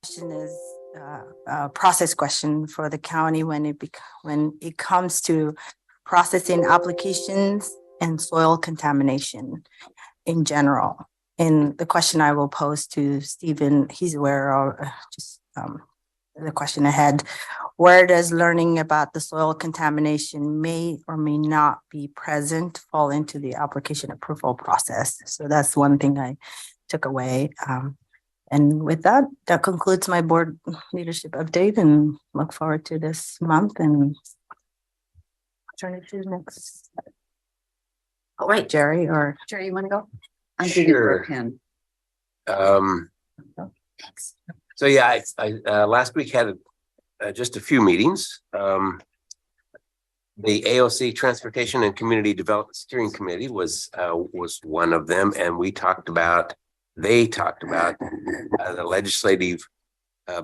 question is a process question for the county when it comes to processing applications and soil contamination in general. And the question I will pose to Stephen, he's aware of the question ahead. Where does learning about the soil contamination may or may not be present fall into the application approval process? So that's one thing I took away. And with that, that concludes my board leadership update, and look forward to this month and turn it to the next. All right, Jerry, you want to go? I'm sure. So yeah, I last week had just a few meetings. The AOC Transportation and Community Development Steering Committee was one of them, and they talked about the legislative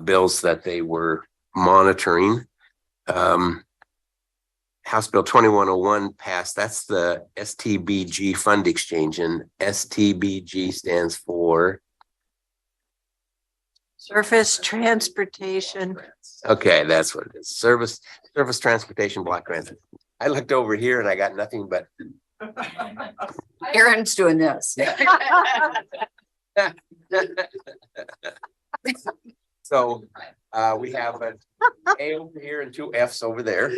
bills that they were monitoring. House Bill 2101 passed. That's the STBG fund exchange, and STBG stands for Surface Transportation. Okay, that's what it is. Surface Transportation Block Grant. I looked over here and I got nothing but Aaron's doing this. So we have an A over here and two F's over there.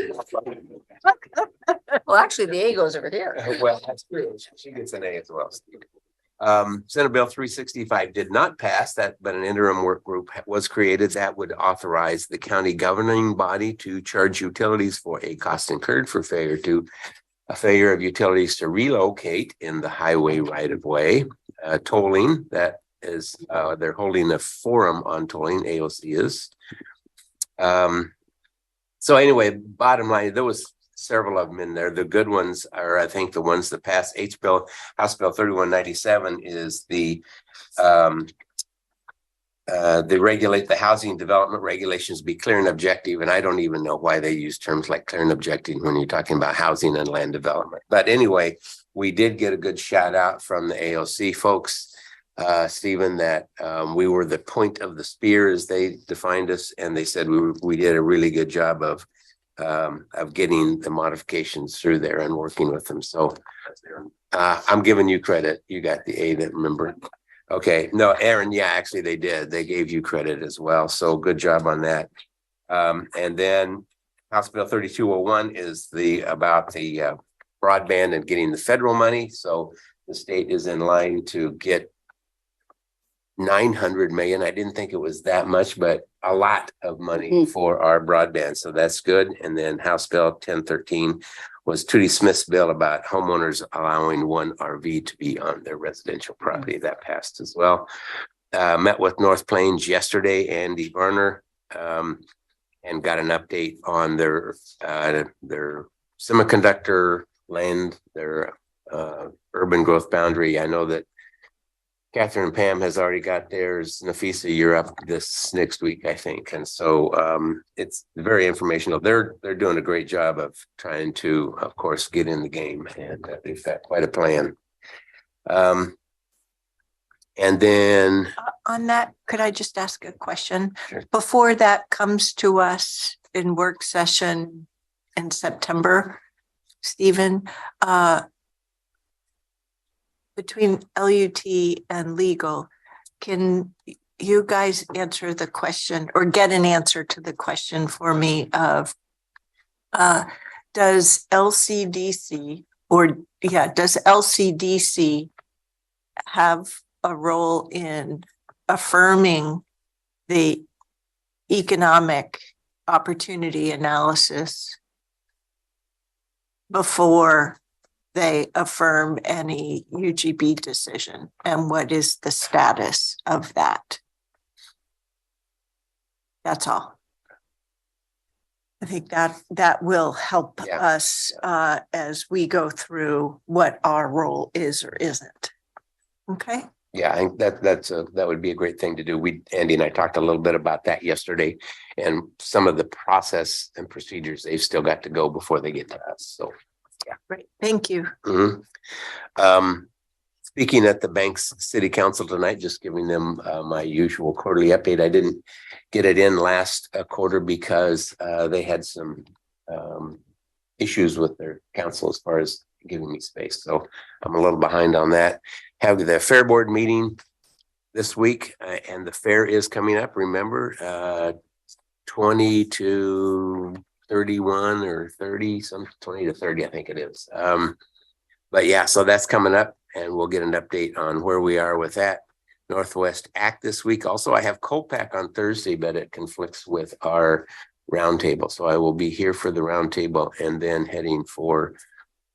Well, actually, the A goes over here. Well, that's true. She gets an A as well. Senate Bill 365 did not pass that, but an interim work group was created that would authorize the county governing body to charge utilities for a cost incurred for failure of utilities to relocate in the highway right of way. Tolling, that is, they're holding a forum on tolling, AOC is. So anyway, bottom line, there was several of them in there. The good ones are, I think, the ones that passed. House Bill 3197 is the they regulate the housing development regulations be clear and objective. And I don't even know why they use terms like clear and objective when you're talking about housing and land development. But anyway, we did get a good shout out from the AOC folks, Stephen, that we were the point of the spear as they defined us. And they said we did a really good job of getting the modifications through there and working with them. So I'm giving you credit. You got the A that remember. Okay. No, Aaron. Yeah, actually they did. They gave you credit as well. So good job on that. And then House Bill 3201 is about the broadband and getting the federal money. So the state is in line to get 900 million. I didn't think it was that much, but a lot of money for our broadband. So that's good. And then House Bill 1013 was Tootie Smith's bill about homeowners allowing one RV to be on their residential property. That passed as well. Met with North Plains yesterday, Andy Varner, and got an update on their semiconductor land, their urban growth boundary. I know that Catherine and Pam has already got theirs. Nafisa, you're up this next week, I think. And so it's very informational. They're doing a great job of trying to, of course, get in the game, and they've got quite a plan. And then on that, could I just ask a question? Sure. Before that comes to us in work session in September, Stephen, between LUT and legal, can you guys answer the question or get an answer to the question for me of does LCDC have a role in affirming the economic opportunity analysis before they affirm any UGB decision, and what is the status of that? That's all. I think that will help us as we go through what our role is or isn't. Okay. Yeah, I think that would be a great thing to do. Andy and I talked a little bit about that yesterday, and some of the process and procedures they've still got to go before they get to us. So. Yeah. Great. Thank you. Mm-hmm. speaking at the bank's city council tonight, just giving them my usual quarterly update. I didn't get it in last quarter because they had some issues with their council as far as giving me space. So I'm a little behind on that. Have the fair board meeting this week and the fair is coming up. Remember, 20 to 31 or 30, some 20 to 30, I think it is. But yeah, so that's coming up and we'll get an update on where we are with that. Northwest Act this week. Also, I have COPAC on Thursday, but it conflicts with our roundtable. So I will be here for the roundtable and then heading for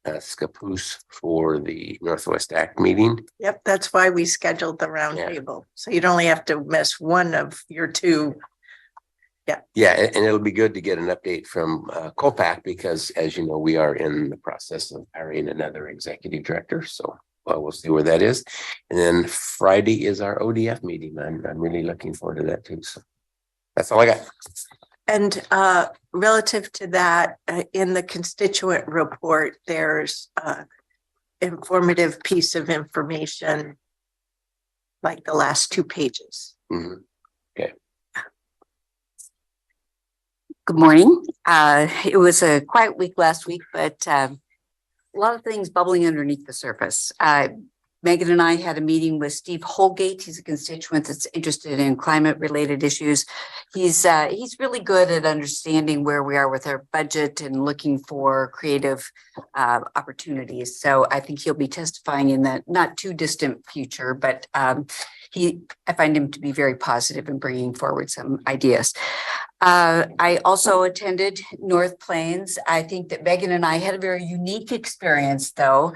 Scappoose for the Northwest Act meeting. Yep, that's why we scheduled the roundtable. So you'd only have to miss one of your two. Yeah, and it'll be good to get an update from COPAC because, as you know, we are in the process of hiring another executive director. So we'll see where that is. And then Friday is our ODF meeting. I'm really looking forward to that too. So that's all I got. And relative to that, in the constituent report, there's an informative piece of information, like the last 2 pages. Mm-hmm. Okay. Good morning. It was a quiet week last week, but a lot of things bubbling underneath the surface. Megan and I had a meeting with Steve Holgate. He's a constituent that's interested in climate-related issues. He's really good at understanding where we are with our budget and looking for creative opportunities. So I think he'll be testifying in the not too distant future, but I find him to be very positive in bringing forward some ideas. I also attended North Plains. I think that Megan and I had a very unique experience, though.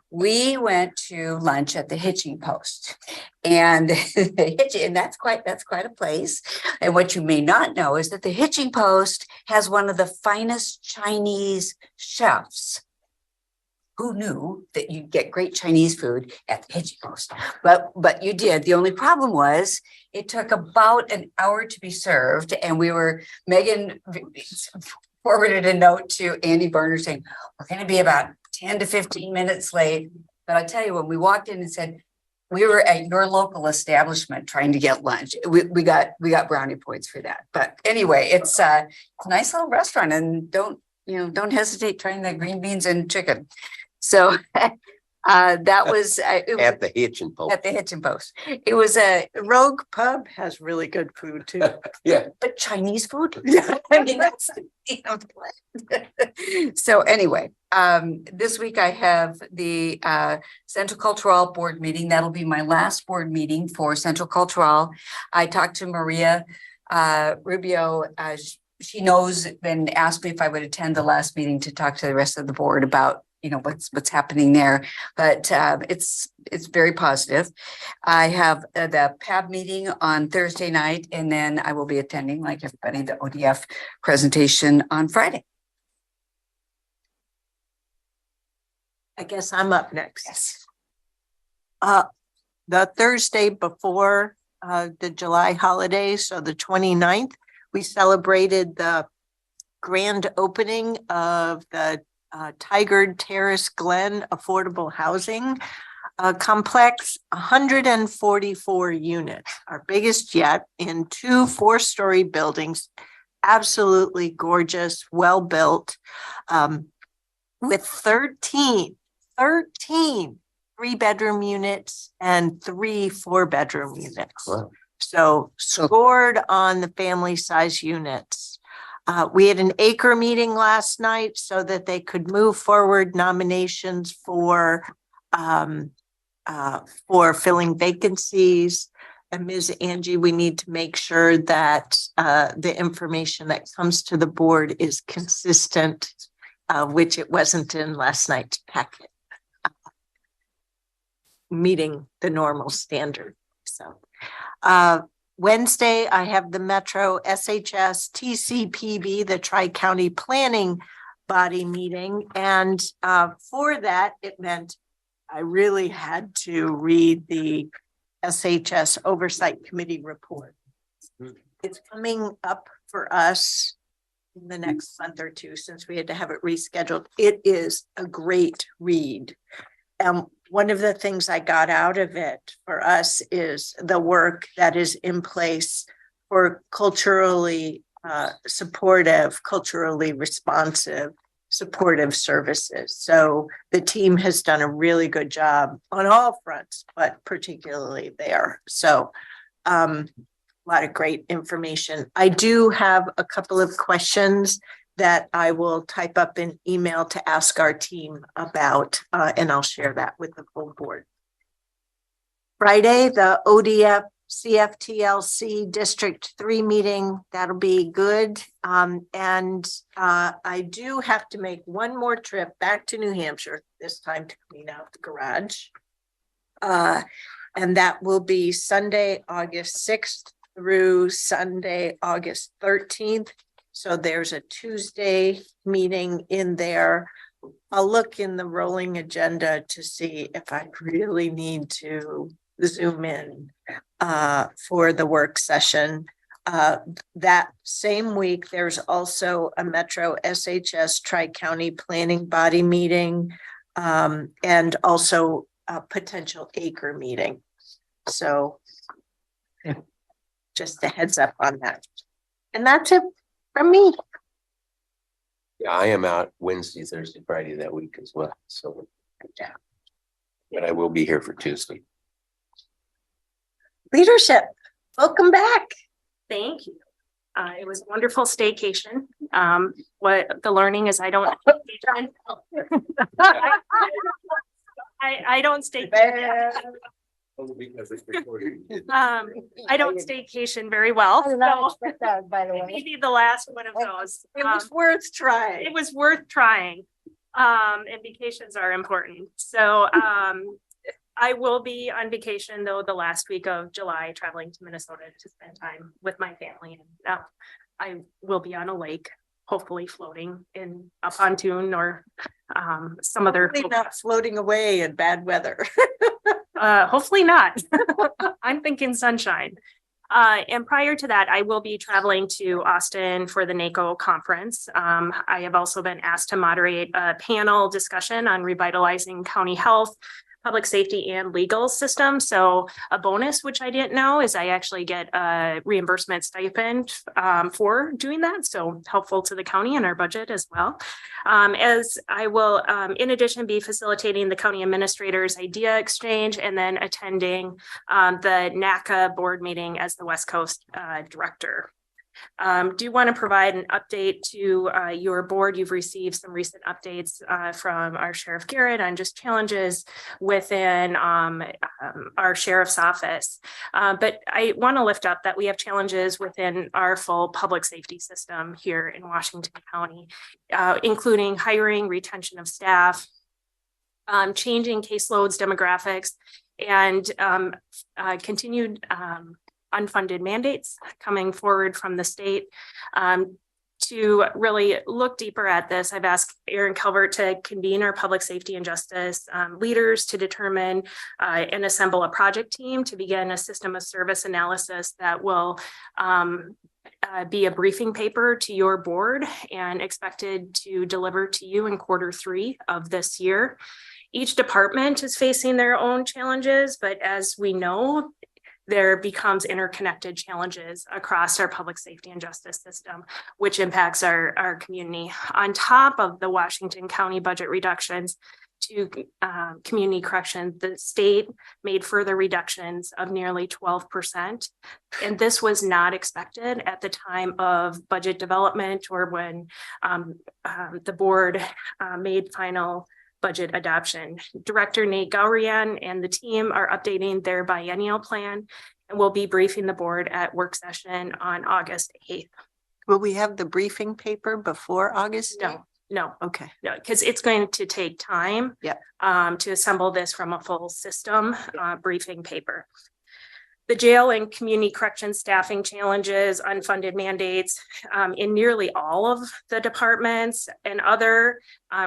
We went to lunch at the Hitching Post, and that's quite a place. And what you may not know is that the Hitching Post has one of the finest Chinese chefs. Who knew that you'd get great Chinese food at the Hitching Post? But you did. The only problem was it took about an hour to be served, and Megan forwarded a note to Andy Barner saying, we're going to be about 10 to 15 minutes late. But I tell you, when we walked in and said, we were at your local establishment trying to get lunch, we got brownie points for that. But anyway, it's a nice little restaurant, and don't hesitate trying the green beans and chicken. So that was at the Hitching Post. At the Hitching Post. It was a Rogue Pub has really good food too. Yeah. But Chinese food? Yeah. I mean, that's so anyway, this week I have the Central Cultural Board meeting. That'll be my last board meeting for Central Cultural. I talked to Maria Rubio. She knows and asked me if I would attend the last meeting to talk to the rest of the board about what's happening there, but it's very positive. I have the PAB meeting on Thursday night, and then I will be attending, like everybody, the ODF presentation on Friday. I guess I'm up next. Yes. The Thursday before the July holidays, so the 29th, we celebrated the grand opening of the Tigard Terrace Glen affordable housing complex, 144 units, our biggest yet, in 2 4-story buildings, absolutely gorgeous, well built, with 13 3-bedroom units and 3 4-bedroom units. Wow. So scored on the family size units. We had an acre meeting last night so that they could move forward nominations for filling vacancies. And Ms. Angie, we need to make sure that the information that comes to the board is consistent, which it wasn't in last night's packet, meeting the normal standard. So Wednesday, I have the Metro SHS TCPB, the Tri-County Planning Body meeting. And for that, it meant I really had to read the SHS Oversight Committee report. It's coming up for us in the next month or two since we had to have it rescheduled. It is a great read. one of the things I got out of it for us is the work that is in place for culturally supportive, culturally responsive, supportive services. So the team has done a really good job on all fronts, but particularly there. So a lot of great information. I do have a couple of questions that I will type up an email to ask our team about, and I'll share that with the full board. Friday, the ODF CFTLC District 3 meeting, that'll be good. And I do have to make one more trip back to New Hampshire, this time to clean out the garage. And that will be Sunday, August 6th through Sunday, August 13th. So there's a Tuesday meeting in there. I'll look in the rolling agenda to see if I really need to zoom in for the work session. That same week, there's also a Metro SHS Tri-County Planning Body meeting and also a potential acre meeting. So just a heads up on that. And that's it from me. Yeah, I am out Wednesday, Thursday, Friday that week as well. So, yeah. But I will be here for Tuesday. Leadership, welcome back. Thank you. It was a wonderful staycation. What the learning is, I don't I don't stay. I don't staycation very well. So By the way, maybe the last one of those. it was worth trying. It was worth trying. And vacations are important. So I will be on vacation though the last week of July, traveling to Minnesota to spend time with my family. And I will be on a lake, hopefully floating in a pontoon or some other. Hopefully not floating away in bad weather. Hopefully not. I'm thinking sunshine. And prior to that, I will be traveling to Austin for the NACO conference. I have also been asked to moderate a panel discussion on revitalizing county health, public safety, and legal system. So a bonus, which I didn't know, is I actually get a reimbursement stipend for doing that. So helpful to the county and our budget as well. As I will, in addition, be facilitating the county administrators idea exchange and then attending the NACA board meeting as the West Coast director. Do want to provide an update to your board. You've received some recent updates from our Sheriff Garrett on just challenges within our sheriff's office. But I want to lift up that we have challenges within our full public safety system here in Washington County, including hiring, retention of staff, changing caseloads, demographics, and continued unfunded mandates coming forward from the state. To really look deeper at this, I've asked Aaron Calvert to convene our public safety and justice leaders to determine and assemble a project team to begin a system of service analysis that will be a briefing paper to your board and expected to deliver to you in Q3 of this year. Each department is facing their own challenges, but as we know, there becomes interconnected challenges across our public safety and justice system, which impacts our community. On top of the Washington County budget reductions to community corrections, the state made further reductions of nearly 12%. And this was not expected at the time of budget development or when the board made final budget adoption. Director Nate Gaurian and the team are updating their biennial plan and will be briefing the board at work session on August 8th. Will we have the briefing paper before August? No, Okay. no, because it's going to take time to assemble this from a full system briefing paper. The jail and community correction staffing challenges, unfunded mandates in nearly all of the departments, and other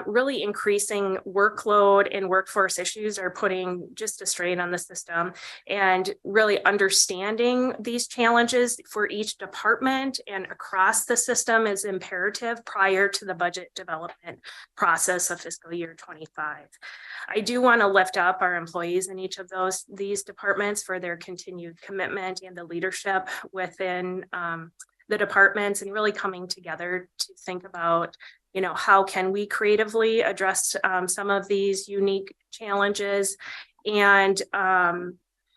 really increasing workload and workforce issues are putting just a strain on the system. And really understanding these challenges for each department and across the system is imperative prior to the budget development process of fiscal year 25. I do want to lift up our employees in each of these departments for their continued commitment and the leadership within the departments, and really coming together to think about, you know, how can we creatively address some of these unique challenges. And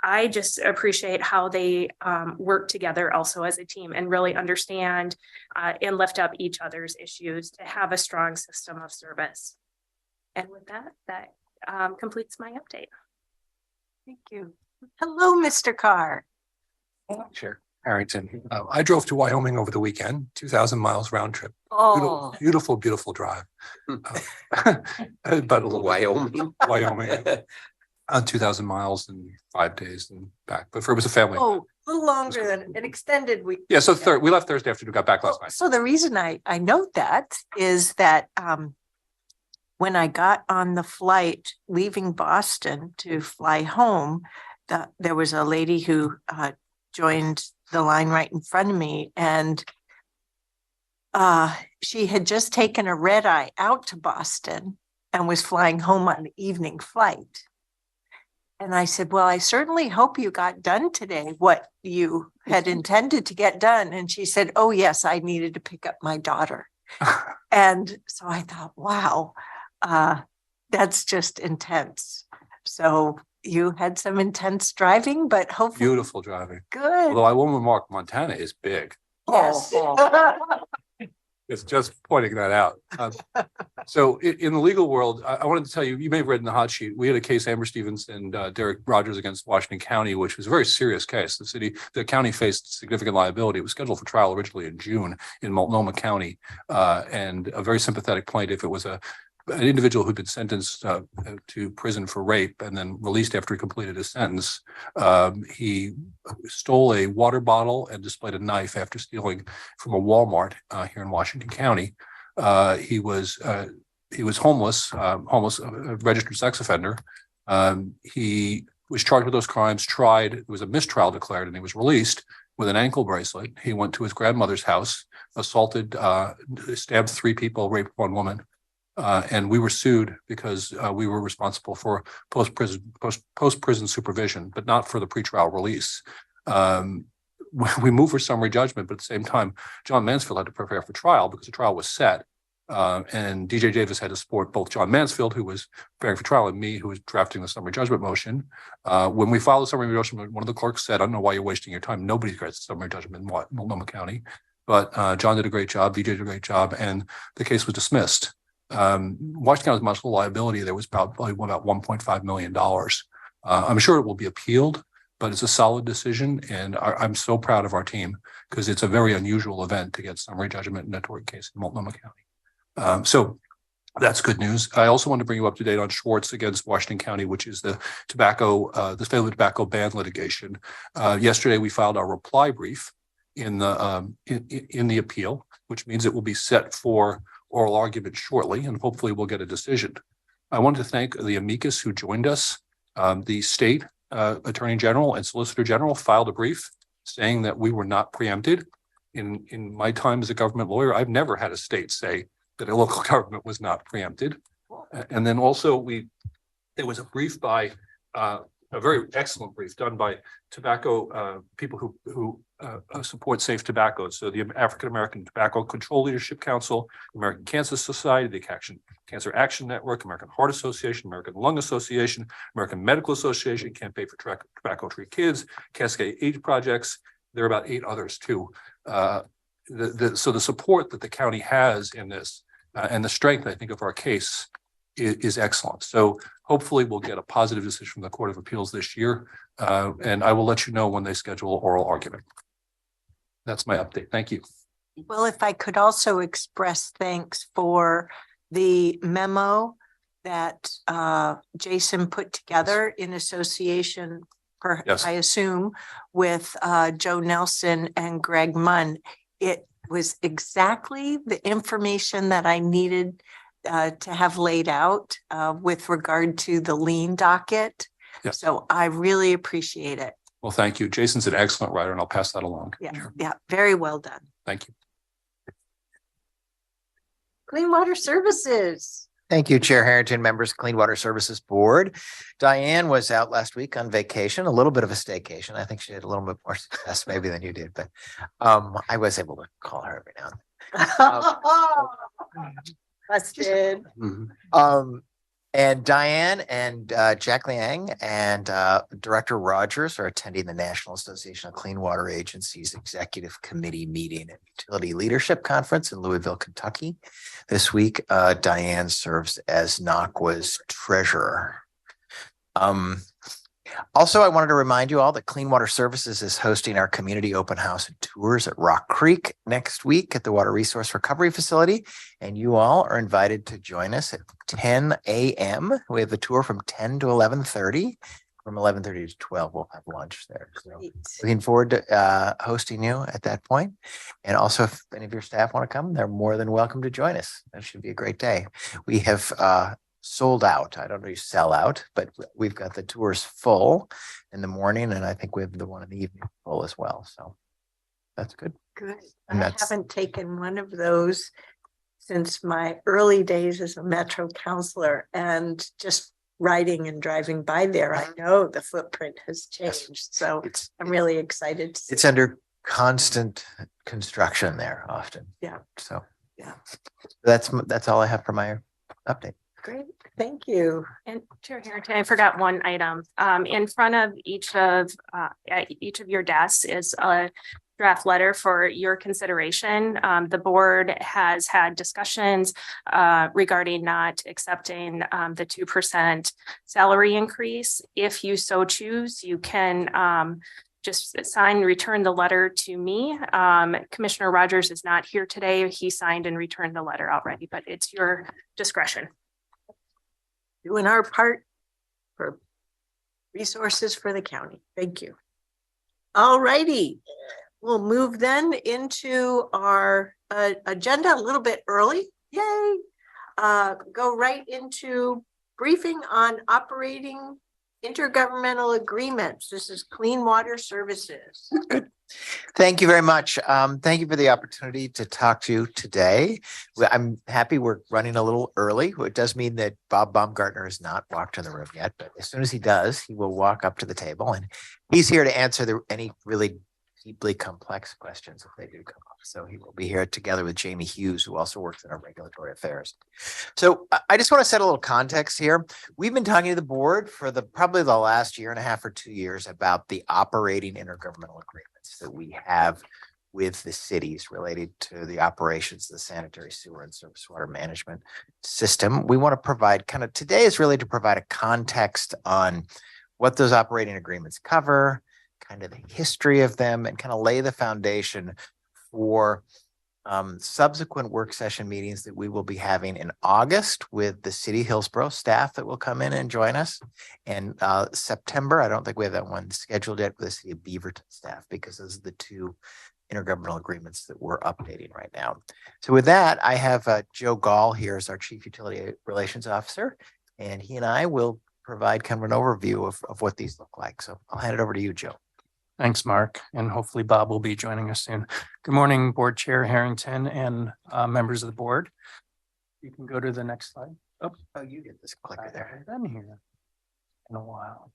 I just appreciate how they work together also as a team and really understand and lift up each other's issues to have a strong system of service. And with that completes my update. Thank you. Hello, Mr. Carr. Chair Harrington. I drove to Wyoming over the weekend, 2,000 miles round trip. Oh, Beautiful, beautiful drive. But a little Wyoming. Wyoming, 2,000 miles in 5 days and back. But it was a family. Oh, a little longer than an extended week. Yeah, so we left Thursday afternoon, got back last night. So the reason I note that is that when I got on the flight leaving Boston to fly home, there was a lady who joined the line right in front of me, and she had just taken a red eye out to Boston and was flying home on the evening flight. And I said, well, I certainly hope you got done today what you had intended to get done. And she said, oh, yes, I needed to pick up my daughter. And so I thought, wow, that's just intense. So you had some intense driving, but hopefully Beautiful driving. good. Although I will remark, Montana is big. Yes. It's just pointing that out. So in the legal world, I wanted to tell you, you may have read in the hot sheet, we had a case, Amber Stevens and Derek Rogers against Washington County, which was a very serious case. The county faced significant liability. It was scheduled for trial originally in June in Multnomah County, and a very sympathetic plaintiff. It was an individual who'd been sentenced to prison for rape and then released after he completed his sentence. He stole a water bottle and displayed a knife after stealing from a Walmart here in Washington County. He was homeless, a registered sex offender. He was charged with those crimes, tried. There was a mistrial declared, and he was released with an ankle bracelet. He went to his grandmother's house, assaulted, stabbed 3 people, raped 1 woman. And we were sued because we were responsible for post-prison supervision, but not for the pretrial release. We moved for summary judgment, but at the same time, John Mansfield had to prepare for trial because the trial was set. And DJ Davis had to support both John Mansfield, who was preparing for trial, and me, who was drafting the summary judgment motion. When we filed the summary judgment, one of the clerks said, I don't know why you're wasting your time. Nobody gets the summary judgment in Multnomah County. But John did a great job, DJ did a great job, and the case was dismissed. Washington County's municipal liability, there was probably about $1.5 million. I'm sure it will be appealed, but it's a solid decision. And I'm so proud of our team because it's a very unusual event to get summary judgment in a tort case in Multnomah County. So that's good news. I also want to bring you up to date on Schwartz against Washington County, which is the federal tobacco ban litigation. Yesterday, we filed our reply brief in the appeal, which means it will be set for oral argument shortly, and hopefully we'll get a decision. I want to thank the amicus who joined us. The state attorney general and solicitor general filed a brief saying that we were not preempted. In my time as a government lawyer, I've never had a state say that a local government was not preempted. And then also there was a brief by a very excellent brief done by tobacco people who support safe tobacco. So the African American Tobacco Control Leadership Council, American Cancer Society, the Cancer Action Network, American Heart Association, American Lung Association, American Medical Association, Campaign for Tobacco-Free Kids, Cascade Age Projects. There are about 8 others too. So the support that the county has in this and the strength, I think, of our case is excellent. So hopefully we'll get a positive decision from the Court of Appeals this year. And I will let you know when they schedule oral argument. That's my update. Thank you. Well, if I could also express thanks for the memo that Jason put together in association Yes. I assume, with Joe Nelson and Greg Munn. It was exactly the information that I needed to have laid out with regard to the lien docket. Yes. So I really appreciate it. Well, thank you. Jason's an excellent writer and I'll pass that along. Yeah, Sure. yeah, very well done. Thank you. Clean Water Services. Thank you, Chair Harrington, members of Clean Water Services Board. Diane was out last week on vacation, a little bit of a staycation. I think she had a little bit more success maybe than you did, but I was able to call her every now and then. Busted. And Diane and Jack Liang and Director Rogers are attending the National Association of Clean Water Agencies Executive Committee meeting and Utility Leadership Conference in Louisville, Kentucky. This week, Diane serves as NACWA's treasurer. Also, I wanted to remind you all that Clean Water Services is hosting our community open house and tours at Rock Creek next week at the Water Resource Recovery Facility. And you all are invited to join us at 10 a.m. We have a tour from 10 to 11:30. From 11:30 to 12, we'll have lunch there. So looking forward to hosting you at that point. And also, if any of your staff want to come, they're more than welcome to join us. That should be a great day. We have sold out. I don't know you sell out, but we've got the tours full in the morning, and I think we have the one in the evening full as well. So that's good. Good. And I that's- haven't taken one of those since my early days as a Metro counselor, and just riding and driving by there, I know the footprint has changed. So It's I'm really excited. To see it's under constant construction there often. Yeah. So Yeah. that's all I have for my update. Great. Thank you. And Chair Harrington, I forgot one item. In front of each of your desks is a draft letter for your consideration. The board has had discussions regarding not accepting the 2% salary increase. If you so choose, you can just sign and return the letter to me. Commissioner Rogers is not here today. He signed and returned the letter already, but it's your discretion. Doing our part for resources for the county. Thank you. All righty. We'll move then into our agenda a little bit early. Yay. Go right into briefing on operating intergovernmental agreements. This is Clean Water Services. Good. Thank you very much. Thank you for the opportunity to talk to you today. I'm happy we're running a little early. It does mean that Bob Baumgartner has not walked in the room yet, but as soon as he does, he will walk up to the table, and he's here to answer any really deeply complex questions if they do come up. So he will be here together with Jamie Hughes, who also works in our regulatory affairs. So I just want to set a little context here. We've been talking to the board for probably the last year and a half or 2 years about the operating intergovernmental agreements that we have with the cities related to the operations of the sanitary sewer and surface water management system. We want to provide today is really to provide a context on what those operating agreements cover, kind of the history of them, and kind of lay the foundation for subsequent work session meetings that we will be having in August with the City of Hillsborough staff that will come in and join us. And September, I don't think we have that one scheduled yet, with the City of Beaverton staff, because those are the two intergovernmental agreements that we're updating right now. So with that, I have Joe Gall here as our Chief Utility Relations Officer, and he and I will provide kind of an overview of what these look like. So I'll hand it over to you, Joe. Thanks, Mark, and hopefully Bob will be joining us soon. Good morning, Board Chair Harrington and members of the board. You can go to the next slide. Oh, you get this clicker there. I've been here in a while.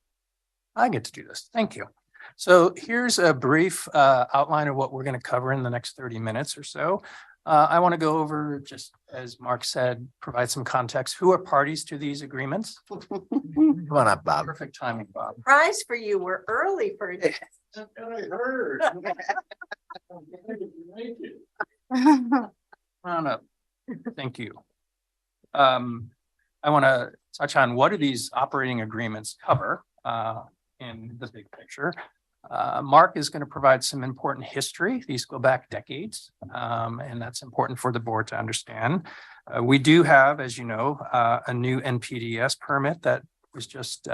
I get to do this. Thank you. So here's a brief outline of what we're going to cover in the next 30 minutes or so. I want to go over, just as Mark said, provide some context. Who are parties to these agreements? Come on up, Bob. Perfect timing, Bob. Prize for you. We're early for you. Come on up. Thank you. I want to touch on what do these operating agreements cover in the big picture. Mark is going to provide some important history. These go back decades, and that's important for the board to understand. We do have, as you know, a new NPDES permit that was just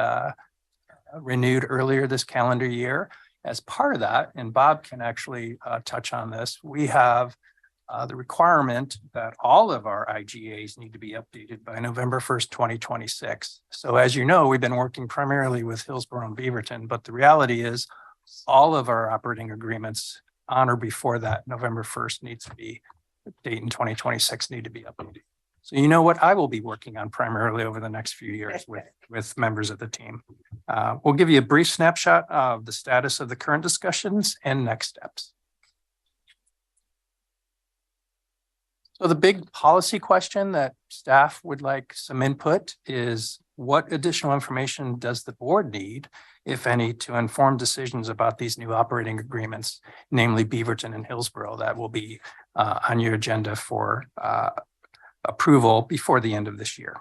renewed earlier this calendar year. As part of that, and Bob can actually touch on this, we have the requirement that all of our IGAs need to be updated by November 1st, 2026. So as you know, we've been working primarily with Hillsborough and Beaverton, but the reality is all of our operating agreements on or before that November 1st needs to be, date in 2026 need to be updated. So you know what I will be working on primarily over the next few years with members of the team. We'll give you a brief snapshot of the status of the current discussions and next steps. So the big policy question that staff would like some input is, what additional information does the board need, if any, to inform decisions about these new operating agreements, namely Beaverton and Hillsborough, that will be on your agenda for approval before the end of this year.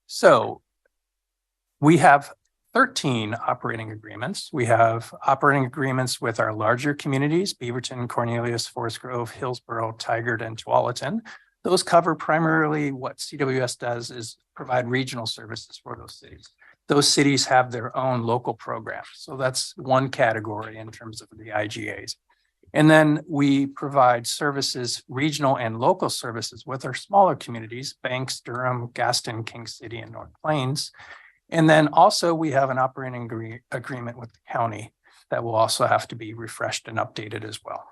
So we have 13 operating agreements. We have operating agreements with our larger communities, Beaverton, Cornelius, Forest Grove, Hillsborough, Tigard, and Tualatin. Those cover primarily what CWS does is provide regional services for those cities. Those cities have their own local programs. So that's one category in terms of the IGAs. And then we provide services, regional and local services with our smaller communities, Banks, Durham, Gaston, King City, and North Plains. And then also we have an operating agreement with the county that will also have to be refreshed and updated as well.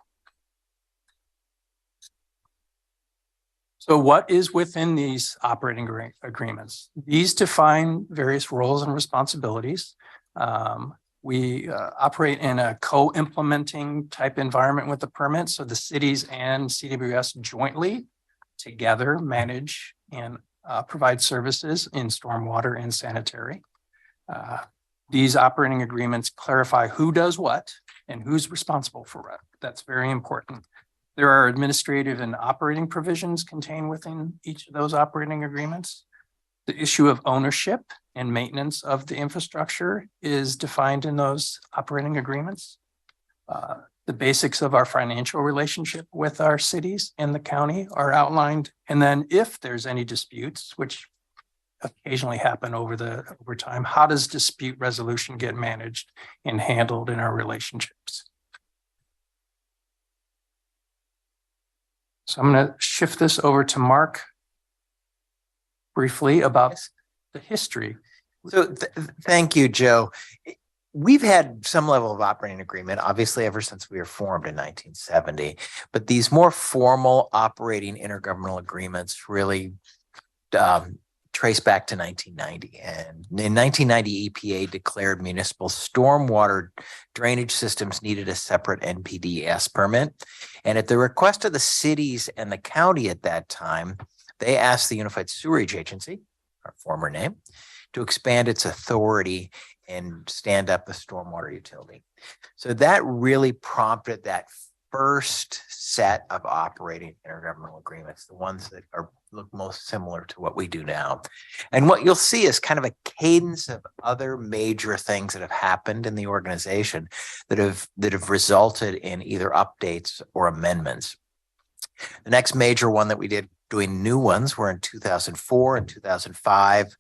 So what is within these operating agreements? These define various roles and responsibilities. We operate in a co-implementing type environment with the permit. So the cities and CWS jointly together manage and provide services in stormwater and sanitary. These operating agreements clarify who does what and who's responsible for what. That's very important. There are administrative and operating provisions contained within each of those operating agreements. The issue of ownership and maintenance of the infrastructure is defined in those operating agreements. The basics of our financial relationship with our cities and the county are outlined. And then if there's any disputes, which occasionally happen over time, how does dispute resolution get managed and handled in our relationships? So I'm going to shift this over to Mark briefly about the history. So thank you, Joe. We've had some level of operating agreement, obviously, ever since we were formed in 1970, but these more formal operating intergovernmental agreements really trace back to 1990. And in 1990, EPA declared municipal stormwater drainage systems needed a separate NPDES permit. And at the request of the cities and the county at that time, they asked the Unified Sewerage Agency, our former name, to expand its authority and stand up a stormwater utility. So that really prompted that first set of operating intergovernmental agreements, the ones that look most similar to what we do now. And what you'll see is kind of a cadence of other major things that have happened in the organization that have resulted in either updates or amendments. The next major one that we did doing new ones were in 2004 and 2005,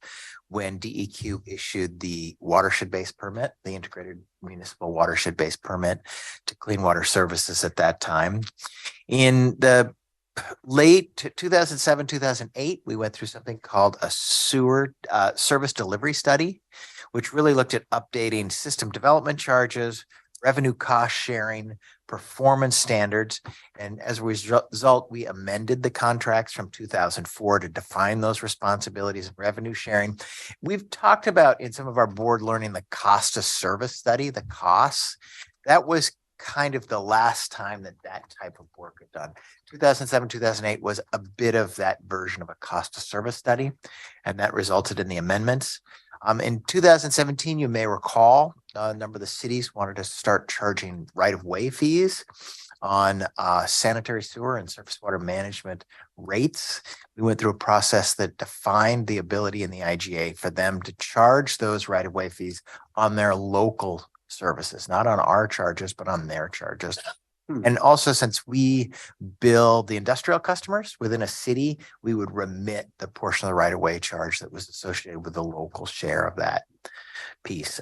when DEQ issued the watershed-based permit, the integrated municipal watershed-based permit to clean water services at that time. In the late 2007, 2008, we went through something called a sewer service delivery study, which really looked at updating system development charges, revenue cost sharing, performance standards. And as a result, we amended the contracts from 2004 to define those responsibilities of revenue sharing. We've talked about in some of our board learning the cost of service study, the costs. That was kind of the last time that type of work was done. 2007, 2008 was a bit of that version of a cost of service study, and that resulted in the amendments. In 2017, you may recall, a number of the cities wanted to start charging right-of-way fees on sanitary sewer and surface water management rates. We went through a process that defined the ability in the IGA for them to charge those right-of-way fees on their local services, not on our charges, but on their charges. And also, since we bill the industrial customers within a city, we would remit the portion of the right of way charge that was associated with the local share of that piece.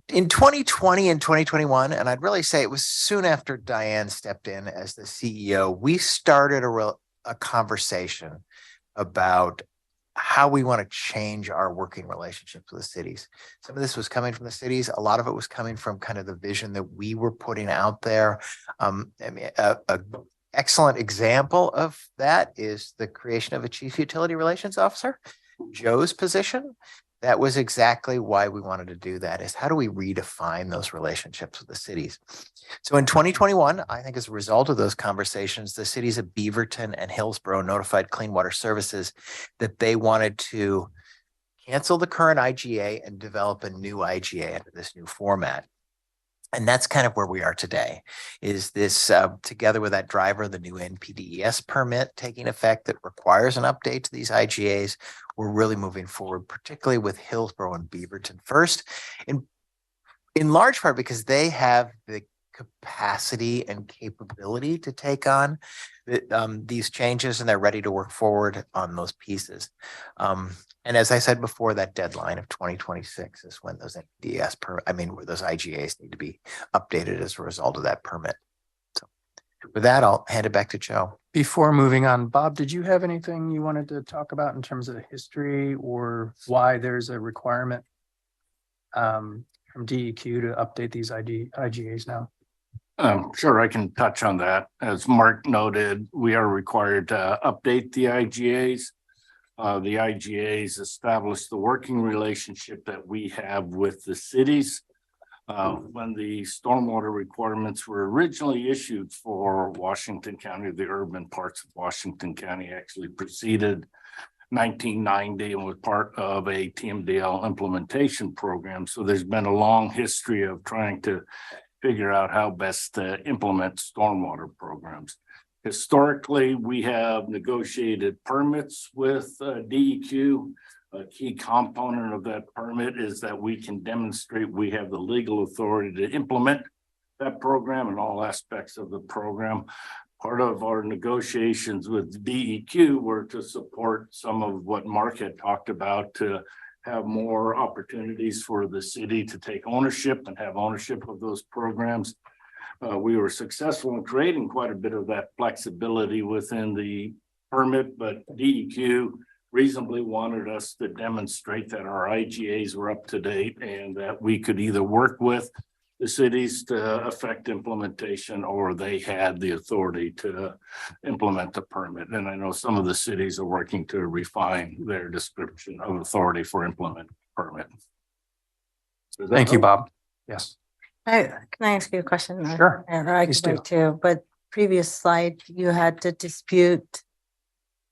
In 2020 and 2021, and I'd really say it was soon after Diane stepped in as the CEO, we started a conversation about how we want to change our working relationships with the cities. Some of this was coming from the cities. A lot of it was coming from kind of the vision that we were putting out there. I mean, a excellent example of that is the creation of a chief utility relations officer, Joe's position. That was exactly why we wanted to do that, is how do we redefine those relationships with the cities? So in 2021, I think as a result of those conversations, the cities of Beaverton and Hillsborough notified Clean Water Services that they wanted to cancel the current IGA and develop a new IGA under this new format. And that's kind of where we are today, is this together with that driver, the new NPDES permit taking effect that requires an update to these IGAs. We're really moving forward, particularly with Hillsborough and Beaverton first, in large part because they have the capacity and capability to take on these changes, and they're ready to work forward on those pieces. And as I said before, that deadline of 2026 is when those NPDES where those IGAs need to be updated as a result of that permit. So with that, I'll hand it back to Joe. Before moving on, Bob, did you have anything you wanted to talk about in terms of the history or why there's a requirement from DEQ to update these IGAs now? Sure, I can touch on that. As Mark noted, we are required to update the IGAs. The IGAs establish the working relationship that we have with the cities. When the stormwater requirements were originally issued for Washington County, the urban parts of Washington County actually preceded 1990 and was part of a TMDL implementation program. So there's been a long history of trying to figure out how best to implement stormwater programs. Historically, we have negotiated permits with DEQ. A key component of that permit is that we can demonstrate we have the legal authority to implement that program and all aspects of the program. Part of our negotiations with DEQ were to support some of what Mark had talked about, to have more opportunities for the city to take ownership and have ownership of those programs. We were successful in creating quite a bit of that flexibility within the permit, but DEQ reasonably wanted us to demonstrate that our IGAs were up to date and that we could either work with the cities to affect implementation or they had the authority to implement the permit. And I know some of the cities are working to refine their description of authority for implementing permit. So Thank you, Bob. Yes. Can I ask you a question? Sure. Or I Please could do. wait too, but previous slide, you had to dispute,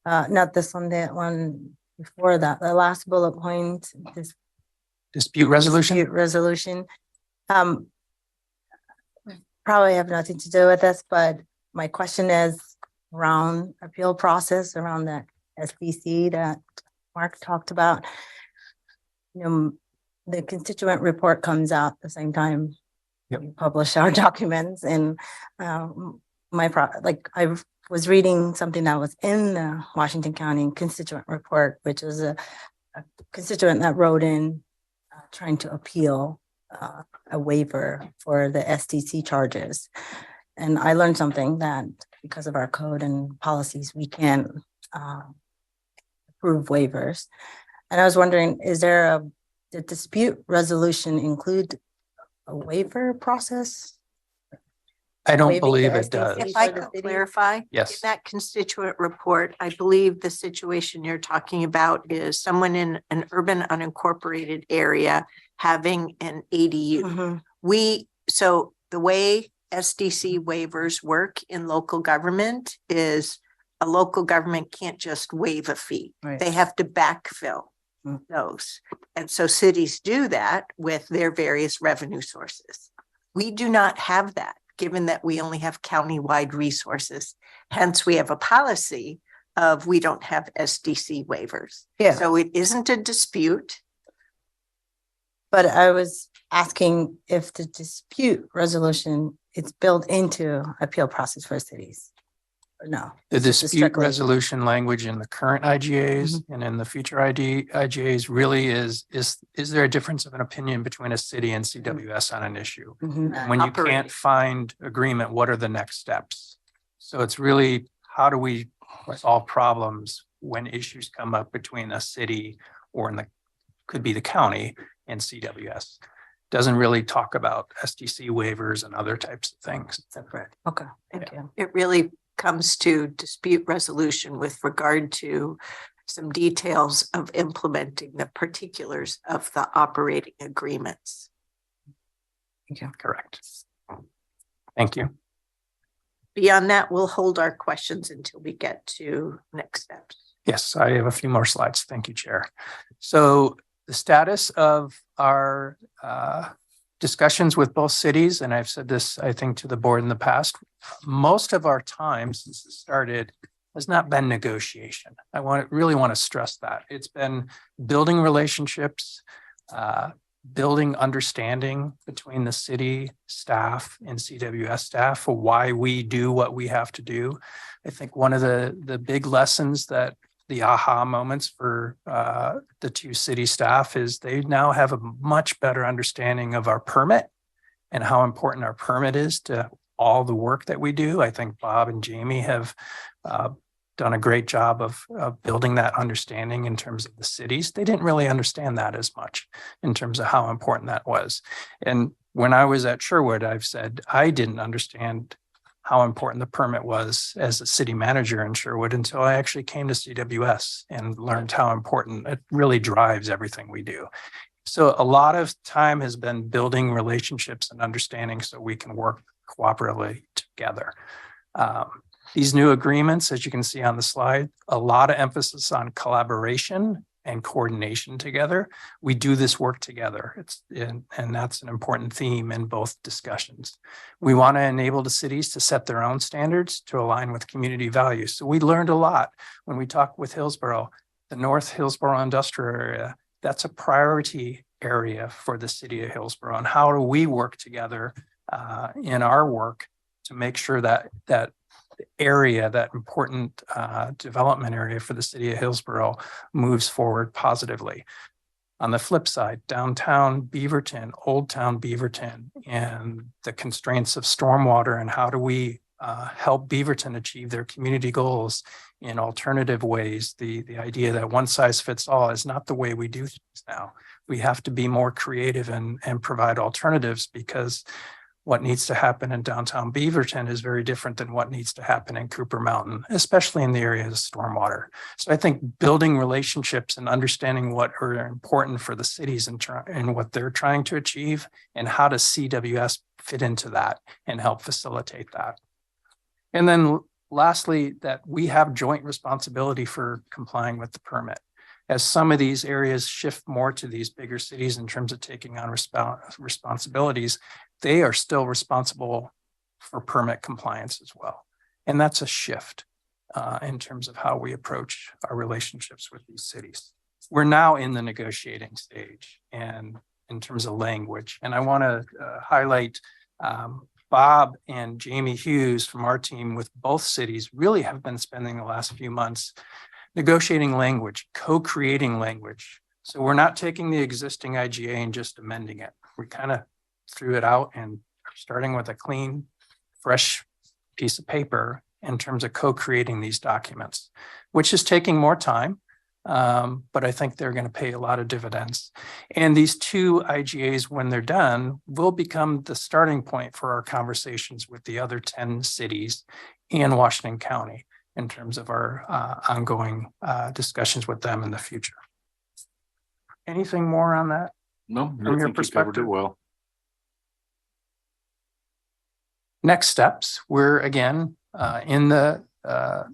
not this one, that one before that, the last bullet point, this Dispute resolution? dispute resolution. Probably have nothing to do with this, but my question is around appeal process, around the SDC that Mark talked about. You know, the constituent report comes out the same time Yep. we publish our documents, and I was reading something that was in the Washington County constituent report, which was a constituent that wrote in trying to appeal a waiver for the SDC charges. And I learned something that because of our code and policies, we can't approve waivers. And I was wondering, the dispute resolution include a waiver process? I don't Waiving believe the it does. SDC If I for the could city? clarify, in Yes. that constituent report, I believe the situation you're talking about is someone in an urban unincorporated area having an ADU. Mhm. So the way SDC waivers work in local government is a local government can't just waive a fee. Right. They have to backfill Mm. those. And so cities do that with their various revenue sources. We do not have that, given that we only have countywide resources. Hence, we have a policy of we don't have SDC waivers. Yeah. So it isn't a dispute. But I was asking if the dispute resolution it's built into appeal process for cities. Or no? The It's just dispute strictly- resolution language in the current IGAs and in the future IGAs really is there a difference of an opinion between a city and CWS on an issue? Mhm. And when you can't find agreement, what are the next steps? So it's really, how do we solve problems when issues come up between a city or could be the county and CWS? Doesn't really talk about SDC waivers and other types of things. Separate. Okay, thank you. It really comes to dispute resolution with regard to some details of implementing the particulars of the operating agreements. Correct. Thank you. Beyond that, we'll hold our questions until we get to next steps. Yes, I have a few more slides. Thank you, Chair. So the status of our discussions with both cities, and I've said this, I think, to the board in the past, most of our time since it started has not been negotiation. I really want to stress that. It's been building relationships, building understanding between the city staff and CWS staff for why we do what we have to do. I think one of the big lessons that the aha moments for the two city staff is they now have a much better understanding of our permit and how important our permit is to all the work that we do. I think Bob and Jamie have done a great job of building that understanding in terms of the cities. They didn't really understand that as much in terms of how important that was. And when I was at Sherwood, I've said I didn't understand how important the permit was as a city manager in Sherwood until I actually came to CWS and learned how important it really drives everything we do. So a lot of time has been building relationships and understanding so we can work cooperatively together. These new agreements, as you can see on the slide, a lot of emphasis on collaboration and coordination together. We do this work together. And that's an important theme in both discussions. We want to enable the cities to set their own standards to align with community values. So we learned a lot when we talked with Hillsborough, the North Hillsborough industrial area. That's a priority area for the city of Hillsborough. And how do we work together in our work to make sure that area, that important development area for the city of Hillsborough moves forward positively. On the flip side, downtown Beaverton, Old Town Beaverton, and the constraints of stormwater and how do we help Beaverton achieve their community goals in alternative ways. The idea that one size fits all is not the way we do things now. We have to be more creative and provide alternatives because what needs to happen in downtown Beaverton is very different than what needs to happen in Cooper Mountain, especially in the area of stormwater. So I think building relationships and understanding what are important for the cities and what they're trying to achieve and how does CWS fit into that and help facilitate that. And then lastly, that we have joint responsibility for complying with the permit. As some of these areas shift more to these bigger cities in terms of taking on responsibilities, they are still responsible for permit compliance as well. And that's a shift in terms of how we approach our relationships with these cities. We're now in the negotiating stage and in terms of language. And I want to highlight Bob and Jamie Hughes from our team with both cities really have been spending the last few months negotiating language, co-creating language. So we're not taking the existing IGA and just amending it. We kind of threw it out and starting with a clean, fresh piece of paper in terms of co-creating these documents, which is taking more time. But I think they're going to pay a lot of dividends. And these two IGAs, when they're done, will become the starting point for our conversations with the other 10 cities and Washington County in terms of our ongoing discussions with them in the future. Anything more on that? No, From your perspective? Well, Next steps, we're again in the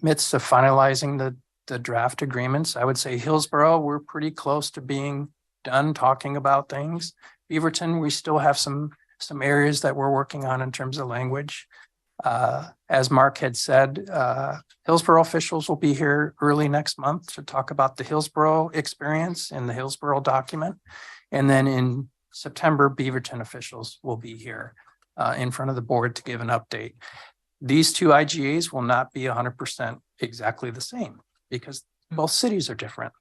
midst of finalizing the draft agreements. I would say Hillsborough, we're pretty close to being done talking about things. Beaverton, we still have some areas that we're working on in terms of language. As Mark had said, Hillsborough officials will be here early next month to talk about the Hillsborough experience and the Hillsborough document. And then in September, Beaverton officials will be here in front of the board to give an update. These two IGAs will not be 100% exactly the same because both cities are different.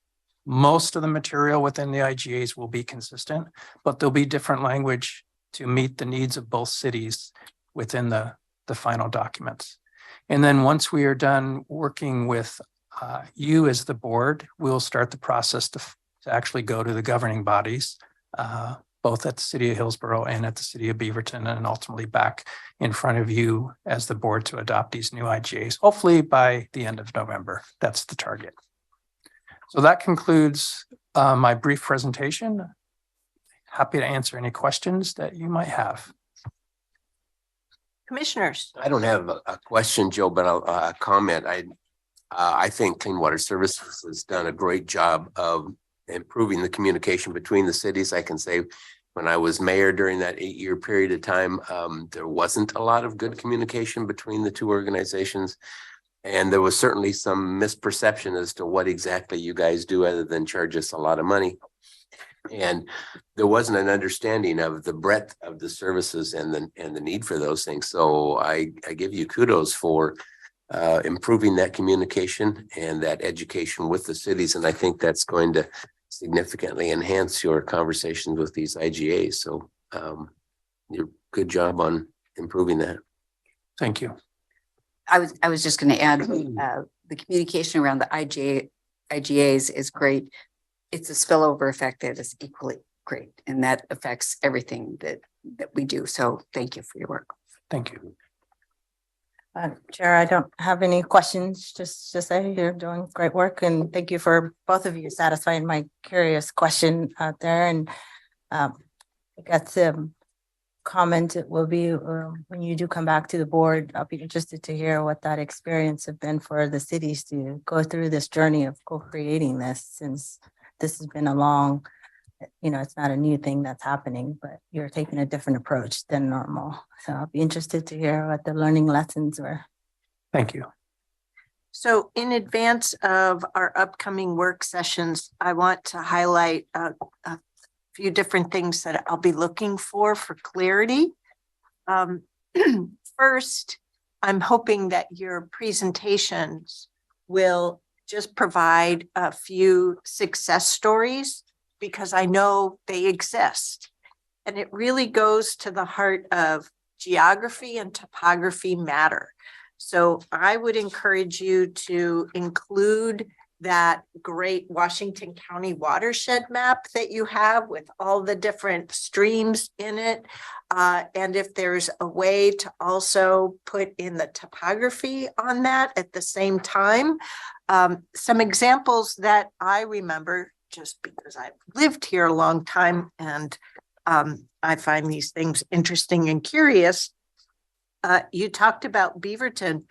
Most of the material within the IGAs will be consistent, but there'll be different language to meet the needs of both cities within the final documents. And then once we are done working with you as the board, we'll start the process to actually go to the governing bodies, both at the city of Hillsborough and at the city of Beaverton, and ultimately back in front of you as the board to adopt these new IGAs, hopefully by the end of November. That's the target. So that concludes my brief presentation. Happy to answer any questions that you might have. Commissioners. I don't have a question, Joe, but a comment. I think Clean Water Services has done a great job of improving the communication between the cities. I can say when I was mayor during that 8-year period of time, there wasn't a lot of good communication between the two organizations. And there was certainly some misperception as to what exactly you guys do other than charge us a lot of money. And there wasn't an understanding of the breadth of the services and the need for those things. So I give you kudos for improving that communication and that education with the cities. And I think that's going to significantly enhance your conversations with these IGAs. So you're good job on improving that. Thank you. I was just going to add the communication around the IGAs is great. It's a spillover effect that is equally great, and that affects everything that we do. So thank you for your work. Thank you. Chair, I don't have any questions. Just to say you're doing great work, and thank you for both of you satisfying my curious question out there. And I got some comment. It will be when you do come back to the board, I'll be interested to hear what that experience have been for the cities to go through this journey of co-creating this, since this has been a long, it's not a new thing that's happening, but you're taking a different approach than normal. So I'll be interested to hear what the learning lessons were. Thank you. So in advance of our upcoming work sessions, I want to highlight a few different things that I'll be looking for clarity. First, I'm hoping that your presentations will just provide a few success stories, because I know they exist. And it really goes to the heart of geography and topography matter. So I would encourage you to include that great Washington County watershed map that you have with all the different streams in it. And if there's a way to also put in the topography on that at the same time. Some examples that I remember, just because I've lived here a long time and I find these things interesting and curious. You talked about Beaverton.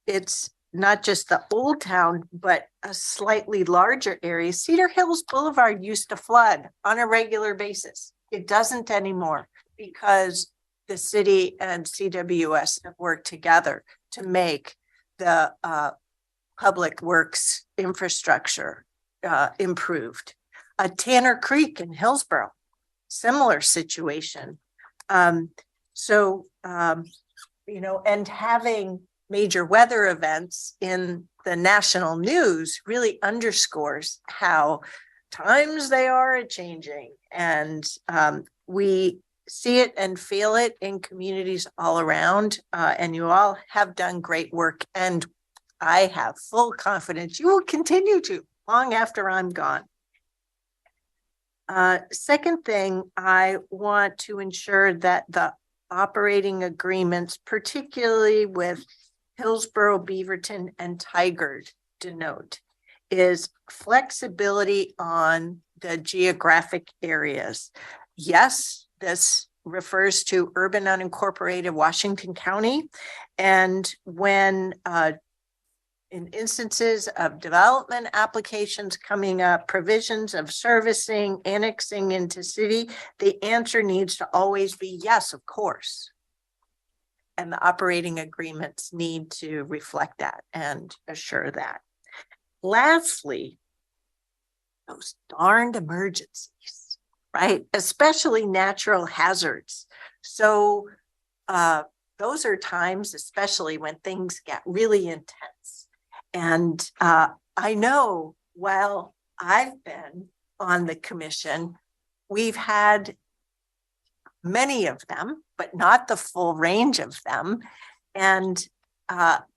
It's not just the old town, but a slightly larger area. Cedar Hills Boulevard used to flood on a regular basis. It doesn't anymore because the city and CWS have worked together to make the public works infrastructure improved. Tanner Creek in Hillsborough, similar situation. And having major weather events in the national news really underscores how times they are changing. And we see it and feel it in communities all around. And you all have done great work. And I have full confidence you will continue to long after I'm gone. Second thing, I want to ensure that the operating agreements, particularly with Hillsborough, Beaverton, and Tigard denote, is flexibility on the geographic areas. Yes, this refers to urban unincorporated Washington County. And when in instances of development applications coming up, provisions of servicing, annexing into city, the answer needs to always be yes, of course. And the operating agreements need to reflect that and assure that. Lastly, those darned emergencies, right? Especially natural hazards. So those are times, especially when things get really intense. And I know while I've been on the commission, we've had many of them, but not the full range of them. And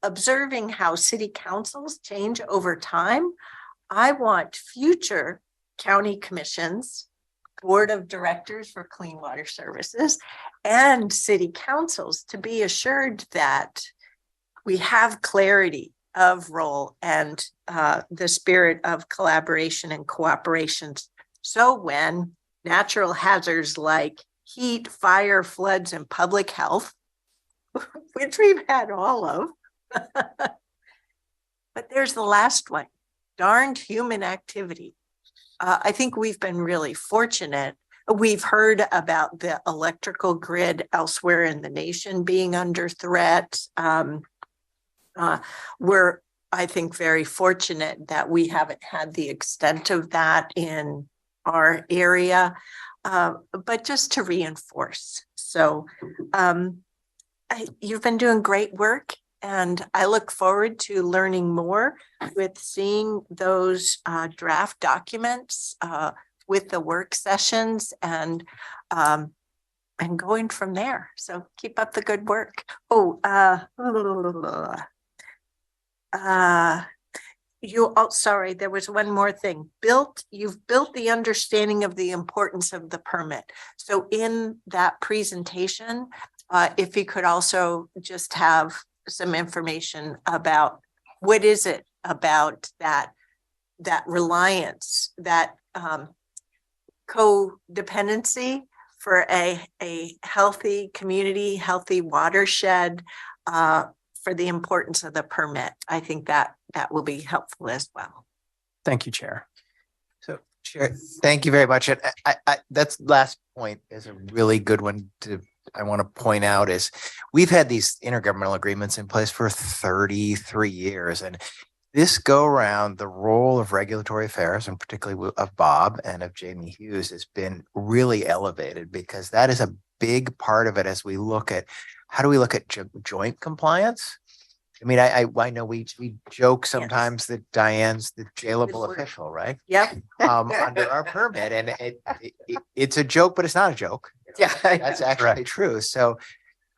observing how city councils change over time, I want future county commissions, board of directors for clean water services, and city councils to be assured that we have clarity of role and the spirit of collaboration and cooperation. So when natural hazards like heat, fire, floods, and public health, which we've had all of, but there's the last one, darned human activity. I think we've been really fortunate. We've heard about the electrical grid elsewhere in the nation being under threat. We're, I think, very fortunate that we haven't had the extent of that in our area, but just to reinforce. So you've been doing great work, and I look forward to learning more with seeing those draft documents with the work sessions and going from there. So keep up the good work. Sorry, there was one more thing. You've built the understanding of the importance of the permit. So in that presentation, if you could also just have some information about what is it about that reliance, that codependency for a healthy community, healthy watershed, for the importance of the permit. I think that will be helpful as well. Thank you, Chair. So, Chair, thank you very much. And that's last point is a really good one I want to point out is we've had these intergovernmental agreements in place for 33 years. And this go around, the role of regulatory affairs, and particularly of Bob and of Jamie Hughes, has been really elevated because that is a big part of it as we look at how do we look at joint compliance. I mean, I know we joke sometimes that Diane's the jailable official, right? Yep. Under our permit, and it's a joke, but it's not a joke. Yeah, that's actually true. So,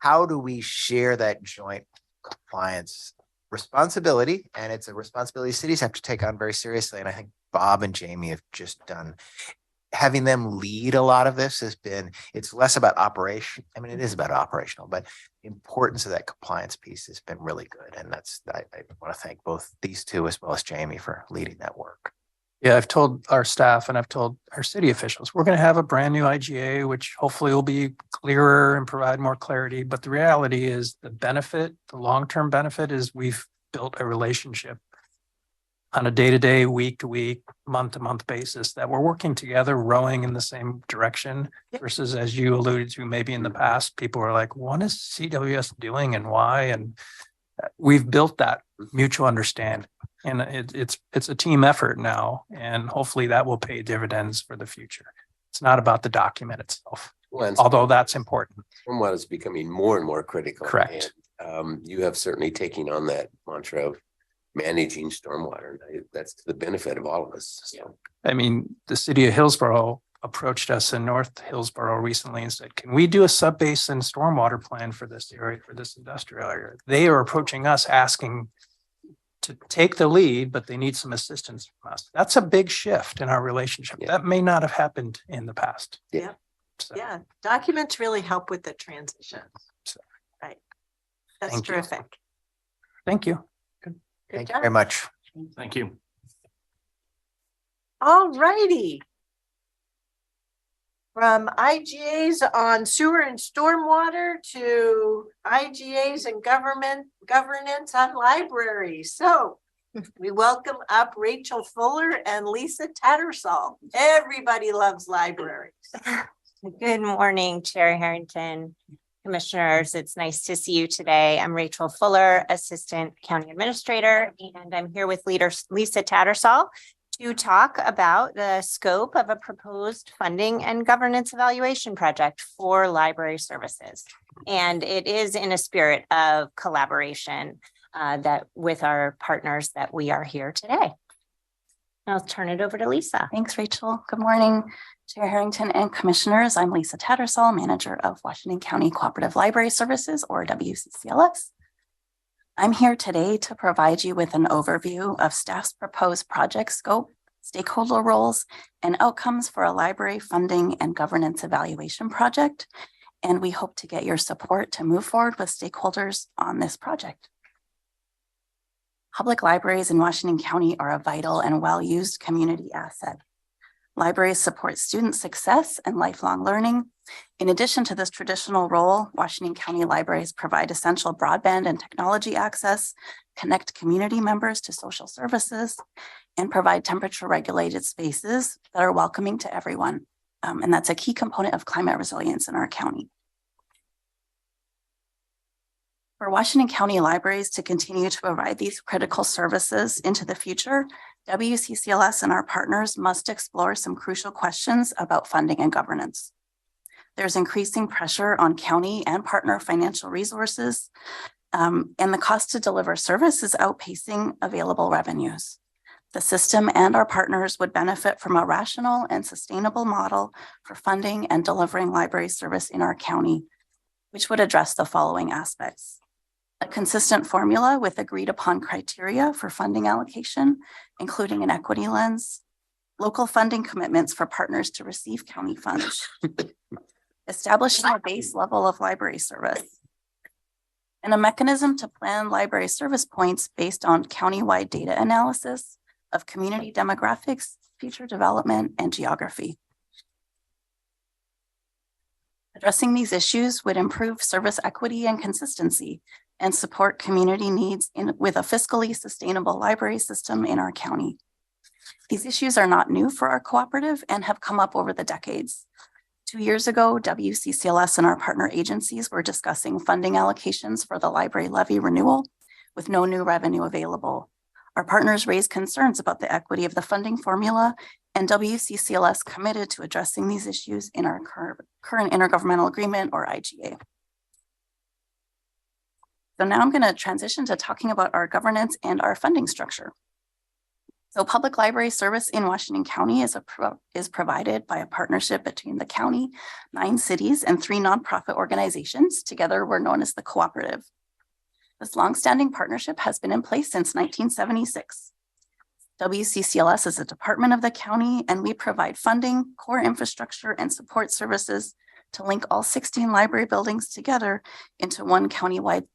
how do we share that joint compliance responsibility? And it's a responsibility cities have to take on very seriously. And I think Bob and Jamie have just done. Having them lead a lot of this it's less about operation. I mean, it is about operational, but the importance of that compliance piece has been really good. And I want to thank both these two as well as Jamie for leading that work. Yeah, I've told our staff and I've told our city officials, we're going to have a brand new IGA, which hopefully will be clearer and provide more clarity. But the reality is the long-term benefit is we've built a relationship on a day-to-day, week-to-week, month-to-month basis that we're working together, rowing in the same direction versus, as you alluded to, maybe in the past, people were like, what is CWS doing and why? And we've built that mutual understanding, and it's a team effort now, and hopefully that will pay dividends for the future. It's not about the document itself, although that's important. From what is becoming more and more critical. Correct. And, you have certainly taken on that mantra of managing stormwater. That's to the benefit of all of us. So. I mean, the city of Hillsborough approached us in North Hillsborough recently and said, can we do a sub-basin stormwater plan for this area, for this industrial area? They are approaching us asking to take the lead, but they need some assistance from us. That's a big shift in our relationship. Yeah. That may not have happened in the past. Yeah. So. Yeah. Documents really help with the transition. So. Right. That's terrific. Thank you. Thank you very much. Thank you. All righty. From IGAs on sewer and stormwater to IGAs and governance on libraries. So we welcome up Rachel Fuller and Lisa Tattersall. Everybody loves libraries. Good morning, Chair Harrington, Commissioners. It's nice to see you today. I'm Rachel Fuller, Assistant County Administrator, and I'm here with Lisa Tattersall to talk about the scope of a proposed funding and governance evaluation project for library services. And it is in a spirit of collaboration that with our partners that we are here today. I'll turn it over to Lisa. Thanks, Rachel. Good morning, Chair Harrington and Commissioners. I'm Lisa Tattersall, Manager of Washington County Cooperative Library Services, or WCCLS. I'm here today to provide you with an overview of staff's proposed project scope, stakeholder roles, and outcomes for a library funding and governance evaluation project. And we hope to get your support to move forward with stakeholders on this project. Public libraries in Washington County are a vital and well-used community asset. Libraries support student success and lifelong learning. In addition to this traditional role, Washington County libraries provide essential broadband and technology access, connect community members to social services, and provide temperature-regulated spaces that are welcoming to everyone. And that's a key component of climate resilience in our county. For Washington County libraries to continue to provide these critical services into the future, WCCLS and our partners must explore some crucial questions about funding and governance. There's increasing pressure on county and partner financial resources, and the cost to deliver service is outpacing available revenues. The system and our partners would benefit from a rational and sustainable model for funding and delivering library service in our county, which would address the following aspects. A consistent formula with agreed upon criteria for funding allocation, including an equity lens, local funding commitments for partners to receive county funds, establishing a base level of library service, and a mechanism to plan library service points based on countywide data analysis of community demographics, future development, and geography. Addressing these issues would improve service equity and consistency and support community needs with a fiscally sustainable library system in our county. These issues are not new for our cooperative and have come up over the decades. 2 years ago, WCCLS and our partner agencies were discussing funding allocations for the library levy renewal with no new revenue available. Our partners raised concerns about the equity of the funding formula, and WCCLS committed to addressing these issues in our current intergovernmental agreement, or IGA. So now I'm going to transition to talking about our governance and our funding structure. So public library service in Washington County is provided by a partnership between the county, 9 cities, and 3 nonprofit organizations. Together, we're known as the cooperative. This longstanding partnership has been in place since 1976. WCCLS is a department of the county, and we provide funding, core infrastructure, and support services to link all 16 library buildings together into one countywide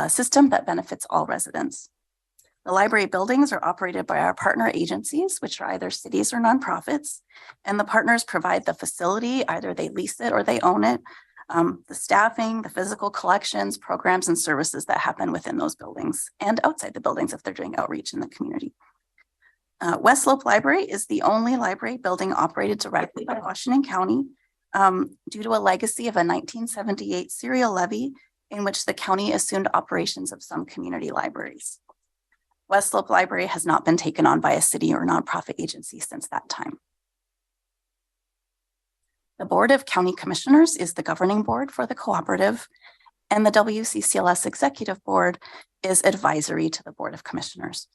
system that benefits all residents. The library buildings are operated by our partner agencies, which are either cities or nonprofits, and the partners provide the facility, either they lease it or they own it, the staffing, the physical collections, programs, and services that happen within those buildings and outside the buildings if they're doing outreach in the community. West Slope Library is the only library building operated directly by Washington County due to a legacy of a 1978 serial levy in which the county assumed operations of some community libraries. West Slope Library has not been taken on by a city or nonprofit agency since that time. The Board of County Commissioners is the governing board for the cooperative, and the WCCLS Executive Board is advisory to the Board of Commissioners.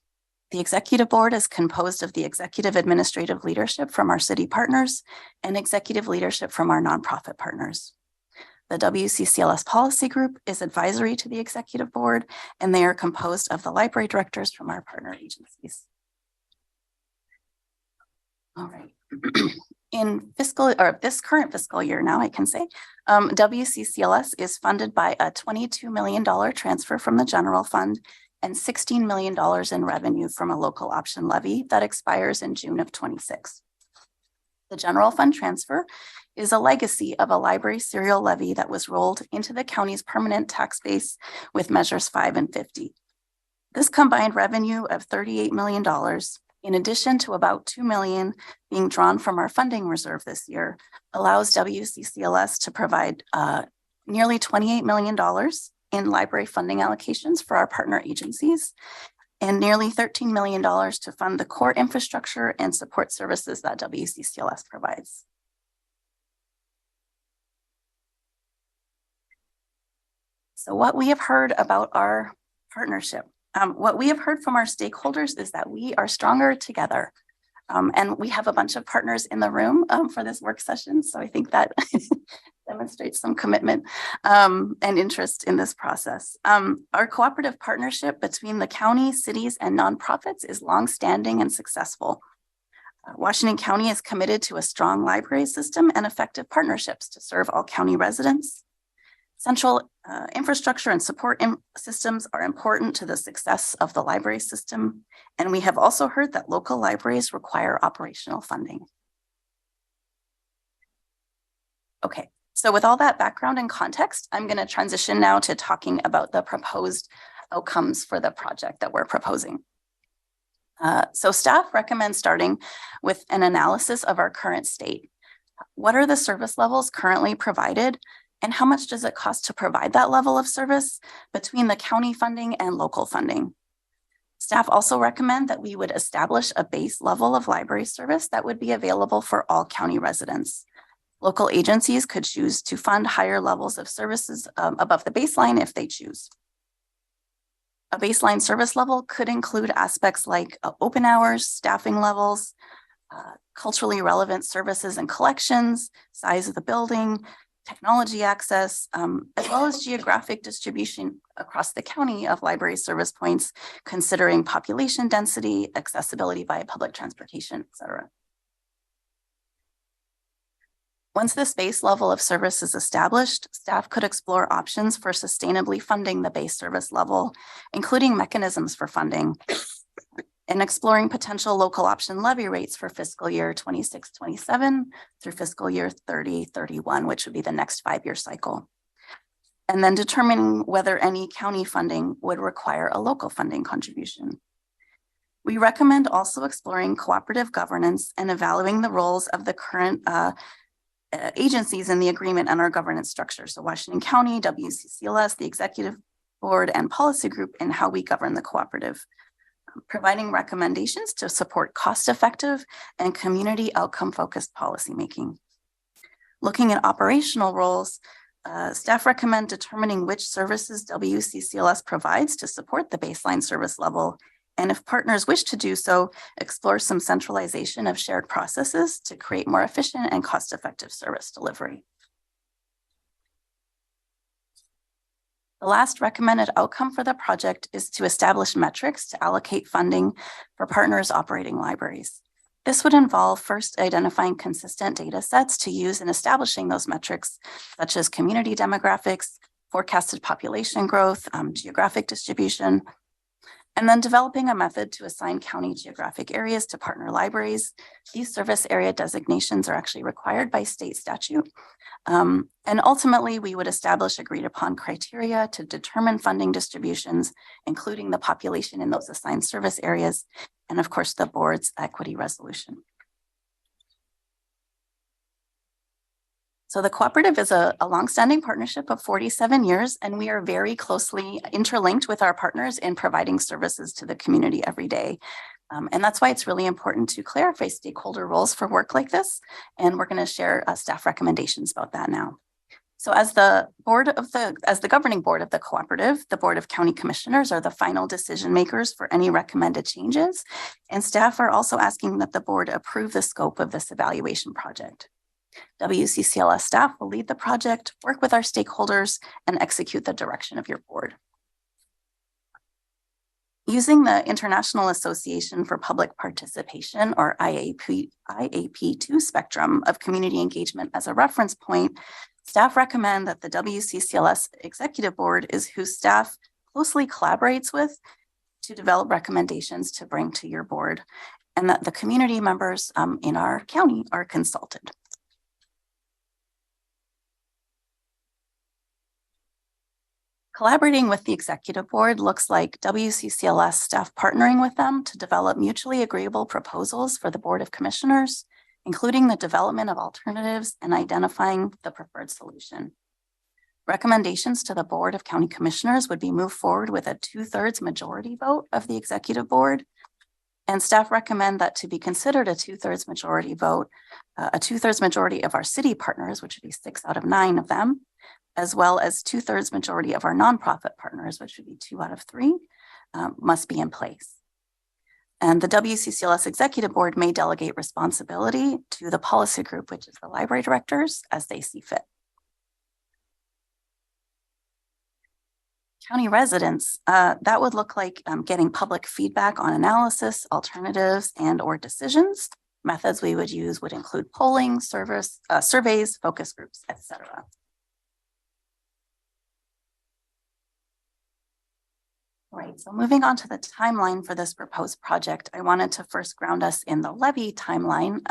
The Executive Board is composed of the executive administrative leadership from our city partners and executive leadership from our nonprofit partners. The WCCLS Policy Group is advisory to the Executive Board, and they are composed of the library directors from our partner agencies. All right. In this current fiscal year now, I can say, WCCLS is funded by a $22 million transfer from the general fund and $16 million in revenue from a local option levy that expires in June of 26. The general fund transfer is a legacy of a library serial levy that was rolled into the county's permanent tax base with measures 5 and 50. This combined revenue of $38 million, in addition to about $2 million being drawn from our funding reserve this year, allows WCCLS to provide nearly $28 million in library funding allocations for our partner agencies and nearly $13 million to fund the core infrastructure and support services that WCCLS provides. So what we have heard about our partnership, what we have heard from our stakeholders is that we are stronger together. And we have a bunch of partners in the room for this work session. So I think that demonstrates some commitment and interest in this process. Our cooperative partnership between the county, cities, and nonprofits is longstanding and successful. Washington County is committed to a strong library system and effective partnerships to serve all county residents. Central infrastructure and support systems are important to the success of the library system, and we have also heard that local libraries require operational funding. Okay, so with all that background and context, I'm going to transition now to talking about the proposed outcomes for the project that we're proposing. So staff recommends starting with an analysis of our current state. What are the service levels currently provided? And how much does it cost to provide that level of service between the county funding and local funding? Staff also recommend that we would establish a base level of library service that would be available for all county residents. Local agencies could choose to fund higher levels of services above the baseline if they choose. A baseline service level could include aspects like open hours, staffing levels, culturally relevant services and collections, size of the building, technology access, as well as geographic distribution across the county of library service points, considering population density, accessibility via public transportation, et cetera. Once this base level of service is established, staff could explore options for sustainably funding the base service level, including mechanisms for funding, and exploring potential local option levy rates for fiscal year 26-27 through fiscal year 30-31, which would be the next 5-year cycle. And then determining whether any county funding would require a local funding contribution. We recommend also exploring cooperative governance and evaluating the roles of the current agencies in the agreement and our governance structure. So Washington County, WCCLS, the Executive Board, and Policy Group in how we govern the cooperative. Providing recommendations to support cost-effective and community outcome-focused policymaking. Looking at operational roles, staff recommend determining which services WCCLS provides to support the baseline service level, and if partners wish to do so, explore some centralization of shared processes to create more efficient and cost-effective service delivery. The last recommended outcome for the project is to establish metrics to allocate funding for partners operating libraries. This would involve first identifying consistent data sets to use in establishing those metrics, such as community demographics, forecasted population growth, geographic distribution, and then developing a method to assign county geographic areas to partner libraries. These service area designations are actually required by state statute. And ultimately, we would establish agreed upon criteria to determine funding distributions, including the population in those assigned service areas, and of course, the board's equity resolution. So the cooperative is a longstanding partnership of 47 years, and we are very closely interlinked with our partners in providing services to the community every day. And that's why it's really important to clarify stakeholder roles for work like this. And we're going to share staff recommendations about that now. So as the governing board of the cooperative, the Board of County Commissioners are the final decision makers for any recommended changes. And staff are also asking that the board approve the scope of this evaluation project. WCCLS staff will lead the project, work with our stakeholders, and execute the direction of your board. Using the International Association for Public Participation, or IAP2 spectrum of community engagement as a reference point, staff recommend that the WCCLS Executive Board is who staff closely collaborates with to develop recommendations to bring to your board, and that the community members in our county are consulted. Collaborating with the executive board looks like WCCLS staff partnering with them to develop mutually agreeable proposals for the Board of Commissioners, including the development of alternatives and identifying the preferred solution. Recommendations to the Board of County Commissioners would be moved forward with a 2/3 majority vote of the Executive Board. And staff recommend that to be considered a 2/3 majority vote, a 2/3 majority of our city partners, which would be 6 out of 9 of them, as well as 2/3 majority of our nonprofit partners, which would be 2 out of 3, must be in place. And the WCCLS Executive Board may delegate responsibility to the policy group, which is the library directors, as they see fit. County residents, that would look like getting public feedback on analysis, alternatives, and/or decisions. Methods we would use would include polling, surveys, focus groups, etc. Right, so moving on to the timeline for this proposed project, I wanted to first ground us in the levy timeline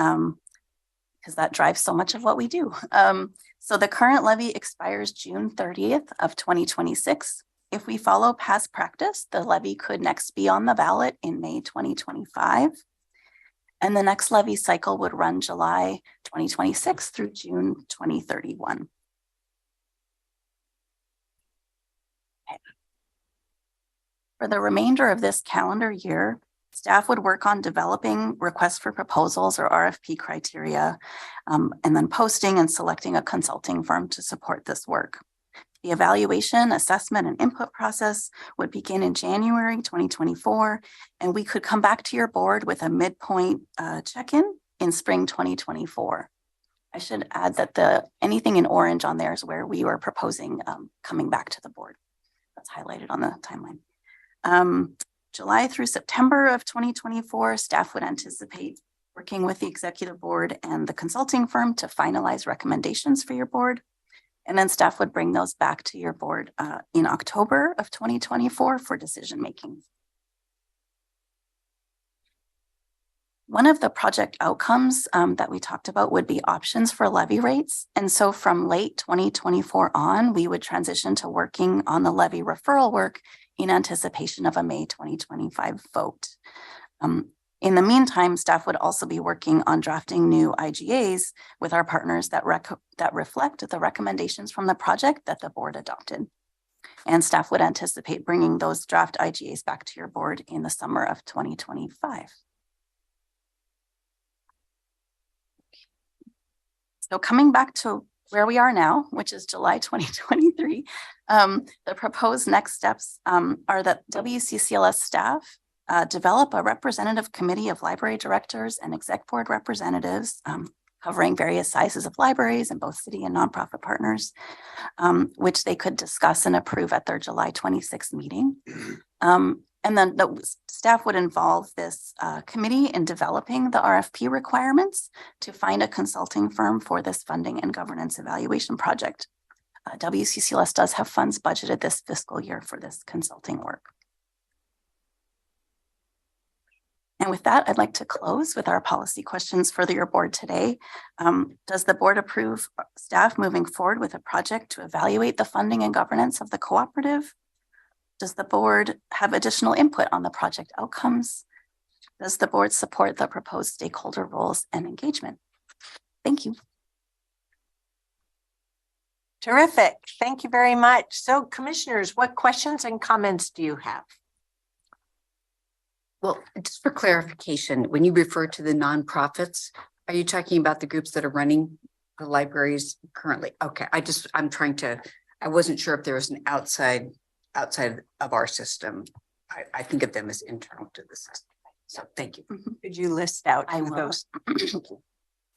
because that drives so much of what we do. So the current levy expires June 30th of 2026. If we follow past practice, the levy could next be on the ballot in May 2025. And the next levy cycle would run July 2026 through June 2031. Okay. For the remainder of this calendar year, staff would work on developing requests for proposals or RFP criteria, and then posting and selecting a consulting firm to support this work. The evaluation, assessment, and input process would begin in January 2024, and we could come back to your board with a midpoint check-in in spring 2024. I should add that anything in orange on there is where we were proposing coming back to the board. That's highlighted on the timeline. July through September of 2024, staff would anticipate working with the executive board and the consulting firm to finalize recommendations for your board. And then staff would bring those back to your board in October of 2024 for decision making. One of the project outcomes that we talked about would be options for levy rates. And so from late 2024 on, we would transition to working on the levy referral work in anticipation of a May 2025 vote. In the meantime, staff would also be working on drafting new IGAs with our partners that reflect the recommendations from the project that the board adopted. And staff would anticipate bringing those draft IGAs back to your board in the summer of 2025. So coming back to where we are now, which is July 2023, the proposed next steps are that WCCLS staff develop a representative committee of library directors and exec board representatives covering various sizes of libraries and both city and nonprofit partners, which they could discuss and approve at their July 26th meeting. And then the staff would involve this committee in developing the RFP requirements to find a consulting firm for this funding and governance evaluation project. WCCLS does have funds budgeted this fiscal year for this consulting work. And with that, I'd like to close with our policy questions for your board today. Does the board approve staff moving forward with a project to evaluate the funding and governance of the cooperative? Does the board have additional input on the project outcomes? Does the board support the proposed stakeholder roles and engagement? Thank you. Terrific. Thank you very much. So commissioners, what questions and comments do you have? Well, just for clarification, when you refer to the nonprofits, are you talking about the groups that are running the libraries currently? Okay, I wasn't sure if there was an outside of our system. I think of them as internal to the system. So thank you. Could you list out who those?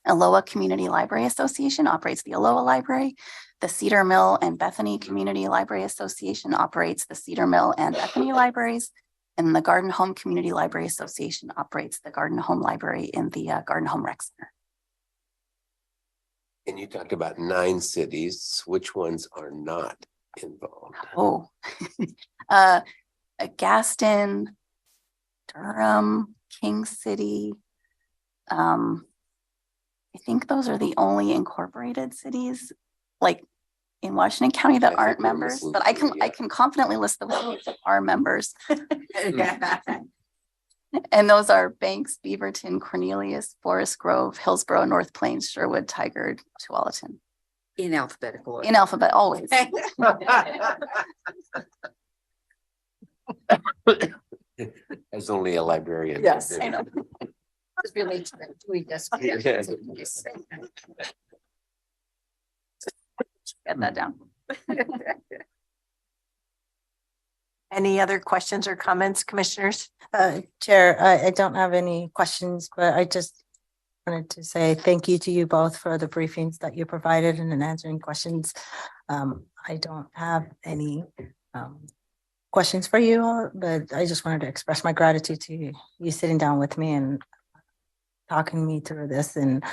Aloha Community Library Association operates the Aloha Library. The Cedar Mill and Bethany Community Library Association operates the Cedar Mill and Bethany libraries. And the Garden Home Community Library Association operates the Garden Home Library in the Garden Home Rec Center. And you talked about 9 cities. Which ones are not involved? Oh, Gaston, Durham, King City. I think those are the only incorporated cities, like in Washington County, that aren't members, but I can confidently list the ones that are members. And those are Banks, Beaverton, Cornelius, Forest Grove, Hillsborough, North Plains, Sherwood, Tigard, Tualatin. In alphabetical order. in alphabet always. As only a librarian. Yes, can I know. Just relate to that. We just. Get that down. Any other questions or comments, commissioners? Chair, I don't have any questions, but I just wanted to say thank you to you both for the briefings that you provided and in answering questions. I don't have any questions for you all, but I just wanted to express my gratitude to you sitting down with me and talking me through this, and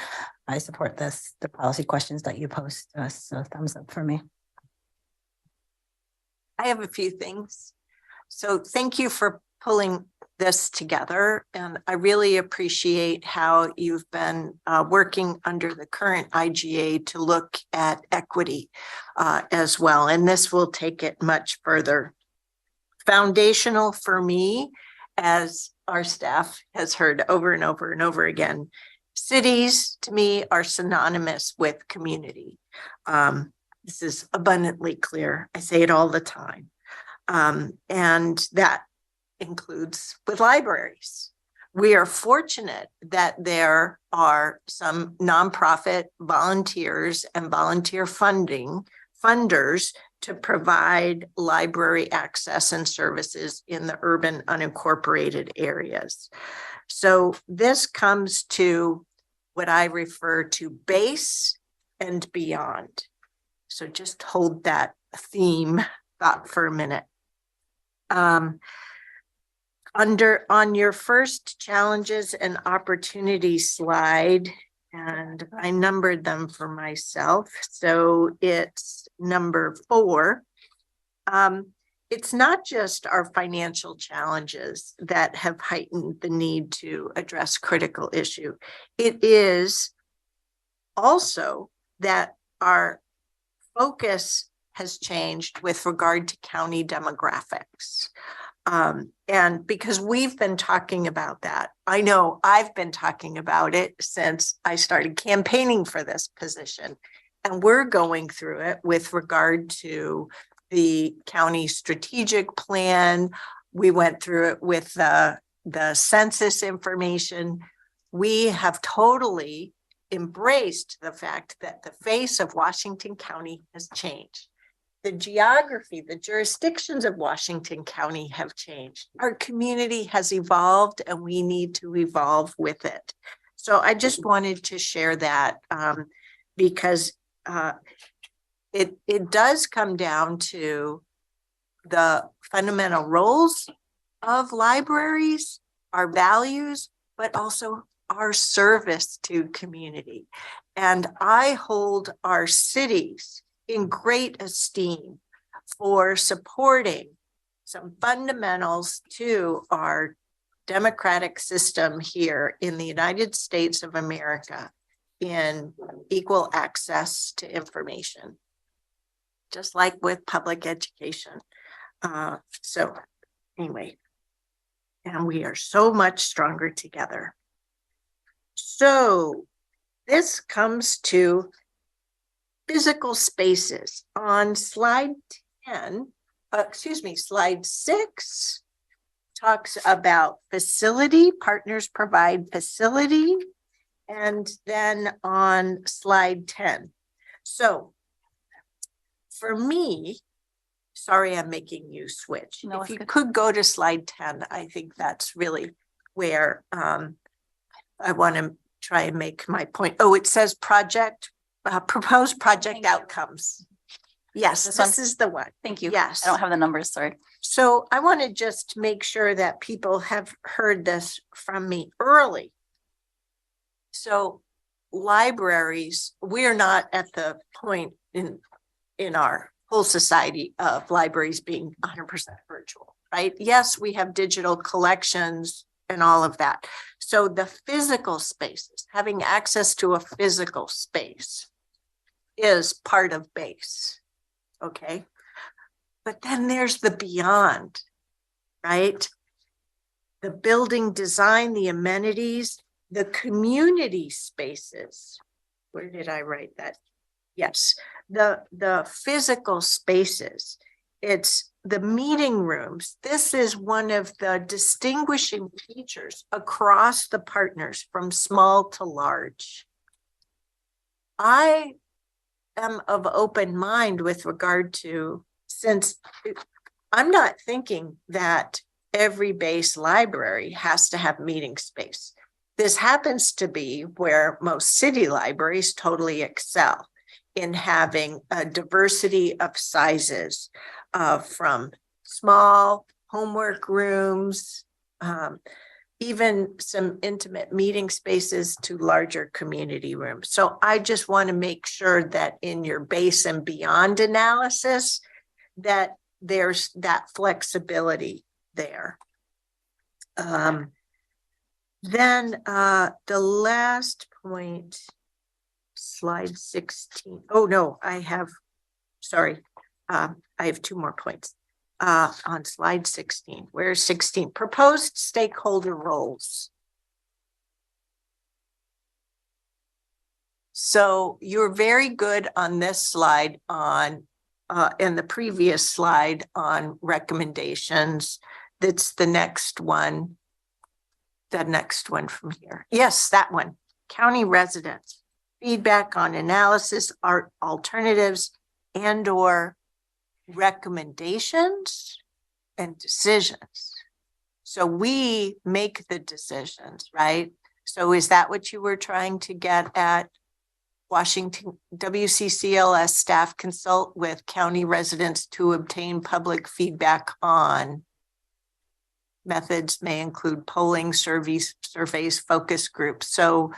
I support the policy questions that you posed to us, so thumbs up for me. I have a few things. So thank you for pulling this together. And I really appreciate how you've been working under the current IGA to look at equity as well. And this will take it much further. Foundational for me, as our staff has heard over and over and over again, cities to me are synonymous with community. This is abundantly clear. I say it all the time. And that includes with libraries. We are fortunate that there are some nonprofit volunteers and volunteer funders to provide library access and services in the urban unincorporated areas. So this comes to what I refer to base and beyond. So just hold that theme thought for a minute. On your first challenges and opportunities slide, and I numbered them for myself, so it's number 4. It's not just our financial challenges that have heightened the need to address critical issue. It is also that our focus has changed with regard to county demographics. And because we've been talking about that, I know I've been talking about it since I started campaigning for this position. And we're going through it with regard to the county strategic plan. We went through it with the census information. We have totally embraced the fact that the face of Washington County has changed. The geography, the jurisdictions of Washington County have changed. Our community has evolved and we need to evolve with it. So I just wanted to share that because it does come down to the fundamental roles of libraries, our values, but also our service to community. And I hold our cities in great esteem for supporting some fundamentals to our democratic system here in the United States of America in equal access to information, just like with public education. So anyway, and we are so much stronger together. So this comes to physical spaces. On slide 6 talks about facility, partners provide facility, and then on slide 10. So for me, sorry, I'm making you switch. No, if you good. could go to slide 10, I think that's really where I want to try and make my point. Oh, it says proposed project outcomes. Yes, this is the one. Thank you. Yes. I don't have the numbers, sorry. So I want to just make sure that people have heard this from me early. So libraries, we're not at the point in our whole society of libraries being 100% virtual, right? Yes, we have digital collections and all of that. So the physical spaces, having access to a physical space is part of base, okay? But then there's the beyond, right? The building design, the amenities, the community spaces. Where did I write that? Yes, the physical spaces, it's the meeting rooms. This is one of the distinguishing features across the partners from small to large. I am of open mind with regard to, since I'm not thinking that every base library has to have meeting space. This happens to be where most city libraries totally excel in having a diversity of sizes, from small homework rooms, even some intimate meeting spaces to larger community rooms. So I just want to make sure that in your base and beyond analysis, that there's that flexibility there. Then the last point, slide 16. Oh no, I have 2 more points on slide 16. Where's 16? Proposed stakeholder roles. So you're very good on this slide on and the previous slide on recommendations. That's the next one. The next one from here. Yes, that one. County residents. Feedback on analysis, art alternatives, and/or recommendations and decisions. So we make the decisions, right? So is that what you were trying to get at? Washington WCCLS staff consult with county residents to obtain public feedback on methods may include polling, surveys, focus groups. So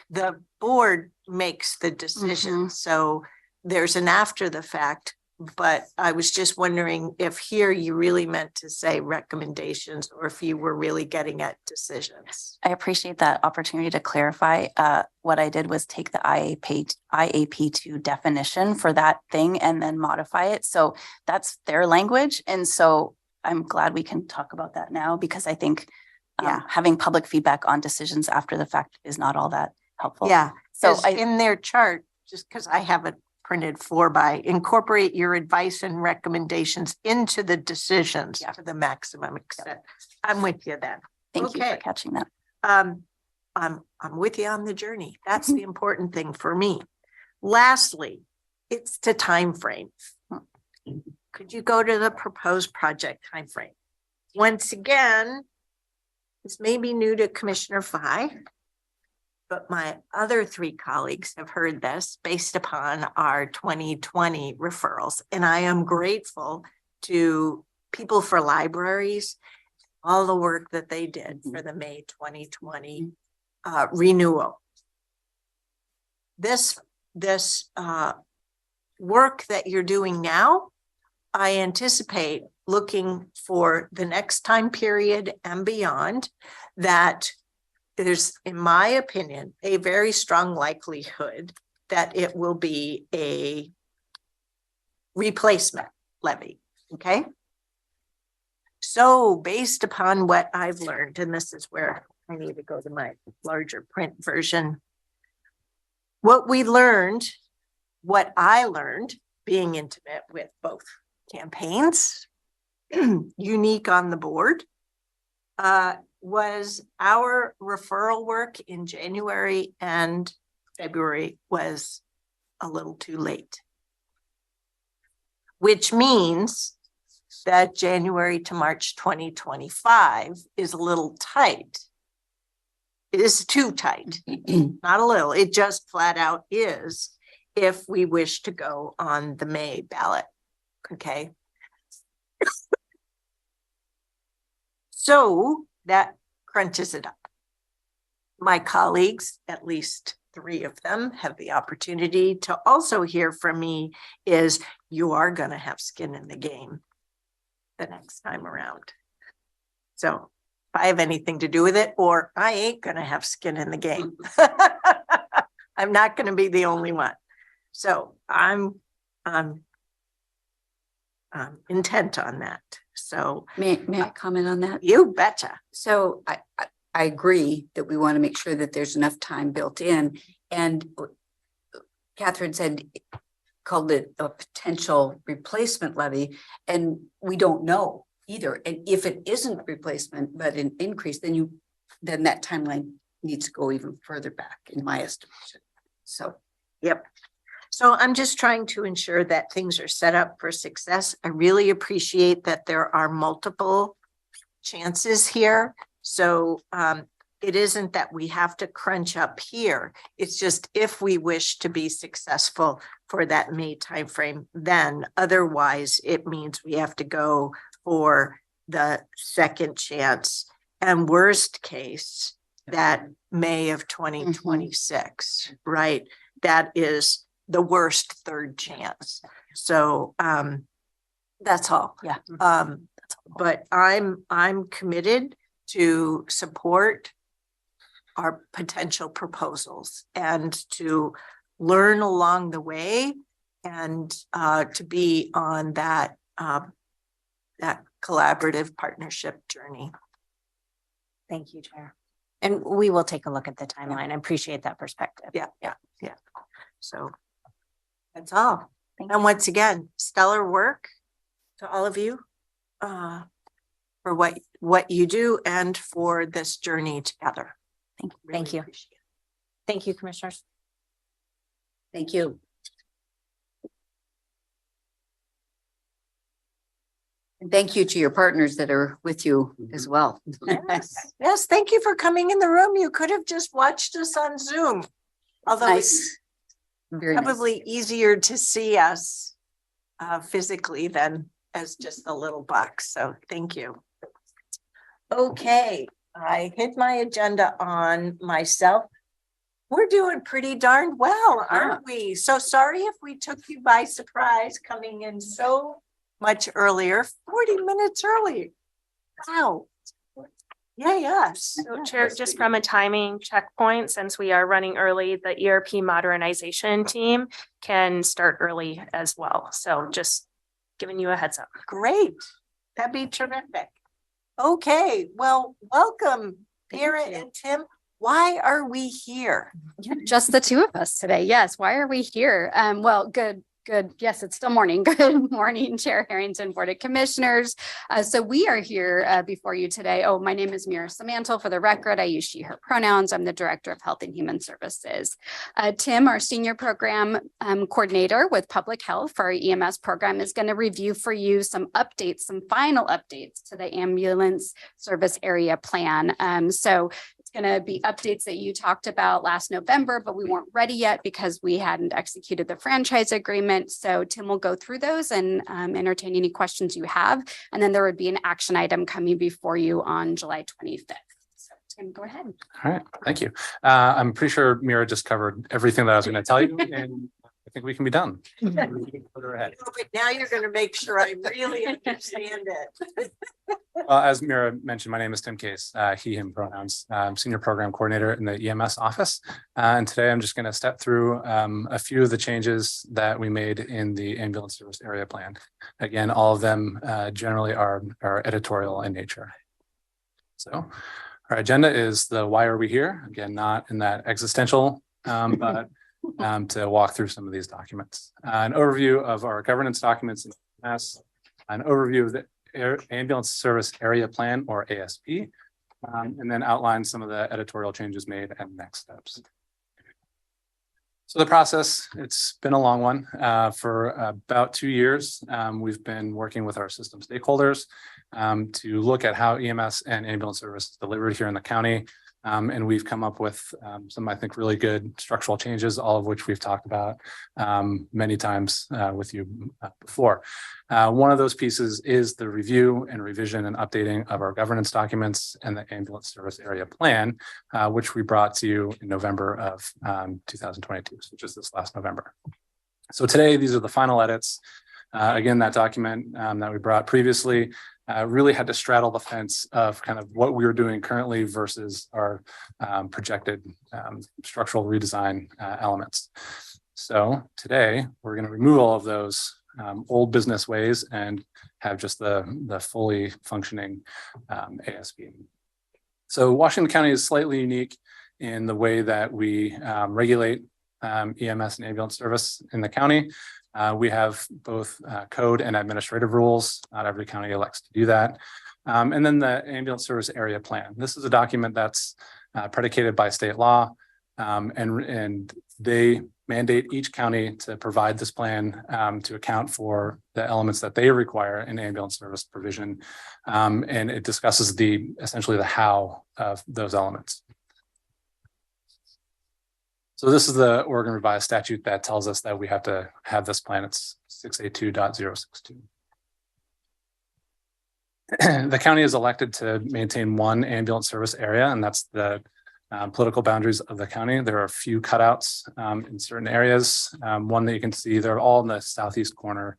the board makes the decision. So there's an after the fact, but I was just wondering if here you really meant to say recommendations or if you were really getting at decisions. I appreciate that opportunity to clarify. What I did was take the IAP2 definition for that thing and then modify it. So that's their language. And so I'm glad we can talk about that now, because I think having public feedback on decisions after the fact is not all that helpful. Yeah. So in their chart, just because I have it printed 4x, incorporate your advice and recommendations into the decisions to the maximum extent. I'm with you then. Thank you for catching that. I'm with you on the journey. That's the important thing for me. Lastly, it's the time frame. Could you go to the proposed project time frame? Once again, this may be new to Commissioner Fye, but my other 3 colleagues have heard this based upon our 2020 referrals. And I am grateful to People for Libraries, all the work that they did for the May 2020 renewal. This work that you're doing now, I anticipate looking for the next time period and beyond, that there's, in my opinion, a very strong likelihood that it will be a replacement levy. Okay. So based upon what I've learned, and this is where I need to go to my larger print version. What I learned being intimate with both campaigns, unique on the board, was our referral work in January and February was a little too late, which means that January to March 2025 is a little tight. It is too tight, not a little, it just flat out is if we wish to go on the May ballot. Okay. So that crunches it up. My colleagues, at least 3 of them, have the opportunity to also hear from me is you are going to have skin in the game the next time around. So if I have anything to do with it, or I ain't going to have skin in the game. I'm not going to be the only one. So I'm intent on that. So May I comment on that? you betcha. So I agree that we want to make sure that there's enough time built in, and Catherine said, called it a potential replacement levy, and we don't know either. And if it isn't replacement, but an increase, then that timeline needs to go even further back, in my estimation. So, Yep. So I'm just trying to ensure that things are set up for success. I really appreciate that there are multiple chances here. So it isn't that we have to crunch up here. It's just if we wish to be successful for that May timeframe, then otherwise it means we have to go for the second chance and worst case that May of 2026, right? That is the worst third chance. So that's all. Yeah. But I'm committed to support our potential proposals and to learn along the way and to be on that that collaborative partnership journey. Thank you, Chair. And we will take a look at the timeline. I appreciate that perspective. Yeah. So that's all. And once again, stellar work to all of you for what you do and for this journey together. Thank you. Thank you, Commissioners. thank you. And thank you to your partners that are with you as well. Yes, thank you for coming in the room. You could have just watched us on Zoom. Although it's Nice. Very nice. probably easier to see us physically than as just a little box. So thank you. Okay, I hit my agenda on myself. We're doing pretty darn well, aren't we? So sorry if we took you by surprise coming in so much earlier, 40 minutes early. Wow. Yes. So Chair, just from a timing checkpoint, since we are running early, the ERP modernization team can start early as well. So just giving you a heads up. Great. That'd be terrific. Okay, well, welcome, Mira and Tim. Why are we here? Just the two of us today. Yes. Why are we here? Well, good. Yes, it's still morning. Good morning, Chair Harrington, Board of Commissioners. So we are here before you today. Oh, my name is Mira Samantel. For the record, I use she, her pronouns. I'm the Director of Health and Human Services. Tim, our Senior Program Coordinator with Public Health for our EMS program, is going to review for you some updates, some final updates to the Ambulance Service Area Plan. So going to be updates that you talked about last November, but we weren't ready yet because we hadn't executed the franchise agreement. So Tim will go through those and entertain any questions you have. And then there would be an action item coming before you on July 25th. So Tim, go ahead. All right, thank you. I'm pretty sure Mira just covered everything that I was going to tell you, and I think we can be done. We can put her ahead. But now you're going to make sure I really understand it. As Mira mentioned, my name is Tim Case, he, him pronouns, Senior Program Coordinator in the EMS office. And today I'm just going to step through a few of the changes that we made in the Ambulance Service Area Plan. Again, all of them generally are editorial in nature. So our agenda is the why are we here? Again, not in that existential, but to walk through some of these documents. An overview of our governance documents in EMS, an overview of the Ambulance Service Area Plan, or ASP, and then outline some of the editorial changes made and next steps. So the process, it's been a long one. For about 2 years, we've been working with our system stakeholders to look at how EMS and ambulance service is delivered here in the county. And we've come up with some, I think, really good structural changes, all of which we've talked about many times with you before. One of those pieces is the review and revision and updating of our governance documents and the Ambulance Service Area Plan, which we brought to you in November of 2022, which is this last November. So today, these are the final edits. Again, that document that we brought previously really had to straddle the fence of kind of what we were doing currently versus our projected structural redesign elements. So today we're going to remove all of those old business ways and have just the fully functioning ASP. So Washington County is slightly unique in the way that we regulate EMS and ambulance service in the county. We have both code and administrative rules. Not every county elects to do that. And then the ambulance service area plan. This is a document that's predicated by state law, and they mandate each county to provide this plan to account for the elements that they require in ambulance service provision. And it discusses essentially the how of those elements. So this is the Oregon revised statute that tells us that we have to have this plan. It's 682.062. The county is elected to maintain one ambulance service area, and that's the political boundaries of the county. There are a few cutouts in certain areas. One that you can see, they're all in the southeast corner,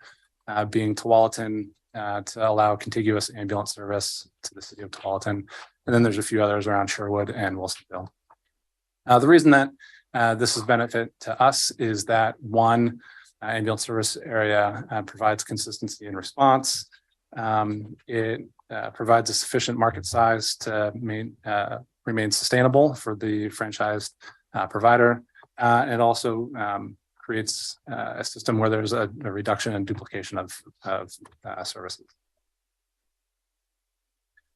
being Tualatin to allow contiguous ambulance service to the city of Tualatin. And then there's a few others around Sherwood and Wilsonville. The reason that this is benefit to us is that one ambulance service area provides consistency in response. It provides a sufficient market size to remain sustainable for the franchised provider. It also creates a system where there's a reduction in duplication of services.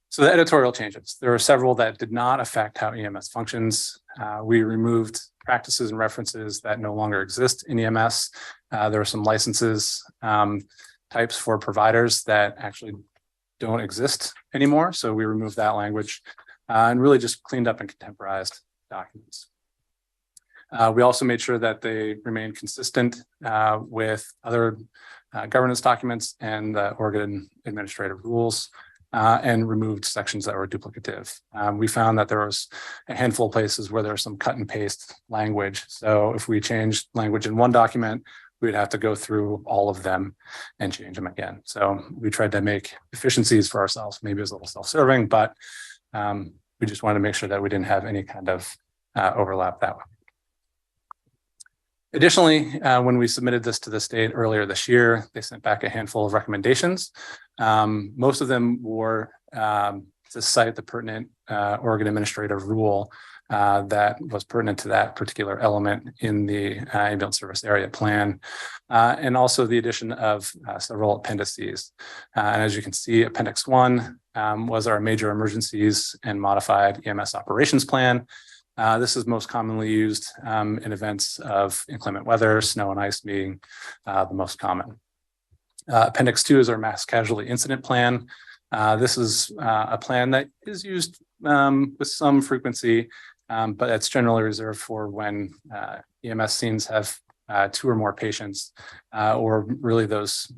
So the editorial changes, there are several that did not affect how EMS functions. We removed practices and references that no longer exist in EMS. There are some licenses types for providers that actually don't exist anymore. So we removed that language and really just cleaned up and contemporized documents. We also made sure that they remain consistent with other governance documents and the Oregon administrative rules, and removed sections that were duplicative. We found that there was a handful of places where there's some cut and paste language. So if we changed language in one document, we'd have to go through all of them and change them again. So we tried to make efficiencies for ourselves. Maybe it was a little self-serving, but we just wanted to make sure that we didn't have any kind of overlap that way. Additionally, when we submitted this to the state earlier this year, they sent back a handful of recommendations. Most of them were to cite the pertinent Oregon administrative rule that was pertinent to that particular element in the ambulance service area plan, and also the addition of several appendices. And as you can see, Appendix 1 was our major emergencies and modified EMS operations plan. This is most commonly used in events of inclement weather, snow and ice being the most common. Appendix 2 is our mass casualty incident plan. This is a plan that is used with some frequency, but it's generally reserved for when EMS scenes have 2 or more patients, or really those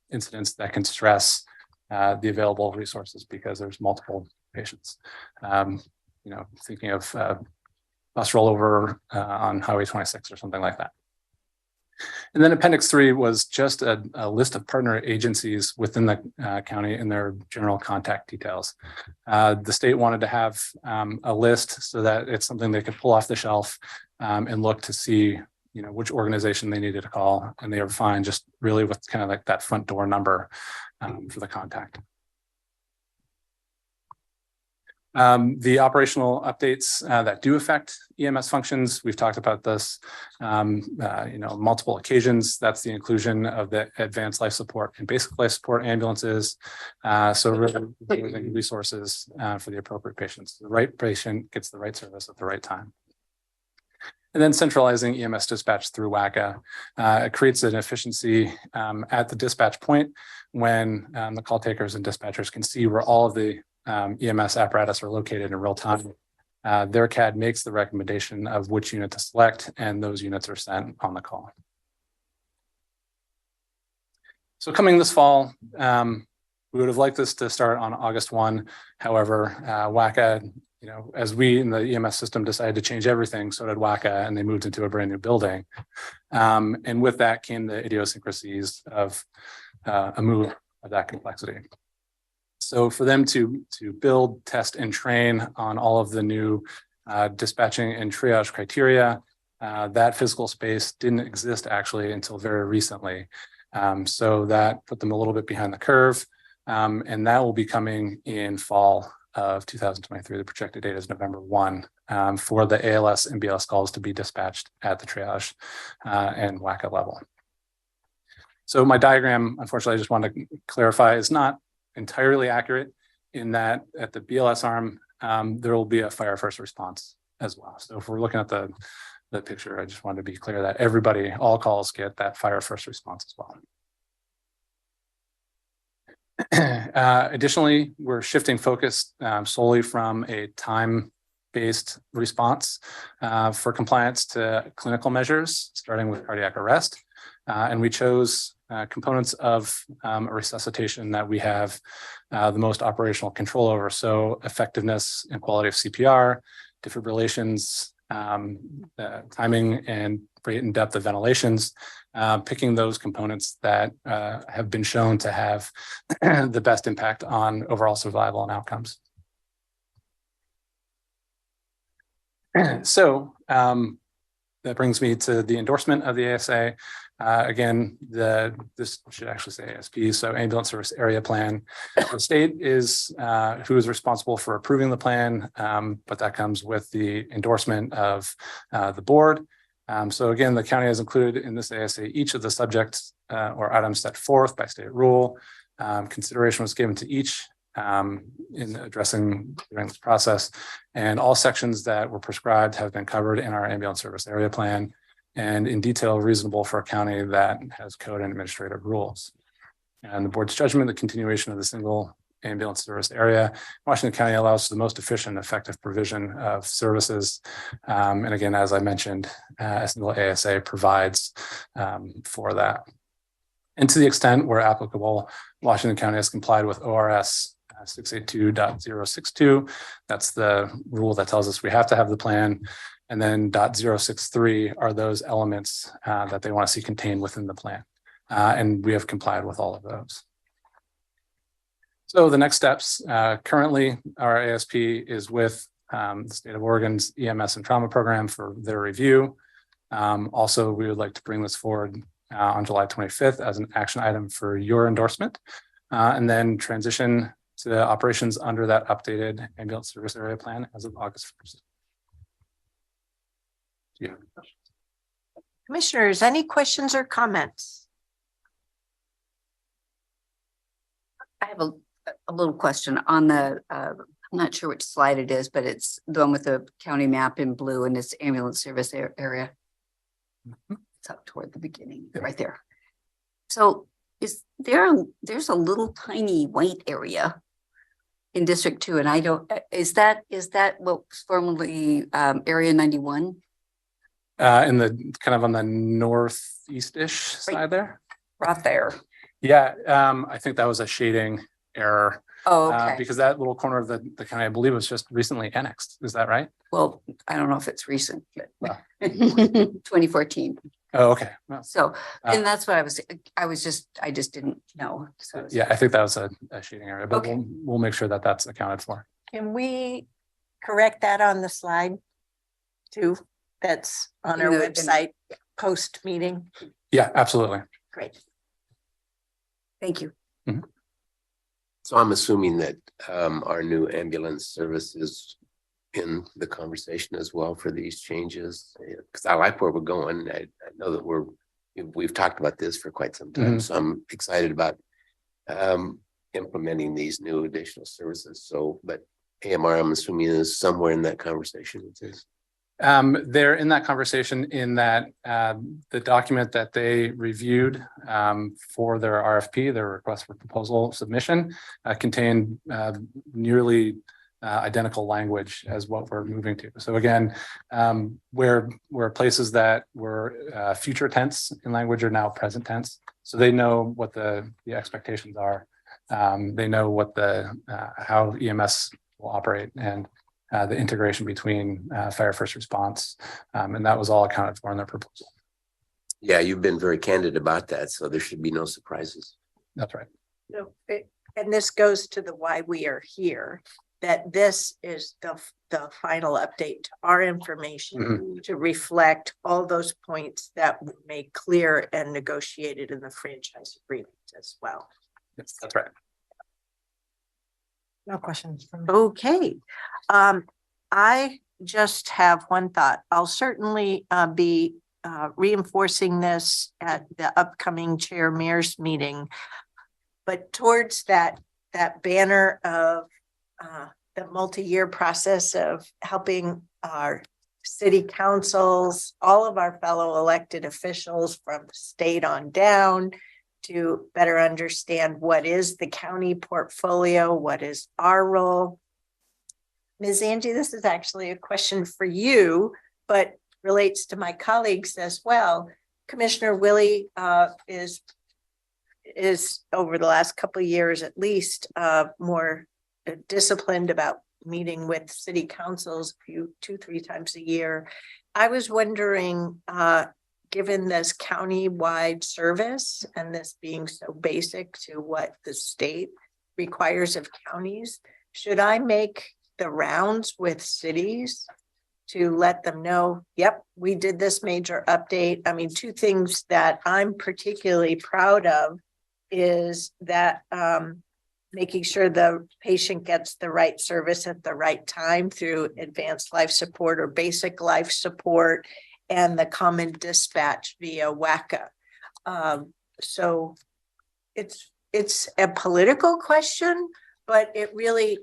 incidents that can stress the available resources because there's multiple patients. Thinking of bus rollover on Highway 26 or something like that. And then Appendix 3 was just a list of partner agencies within the county and their general contact details. The state wanted to have a list so that it's something they could pull off the shelf and look to see, which organization they needed to call, and they were fine just really with kind of like that front door number for the contact. The operational updates that do affect EMS functions, we've talked about this, multiple occasions. That's the inclusion of the advanced life support and basic life support ambulances. So really resources for the appropriate patients. The right patient gets the right service at the right time. And then centralizing EMS dispatch through WACA. It creates an efficiency at the dispatch point when the call takers and dispatchers can see where all of the EMS apparatus are located in real time. Their CAD makes the recommendation of which unit to select, and those units are sent on the call. So coming this fall, we would have liked this to start on August 1. However, WACA, as we in the EMS system decided to change everything, so did WACA, and they moved into a brand new building. And with that came the idiosyncrasies of a move of that complexity. So for them to build, test, and train on all of the new dispatching and triage criteria, that physical space didn't exist actually until very recently. So that put them a little bit behind the curve, and that will be coming in fall of 2023. The projected date is November 1 for the ALS and BLS calls to be dispatched at the triage and WACA level. So my diagram, unfortunately, I just want to clarify, is not entirely accurate in that at the BLS arm, there will be a fire first response as well. So if we're looking at the picture, I just wanted to be clear that everybody, all calls get that fire first response as well. Additionally, we're shifting focus solely from a time-based response for compliance to clinical measures, starting with cardiac arrest. And we chose components of a resuscitation that we have the most operational control over. So effectiveness and quality of CPR, defibrillations, timing and rate and depth of ventilations, picking those components that have been shown to have the best impact on overall survival and outcomes. So that brings me to the endorsement of the ASA. Again, this should actually say ASP, so Ambulance Service Area Plan. The state is who is responsible for approving the plan, but that comes with the endorsement of the board. So again, the county has included in this ASA each of the subjects or items set forth by state rule. Consideration was given to each in addressing during this process, and all sections that were prescribed have been covered in our Ambulance Service Area Plan, and in detail reasonable for a county that has code and administrative rules. And the board's judgment, the continuation of the single ambulance service area, Washington County allows for the most efficient and effective provision of services. And again, as I mentioned, a single ASA provides for that. And to the extent where applicable, Washington County has complied with ORS 682.062. That's the rule that tells us we have to have the plan. And then .063 are those elements that they want to see contained within the plan. And we have complied with all of those. So the next steps, currently our ASP is with the state of Oregon's EMS and trauma program for their review. Also, we would like to bring this forward on July 25th as an action item for your endorsement, and then transition to operations under that updated ambulance service area plan as of August 1st. Yeah. Commissioners, any questions or comments? I have a little question on the, I'm not sure which slide it is, but it's the one with the county map in blue and it's ambulance service area. It's up toward the beginning, right there. So there's a little tiny white area in District 2, and I don't, is that what was formerly Area 91? In the kind of on the northeast-ish side there? Right there. Yeah, I think that was a shading error. Oh, okay. Because that little corner of the county, I believe, was just recently annexed. Is that right? Well, I don't know if it's recent, but 2014. Oh, okay. Well, so, and that's what I just didn't know. So yeah, I think that was a shading area, but okay. we'll make sure that that's accounted for. Can we correct that on the slide too? That's on our website post meeting. Yeah, absolutely. Great. Thank you. Mm-hmm. So I'm assuming that our new ambulance service is in the conversation as well for these changes, because I like where we're going. I know that we've talked about this for quite some time, so I'm excited about implementing these new additional services. So, but AMR, I'm assuming, is somewhere in that conversation with this. They're in that conversation in that the document that they reviewed for their RFP, their request for proposal submission, contained nearly identical language as what we're moving to. So again, where places that were future tense in language are now present tense. So they know what the expectations are. They know what how EMS will operate and the integration between fire first response, and that was all accounted for in their proposal. Yeah, you've been very candid about that, so there should be no surprises. That's right. No, and this goes to the why we are here, that this is the final update to our information to reflect all those points that were made clear and negotiated in the franchise agreement as well. Yes, that's right. No questions from me. Okay. I just have one thought. I'll certainly be reinforcing this at the upcoming chair mayor's meeting. But towards that banner of the multi-year process of helping our city councils, all of our fellow elected officials from state on down to better understand what is the county portfolio, what is our role. Ms. Angie, this is actually a question for you, but relates to my colleagues as well. Commissioner Willie is over the last couple of years at least more disciplined about meeting with city councils 2-3 times a year. I was wondering, given this county-wide service and this being so basic to what the state requires of counties, should I make the rounds with cities to let them know, yep, we did this major update? I mean, two things that I'm particularly proud of is that making sure the patient gets the right service at the right time through advanced life support or basic life support and the common dispatch via WACA. So it's a political question, but it really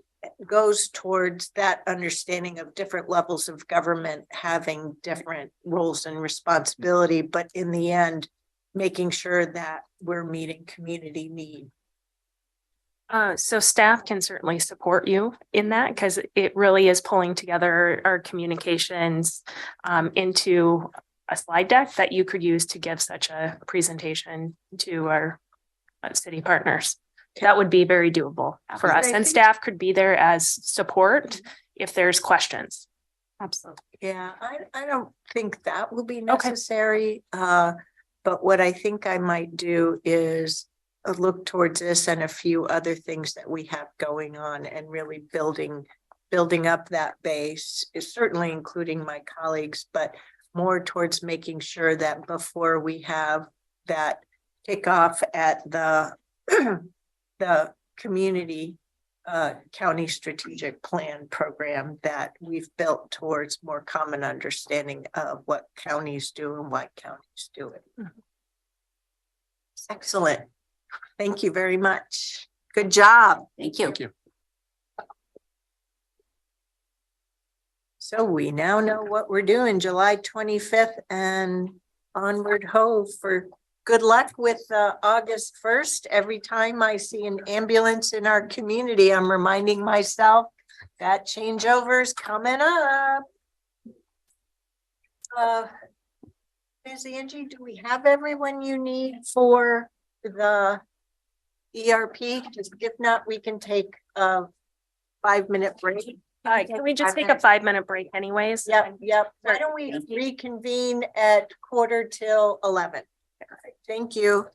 goes towards that understanding of different levels of government having different roles and responsibility, but in the end, making sure that we're meeting community need. So staff can certainly support you in that because it really is pulling together our communications into a slide deck that you could use to give such a presentation to our city partners. That would be very doable for us, and staff could be there as support if there's questions. Absolutely. Yeah, I don't think that will be necessary. But what I think I might do is look towards this and a few other things that we have going on and really building up that base, is certainly including my colleagues, but more towards making sure that before we have that kickoff at the the community county strategic plan program, that we've built towards more common understanding of what counties do and why counties do it. Excellent. Thank you very much. Good job. Thank you. Thank you. So we now know what we're doing July 25th and onward ho for good luck with August 1st. Every time I see an ambulance in our community, I'm reminding myself that changeover is coming up. Ms. Angie, do we have everyone you need for the ERP? Just if not, we can take a 5-minute break. Can we just take a 5-minute break anyways? Yep. Why don't we reconvene at 11:15? Thank you.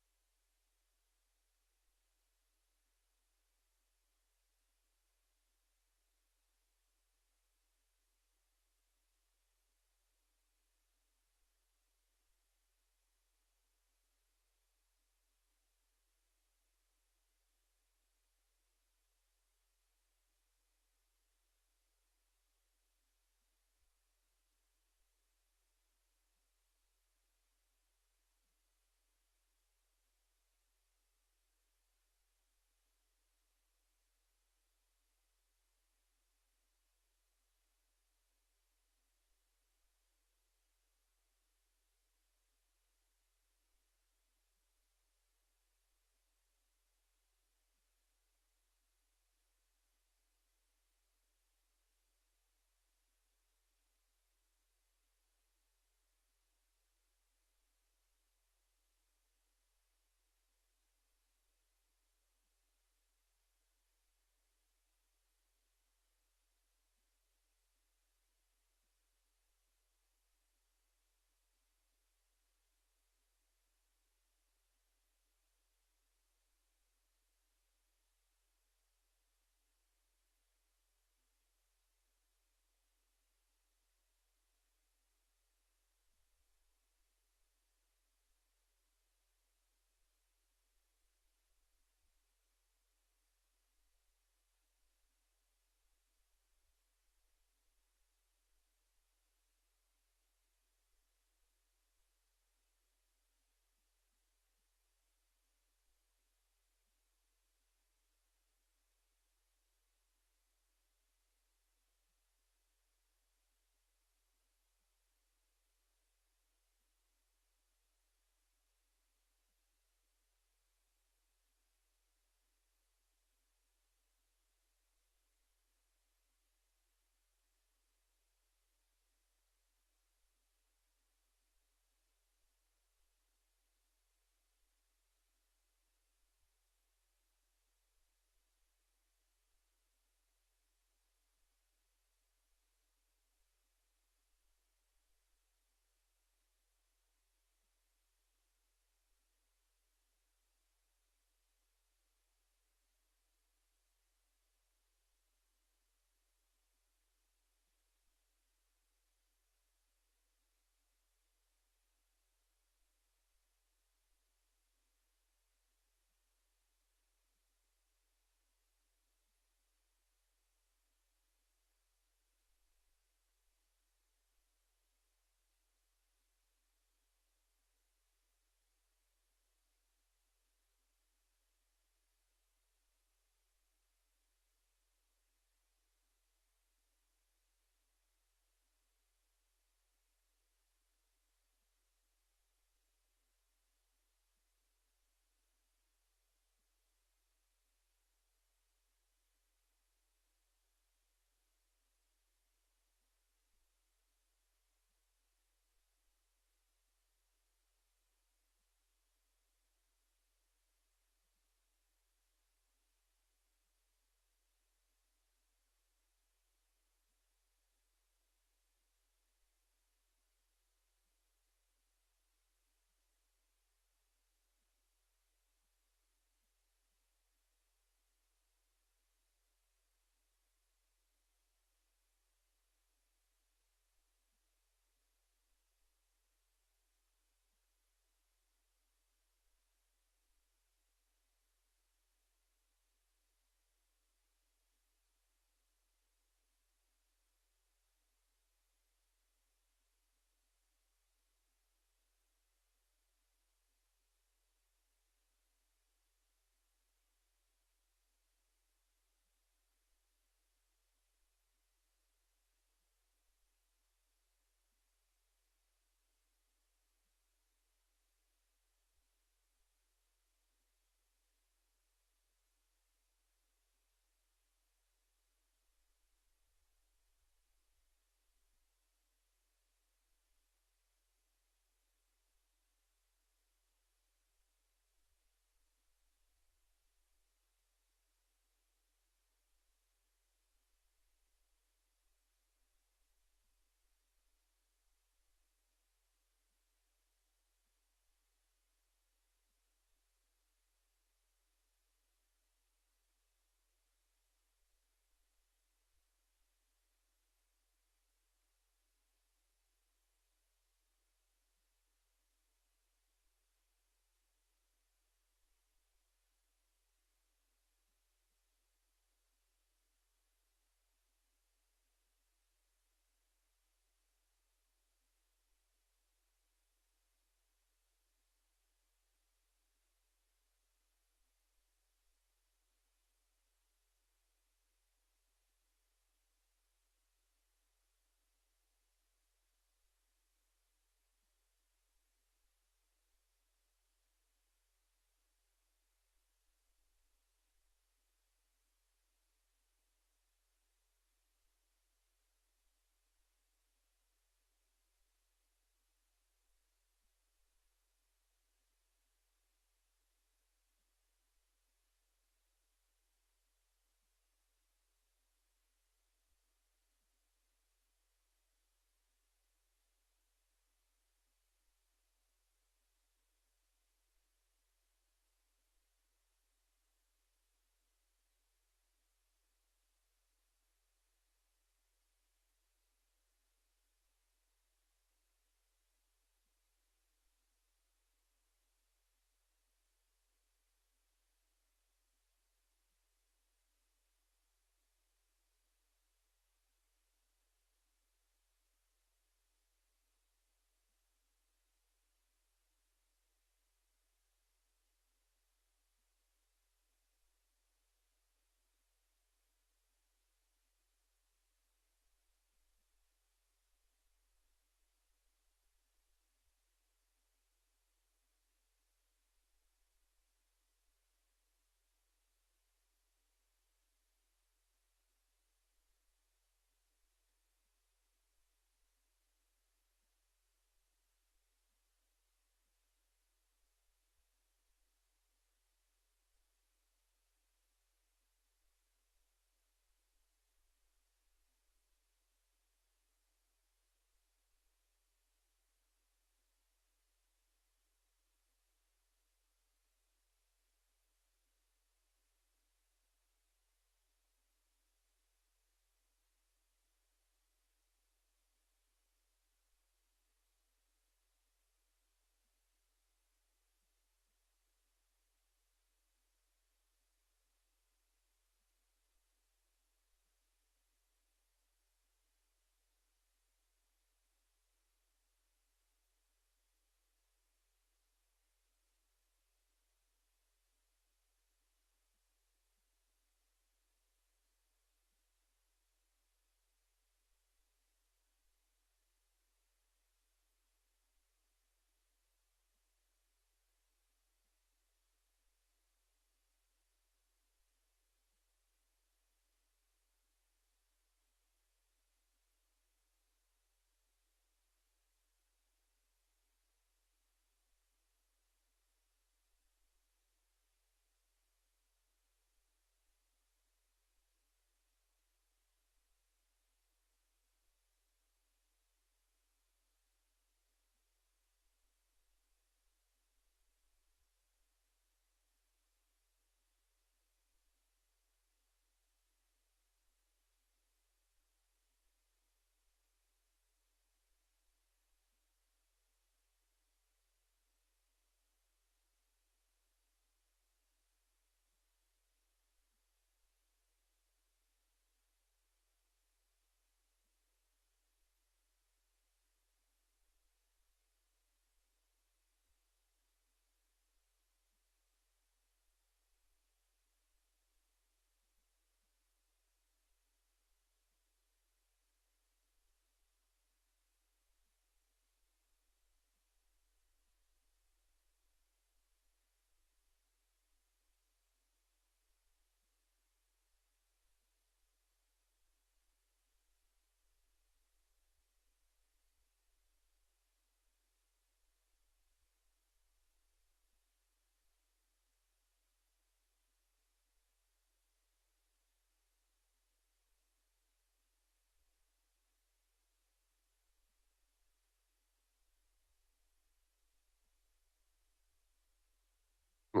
I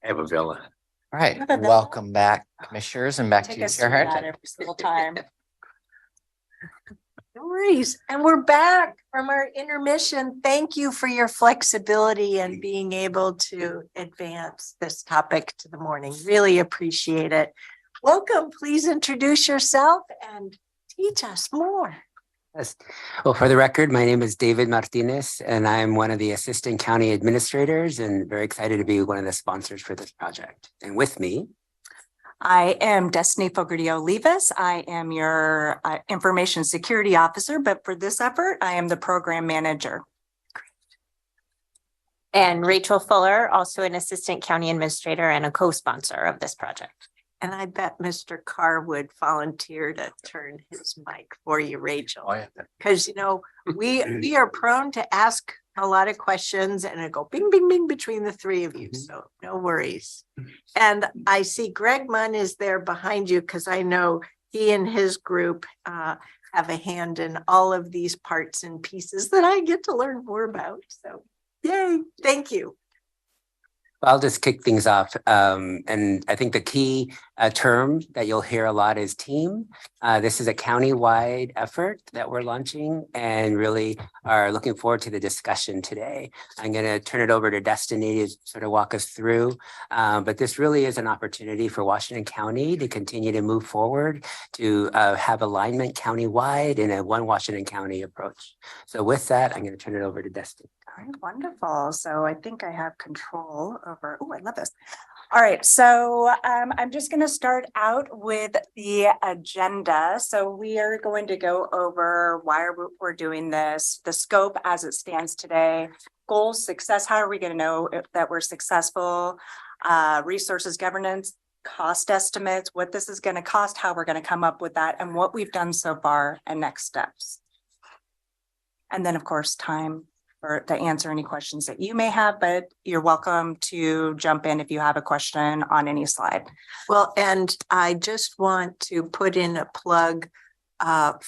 have a villa. All right, Have a villa? welcome back, commissioners, and back to Take you, us Chair through that Harrington. every single time. No worries. And we're back from our intermission. Thank you for your flexibility and being able to advance this topic to the morning. Really appreciate it. Welcome. Please introduce yourself and teach us more. Yes. Well, for the record, my name is David Martinez, and I'm one of the assistant county administrators and very excited to be one of the sponsors for this project. And with me, I am Destiny Fogarty-Olivas. I am your information security officer, but for this effort, I am the program manager. And Rachel Fuller, also an assistant county administrator and a co-sponsor of this project. And I bet Mr. Carr would volunteer to turn his mic for you, Rachel. Because, you know, we are prone to ask a lot of questions and it go bing, bing, bing between the three of you. So no worries. And I see Greg Munn is there behind you because I know he and his group have a hand in all of these parts and pieces that I get to learn more about. So yay, thank you. I'll just kick things off. And I think the key term that you'll hear a lot is team. This is a county-wide effort that we're launching and really are looking forward to the discussion today. I'm going to turn it over to Destiny to sort of walk us through. But this really is an opportunity for Washington County to continue to move forward, to have alignment county-wide in a one Washington County approach. So with that, I'm going to turn it over to Destiny. All right, wonderful. So I think I have control over, oh, I love this. All right, so I'm just going to start out with the agenda. So we are going to go over why we're doing this, the scope as it stands today, goals, success, how are we going to know that we're successful, resources, governance, cost estimates, what this is going to cost, how we're going to come up with that, and what we've done so far and next steps. And then, of course, time to answer any questions that you may have, but you're welcome to jump in if you have a question on any slide. Well, and I just want to put in a plug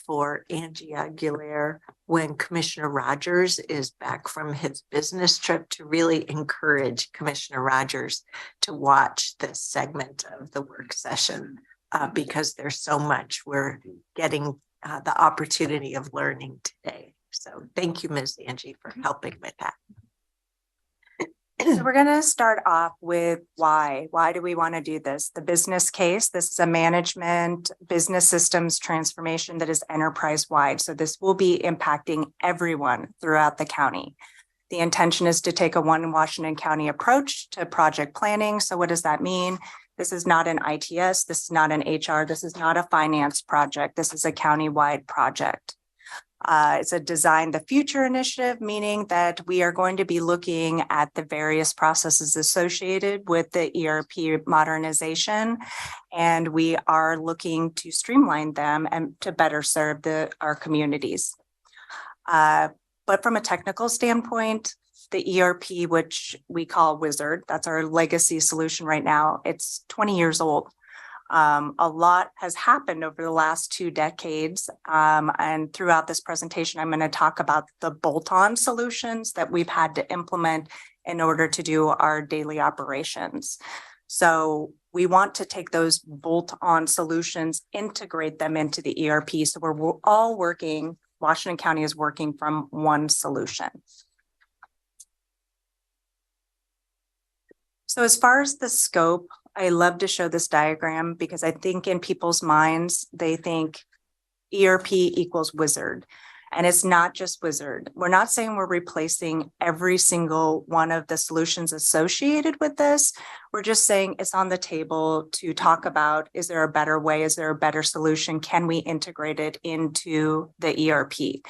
for Angie Aguilera when Commissioner Rogers is back from his business trip to really encourage Commissioner Rogers to watch this segment of the work session because there's so much we're getting the opportunity of learning today. So thank you, Ms. Angie, for helping with that. So we're going to start off with why. Why do we want to do this? The business case. This is a management business systems transformation that is enterprise-wide. So this will be impacting everyone throughout the county. The intention is to take a one Washington County approach to project planning. So what does that mean? This is not an ITS. This is not an HR. This is not a finance project. This is a county-wide project. It's a design the future initiative, meaning that we are going to be looking at the various processes associated with the ERP modernization, and we are looking to streamline them and to better serve our communities. But from a technical standpoint, the ERP, which we call Wizard, that's our legacy solution right now, it's 20 years old. A lot has happened over the last 2 decades. And throughout this presentation, I'm going to talk about the bolt-on solutions that we've had to implement in order to do our daily operations. So we want to take those bolt-on solutions, integrate them into the ERP. So we're all working, Washington County is working from one solution. So as far as the scope, I love to show this diagram because I think in people's minds, they think ERP equals Wizard. And it's not just Wizard. We're not saying we're replacing every single one of the solutions associated with this. We're just saying it's on the table to talk about, is there a better way? Is there a better solution? Can we integrate it into the ERP?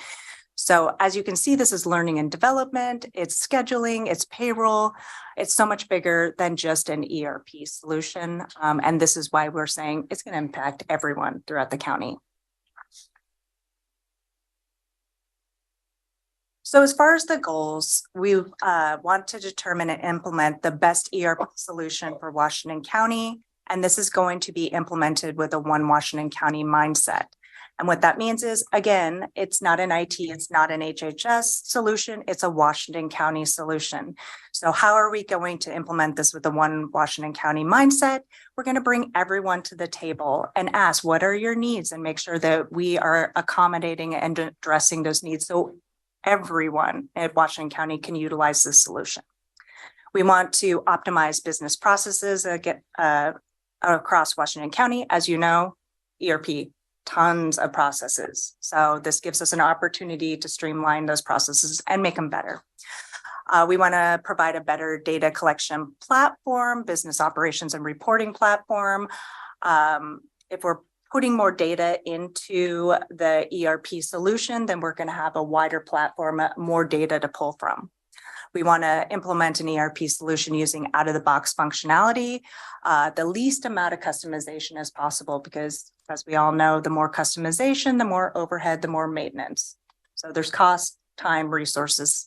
So as you can see, this is learning and development, it's scheduling, it's payroll. It's so much bigger than just an ERP solution. And this is why we're saying it's going to impact everyone throughout the county. So as far as the goals, we want to determine and implement the best ERP solution for Washington County. And this is going to be implemented with a one Washington County mindset. And what that means is, again, it's not an IT, it's not an HHS solution, it's a Washington County solution. So how are we going to implement this with the one Washington County mindset? We're going to bring everyone to the table and ask, what are your needs, and make sure that we are accommodating and addressing those needs so everyone at Washington County can utilize this solution. We want to optimize business processes across Washington County. As you know, ERP, tons of processes. So this gives us an opportunity to streamline those processes and make them better. We want to provide a better data collection platform, business operations and reporting platform. If we're putting more data into the ERP solution, then we're going to have a wider platform, more data to pull from. We want to implement an ERP solution using out-of-the-box functionality, the least amount of customization as possible, because as we all know, the more customization, the more overhead, the more maintenance. So there's cost, time, resources.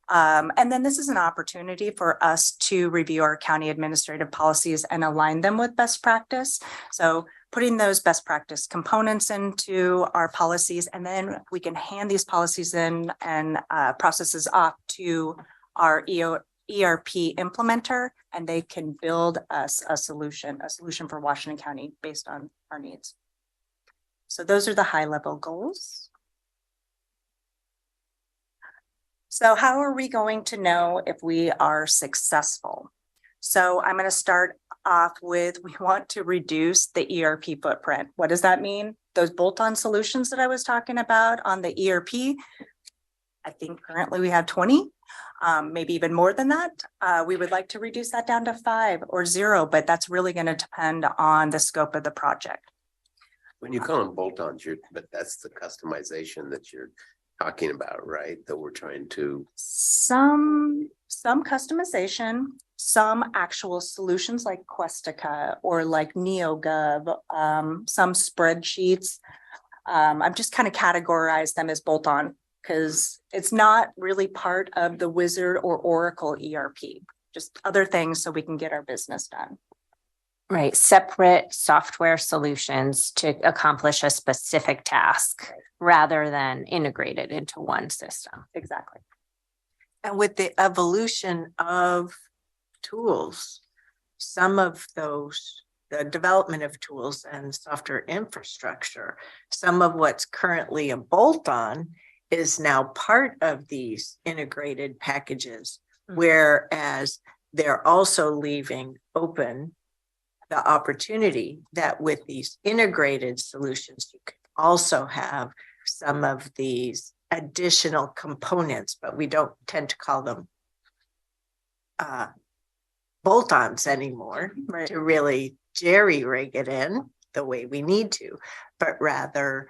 And then this is an opportunity for us to review our county administrative policies and align them with best practice. So putting those best practice components into our policies, and then we can hand these policies in and processes off to our ERP implementer, and they can build us a solution for Washington County based on our needs. So those are the high level goals. So how are we going to know if we are successful? So I'm going to start off with, we want to reduce the ERP footprint. What does that mean? Those bolt-on solutions that I was talking about on the ERP, I think currently we have 20, maybe even more than that. We would like to reduce that down to 5 or 0, but that's really going to depend on the scope of the project. When you call them bolt-ons, but that's the customization that you're talking about, right? That we're trying to. Some customization, some actual solutions like Questica or like NeoGov, some spreadsheets. I've just kind of categorized them as bolt-on because it's not really part of the Wizard or Oracle ERP, just other things so we can get our business done. Right, separate software solutions to accomplish a specific task rather than integrated into one system. Exactly. And with the evolution of tools, some of those, the development of tools and software infrastructure, some of what's currently a bolt-on is now part of these integrated packages, whereas they're also leaving open the opportunity that with these integrated solutions, you could also have some of these additional components, but we don't tend to call them bolt-ons anymore, right, to really jerry-rig it in the way we need to, but rather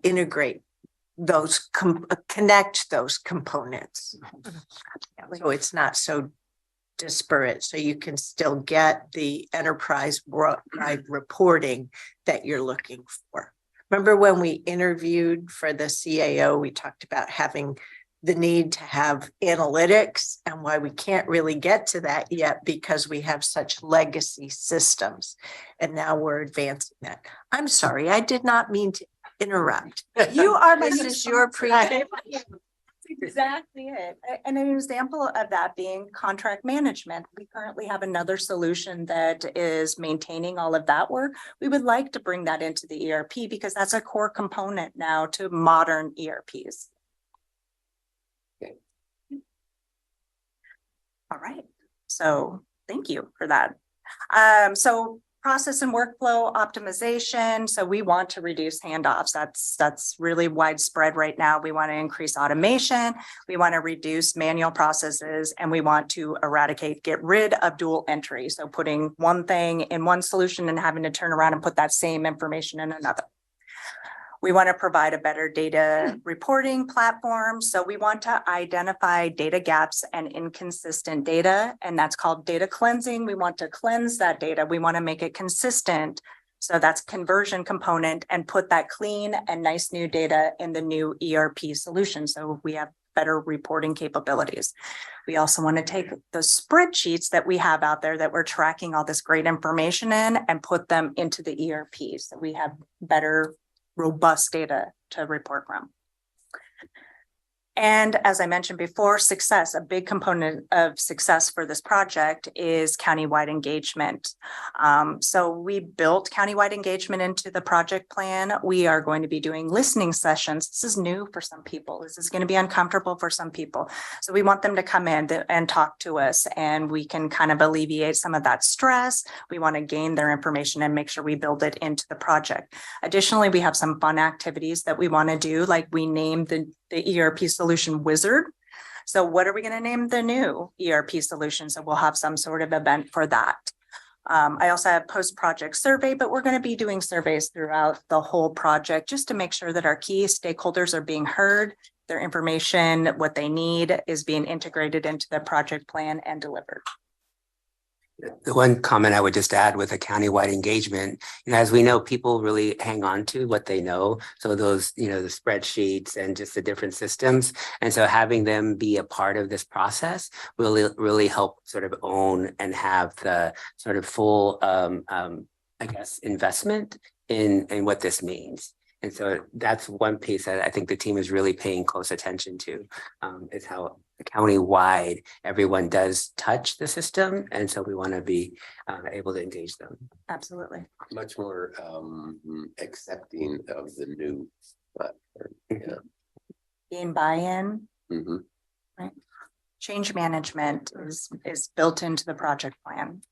integrate those, connect those components. So it's not so disparate, so you can still get the enterprise-wide reporting that you're looking for. Remember when we interviewed for the CAO, we talked about having the need to have analytics and why we can't really get to that yet because we have such legacy systems. And now we're advancing that. I'm sorry, I did not mean to interrupt. You are my This is your pre. Exactly it. And an example of that being contract management. We currently have another solution that is maintaining all of that work. We would like to bring that into the ERP because that's a core component now to modern ERPs. Okay. All right. So thank you for that. So process and workflow optimization. So we want to reduce handoffs. That's really widespread right now. We want to increase automation. We want to reduce manual processes, and we want to get rid of dual entry. So putting one thing in one solution and having to turn around and put that same information in another. We want to provide a better data reporting platform. So we want to identify data gaps and inconsistent data, and that's called data cleansing. We want to cleanse that data. We want to make it consistent. So that's conversion component, and put that clean and nice new data in the new ERP solution. So we have better reporting capabilities. We also want to take the spreadsheets that we have out there that we're tracking all this great information in and put them into the ERP so we have better, robust data to report from. And as I mentioned before, success, a big component of success for this project is countywide engagement. So we built countywide engagement into the project plan. We are going to be doing listening sessions. This is new for some people. This is going to be uncomfortable for some people. So we want them to come in and talk to us, and we can kind of alleviate some of that stress. We want to gain their information and make sure we build it into the project. Additionally, we have some fun activities that we want to do, like we named the ERP solution wizard. So what are we going to name the new ERP solution? So we'll have some sort of event for that. I also have post-project survey, but we're going to be doing surveys throughout the whole project just to make sure that our key stakeholders are being heard, their information, what they need is being integrated into the project plan and delivered. The one comment I would just add with a countywide engagement, as we know, people really hang on to what they know. So those, the spreadsheets and just the different systems. And so having them be a part of this process will really help sort of own and have the sort of full, investment in what this means. And so that's one piece that I think the team is really paying close attention to, is how county-wide everyone does touch the system. And so we want to be able to engage them. Absolutely. Much more accepting of the new platform. Yeah. Gain buy-in. Mm-hmm. Right. Change management is built into the project plan.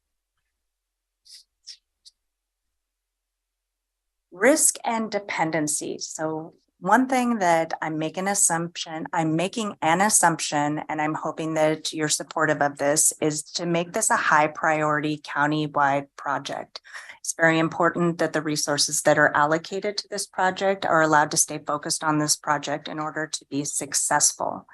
Risk and dependency. So one thing that I'm making an assumption, and I'm hoping that you're supportive of this, is to make this a high priority county-wide project. It's very important that the resources that are allocated to this project are allowed to stay focused on this project in order to be successful.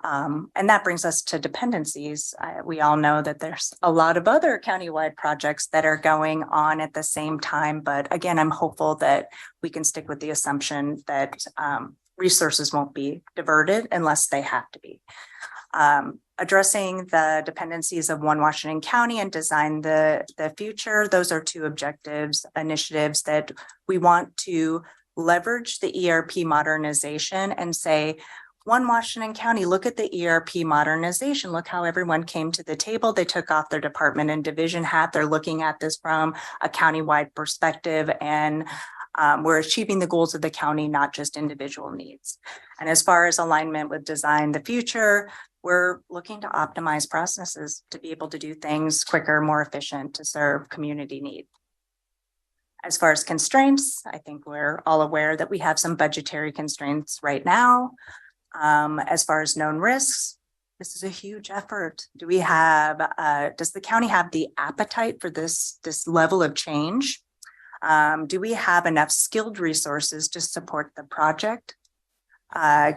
And that brings us to dependencies. We all know that there's a lot of other countywide projects that are going on at the same time. But again, I'm hopeful that we can stick with the assumption that resources won't be diverted unless they have to be. Addressing the dependencies of One Washington County and design the future. Those are two initiatives that we want to leverage the ERP modernization and say, One Washington County, look at the ERP modernization. Look how everyone came to the table. They took off their department and division hat. They're looking at this from a countywide perspective, and we're achieving the goals of the county, not just individual needs. And as far as alignment with design the future, we're looking to optimize processes to be able to do things quicker, more efficient to serve community need. As far as constraints, I think we're all aware that we have some budgetary constraints right now. As far as known risks, this is a huge effort. Do we have, does the county have the appetite for this level of change? Do we have enough skilled resources to support the project?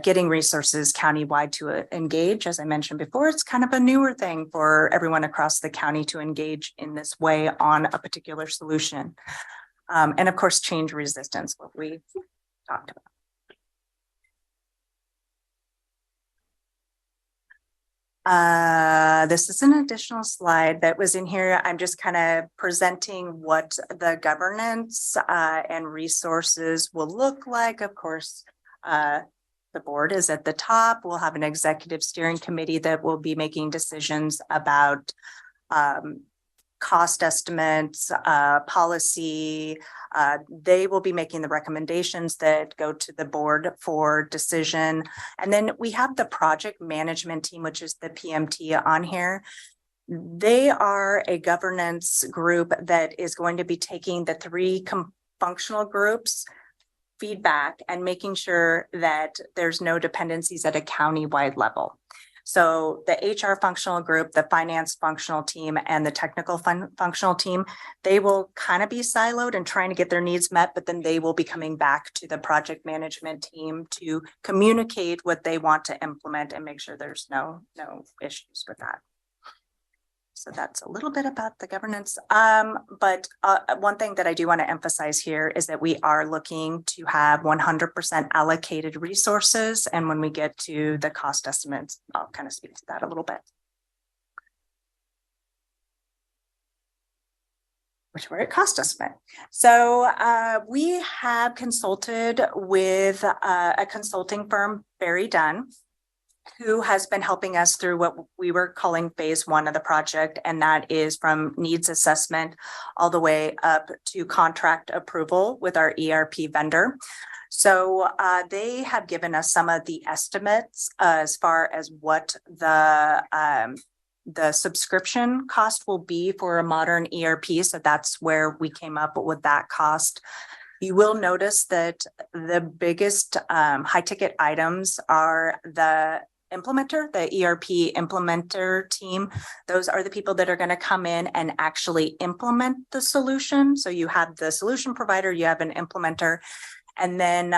Getting resources countywide to engage, as I mentioned before, it's kind of a newer thing for everyone across the county to engage in this way on a particular solution. And of course, change resistance, what we talked about. This is an additional slide that was in here. I'm just kind of presenting what the governance and resources will look like. Of course, the board is at the top. We'll have an executive steering committee that will be making decisions about cost estimates, policy. They will be making the recommendations that go to the board for decision. And then we have the project management team, which is the PMT on here. They are a governance group that is going to be taking the three functional groups feedback and making sure that there's no dependencies at a county-wide level. So the HR functional group, the finance functional team, and the technical functional team, they will kind of be siloed and trying to get their needs met, but then they will be coming back to the project management team to communicate what they want to implement and make sure there's no issues with that. So that's a little bit about the governance. But one thing that I do want to emphasize here is that we are looking to have 100% allocated resources. And when we get to the cost estimates, I'll kind of speak to that a little bit. Which were at cost estimate. So we have consulted with a consulting firm, Barry Dunn, who has been helping us through what we were calling phase one of the project. And that is from needs assessment all the way up to contract approval with our ERP vendor. So they have given us some of the estimates as far as what the subscription cost will be for a modern ERP. So that's where we came up with that cost. You will notice that the biggest high ticket items are the implementer, the ERP implementer team. Those are the people that are going to come in and actually implement the solution. So you have the solution provider, you have an implementer. And then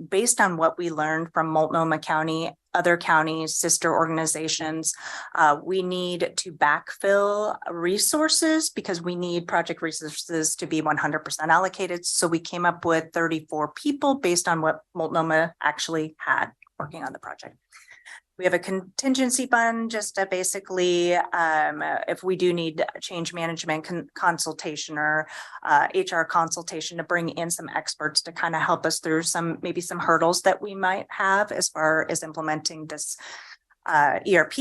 based on what we learned from Multnomah County, other counties, sister organizations, we need to backfill resources because we need project resources to be 100% allocated. So we came up with 34 people based on what Multnomah actually had working on the project. We have a contingency fund just to basically, if we do need change management consultation or HR consultation, to bring in some experts to kind of help us through maybe some hurdles that we might have as far as implementing this ERP.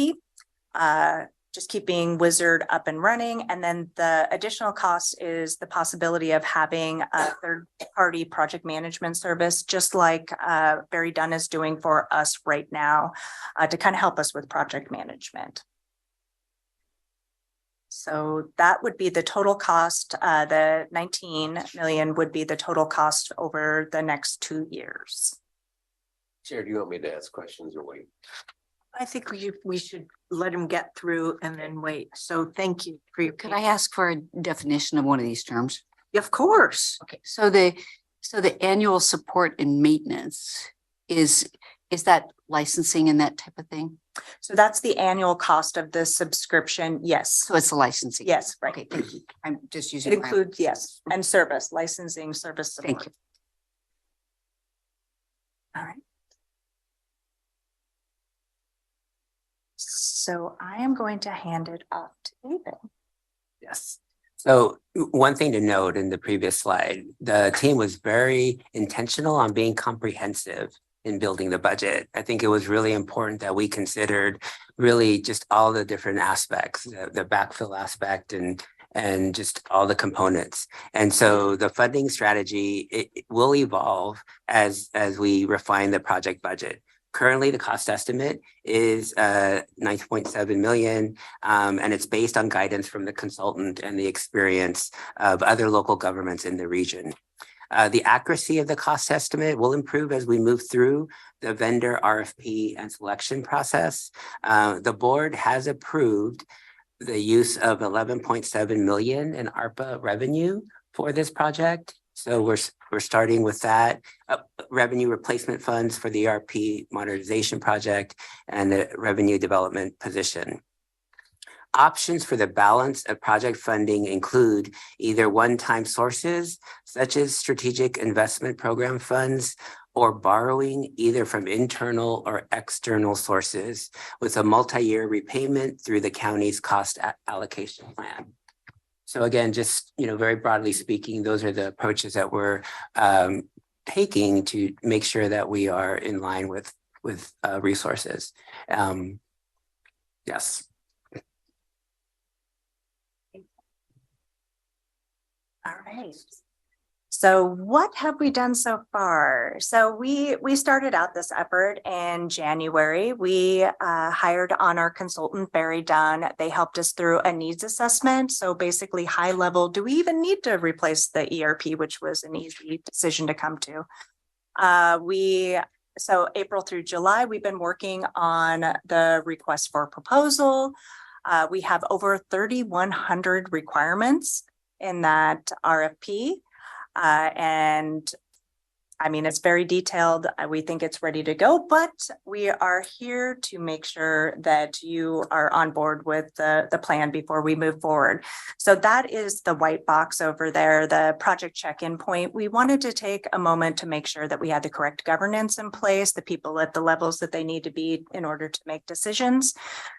Just keeping Wizard up and running. And then the additional cost is the possibility of having a third-party project management service, just like Barry Dunn is doing for us right now, to kind of help us with project management. So that would be the total cost. The 19 million would be the total cost over the next 2 years. Chair, do you want me to ask questions or wait? I think we should let him get through and then wait. So thank you for your. Could I ask for a definition of one of these terms? Of course. Okay, so the annual support and maintenance is that licensing and that type of thing? So that's the annual cost of the subscription. Yes. So it's the licensing. Yes, right. Okay, thank you. I'm just using. It includes, yes, and service, licensing, service support. Thank you. All right. So I am going to hand it off to David. Yes. So one thing to note in the previous slide, the team was very intentional on being comprehensive in building the budget. I think it was really important that we considered really just all the different aspects, the backfill aspect and just all the components. And so the funding strategy, it will evolve as we refine the project budget. Currently, the cost estimate is 9.7 million, and it's based on guidance from the consultant and the experience of other local governments in the region. The accuracy of the cost estimate will improve as we move through the vendor RFP and selection process. The board has approved the use of 11.7 million in ARPA revenue for this project. So we're starting with that revenue replacement funds for the ERP modernization project and the revenue development position. Options for the balance of project funding include either one-time sources, such as strategic investment program funds, or borrowing either from internal or external sources with a multi-year repayment through the county's cost allocation plan. So again, just, very broadly speaking, those are the approaches that we're taking to make sure that we are in line with resources. Yes. All right. So what have we done so far? So we started out this effort in January. We hired on our consultant, Barry Dunn. They helped us through a needs assessment. So basically high level, do we even need to replace the ERP, which was an easy decision to come to. So April through July, we've been working on the request for proposal. We have over 3,100 requirements in that RFP. And I mean, it's very detailed. We think it's ready to go, but we are here to make sure that you are on board with the plan before we move forward. So that is the white box over there, the project check-in point. We wanted to take a moment to make sure that we had the correct governance in place, the people at the levels that they need to be in order to make decisions.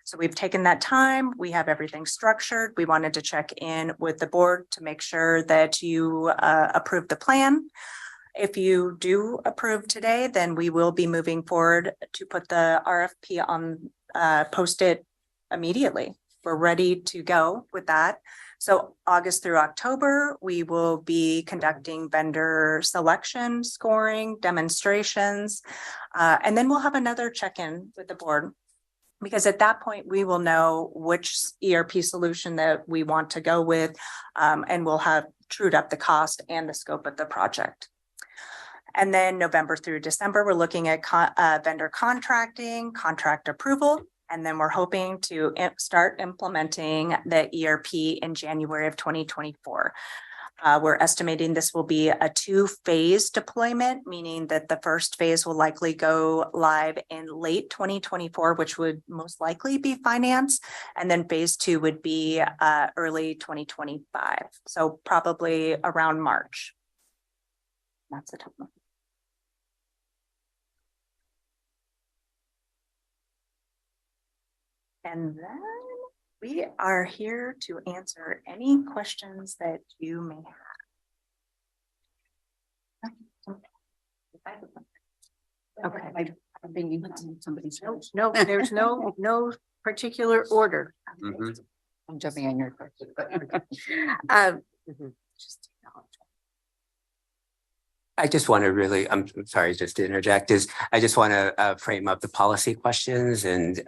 So we've taken that time. We have everything structured. We wanted to check in with the board to make sure that you approve the plan. If you do approve today, then we will be moving forward to put the RFP on, post it immediately. We're ready to go with that. So August through October, we will be conducting vendor selection, scoring, demonstrations, and then we'll have another check-in with the board. Because at that point, we will know which ERP solution that we want to go with, and we'll have trued up the cost and the scope of the project. And then November through December, we're looking at vendor contracting, contract approval, and then we're hoping to start implementing the ERP in January of 2024. We're estimating this will be a 2-phase deployment, meaning that the first phase will likely go live in late 2024, which would most likely be finance. And then phase 2 would be early 2025. So probably around March. That's the timeline. And then we are here to answer any questions that you may have. Okay. I'm thinking somebody's. No, there's no particular order. Mhm. I'm jumping on your question. I just want to really, I'm sorry, just to interject, I just want to frame up the policy questions and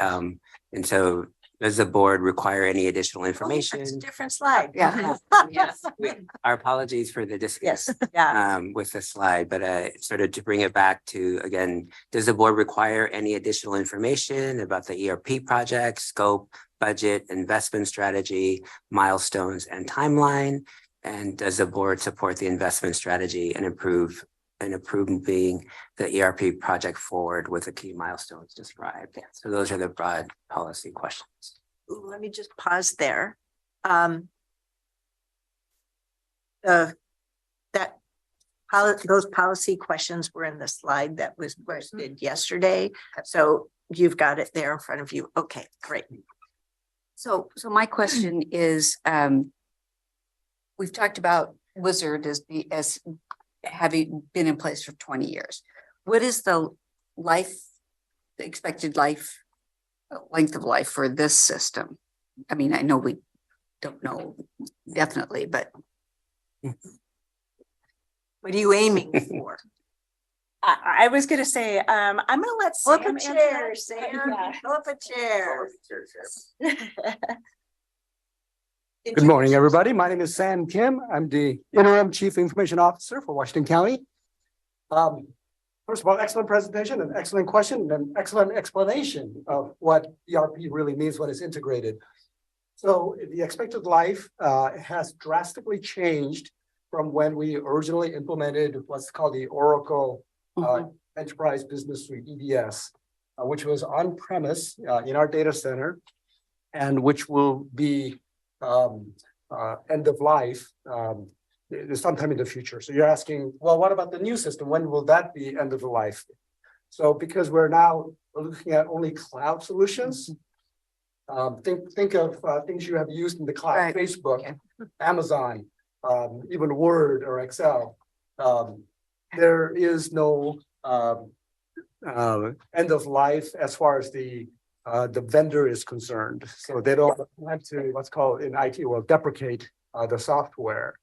so does the board require any additional information? It's a different slide. Yeah. Yes. Our apologies for the Yes, yeah. with the slide, but sort of to bring it back to, again, does the board require any additional information about the ERP project, scope, budget, investment strategy, milestones, and timeline? And does the board support the investment strategy and improving the ERP project forward with the key milestones described? So those are the broad policy questions. Let me just pause there. Those policy questions were in the slide that was posted yesterday. So you've got it there in front of you. Okay, great. So my question is, we've talked about Wizard as having been in place for 20 years. What is the expected length of life for this system? I mean, I know we don't know definitely, but. What are you aiming for? I was going to say, I'm going to let Sam Flip a answer chair, that. Sam. Yeah. Flip a chair. Good morning, everybody. My name is Sam Kim. I'm the interim chief information officer for Washington County. First of all, excellent presentation, an excellent question, and an excellent explanation of what ERP really means when it's integrated. So the expected life has drastically changed from when we originally implemented what's called the Oracle Enterprise Business Suite, EBS, which was on premise in our data center, and which will be end of life sometime in the future. So you're asking, well, what about the new system? When will that be end of the life? So because we're now looking at only cloud solutions, think of things you have used in the cloud, right. Facebook, Amazon, even Word or Excel. There is no end of life as far as the vendor is concerned. So they don't have to, what's called in IT world, deprecate the software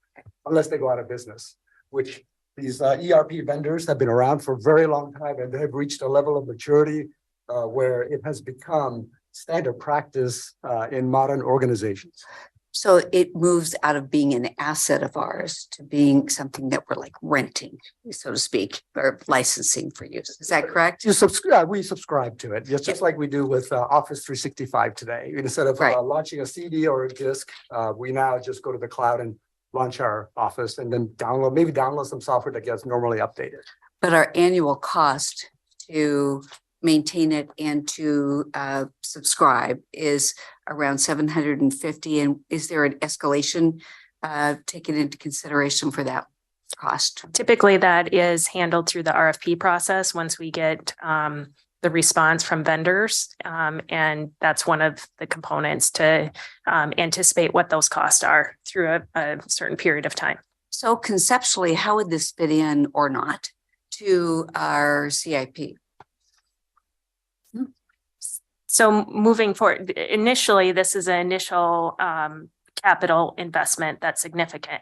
unless they go out of business, which these ERP vendors have been around for a very long time, and they have reached a level of maturity where it has become standard practice in modern organizations. So it moves out of being an asset of ours to being something that we're like renting, so to speak, or licensing for use. Is that correct? You subscribe. We subscribe to it, just like we do with Office 365 today. Instead of launching a CD or a disk, we now just go to the cloud and launch our Office and then maybe download some software that gets normally updated. But our annual cost to maintain it and to subscribe is around 750. And is there an escalation taken into consideration for that cost? Typically, that is handled through the RFP process once we get the response from vendors. And that's one of the components to anticipate what those costs are through a certain period of time. So conceptually, how would this fit in or not to our CIP? So moving forward, initially, this is an initial capital investment that's significant.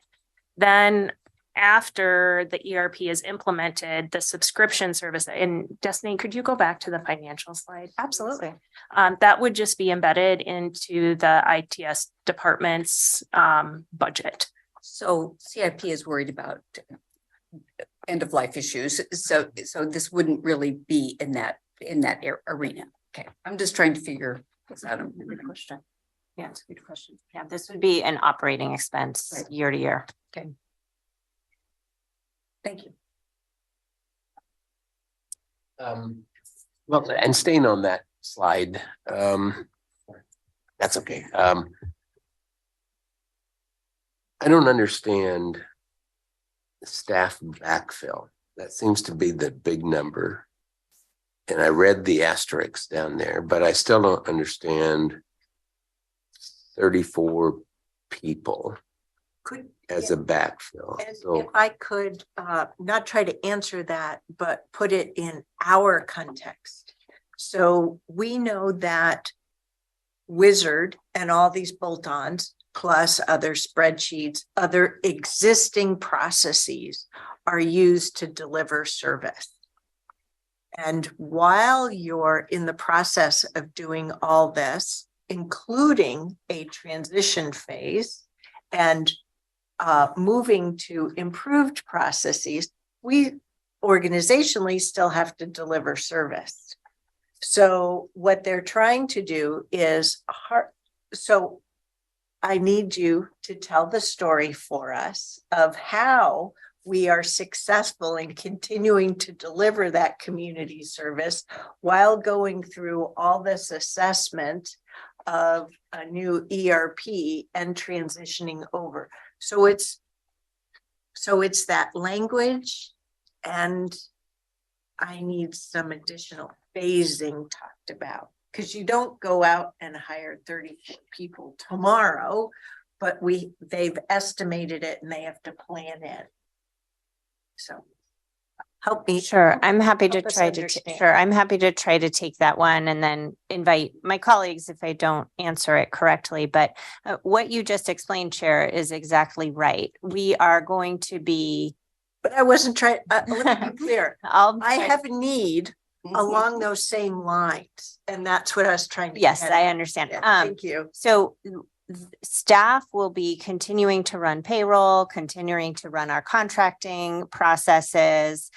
Then after the ERP is implemented, the subscription service, and Destiny, could you go back to the financial slide? Absolutely. That would just be embedded into the ITS department's budget. So CIP is worried about end of life issues. So this wouldn't really be in that arena. Okay, I'm just trying to figure this out. Good question. Yeah, it's a good question. Yeah, this would be an operating expense year to year. Okay. Thank you. Well, and staying on that slide, that's okay. I don't understand staff backfill. That seems to be the big number. And I read the asterisks down there, but I still don't understand 34 people as a backfill. And So if I could not try to answer that, but put it in our context. So we know that Wizard and all these bolt-ons, plus other spreadsheets, other existing processes are used to deliver service. And while you're in the process of doing all this, including a transition phase and moving to improved processes, we organizationally still have to deliver service. So what they're trying to do is so I need you to tell the story for us of how we are successful in continuing to deliver that community service while going through all this assessment of a new ERP and transitioning over. So it's that language, and I need some additional phasing talked about, because you don't go out and hire 34 people tomorrow, but they've estimated it and they have to plan it. So help me. Sure, I'm happy to help us try to, understand. sure, I'm happy to try to take that one and then invite my colleagues if I don't answer it correctly. But what you just explained, Chair, is exactly right. We are going to be. But I wasn't trying, let me be clear. I have a need along those same lines, and that's what I was trying to. Yes, get I at. understand. Yeah, thank you. So staff will be continuing to run payroll, continuing to run our contracting processes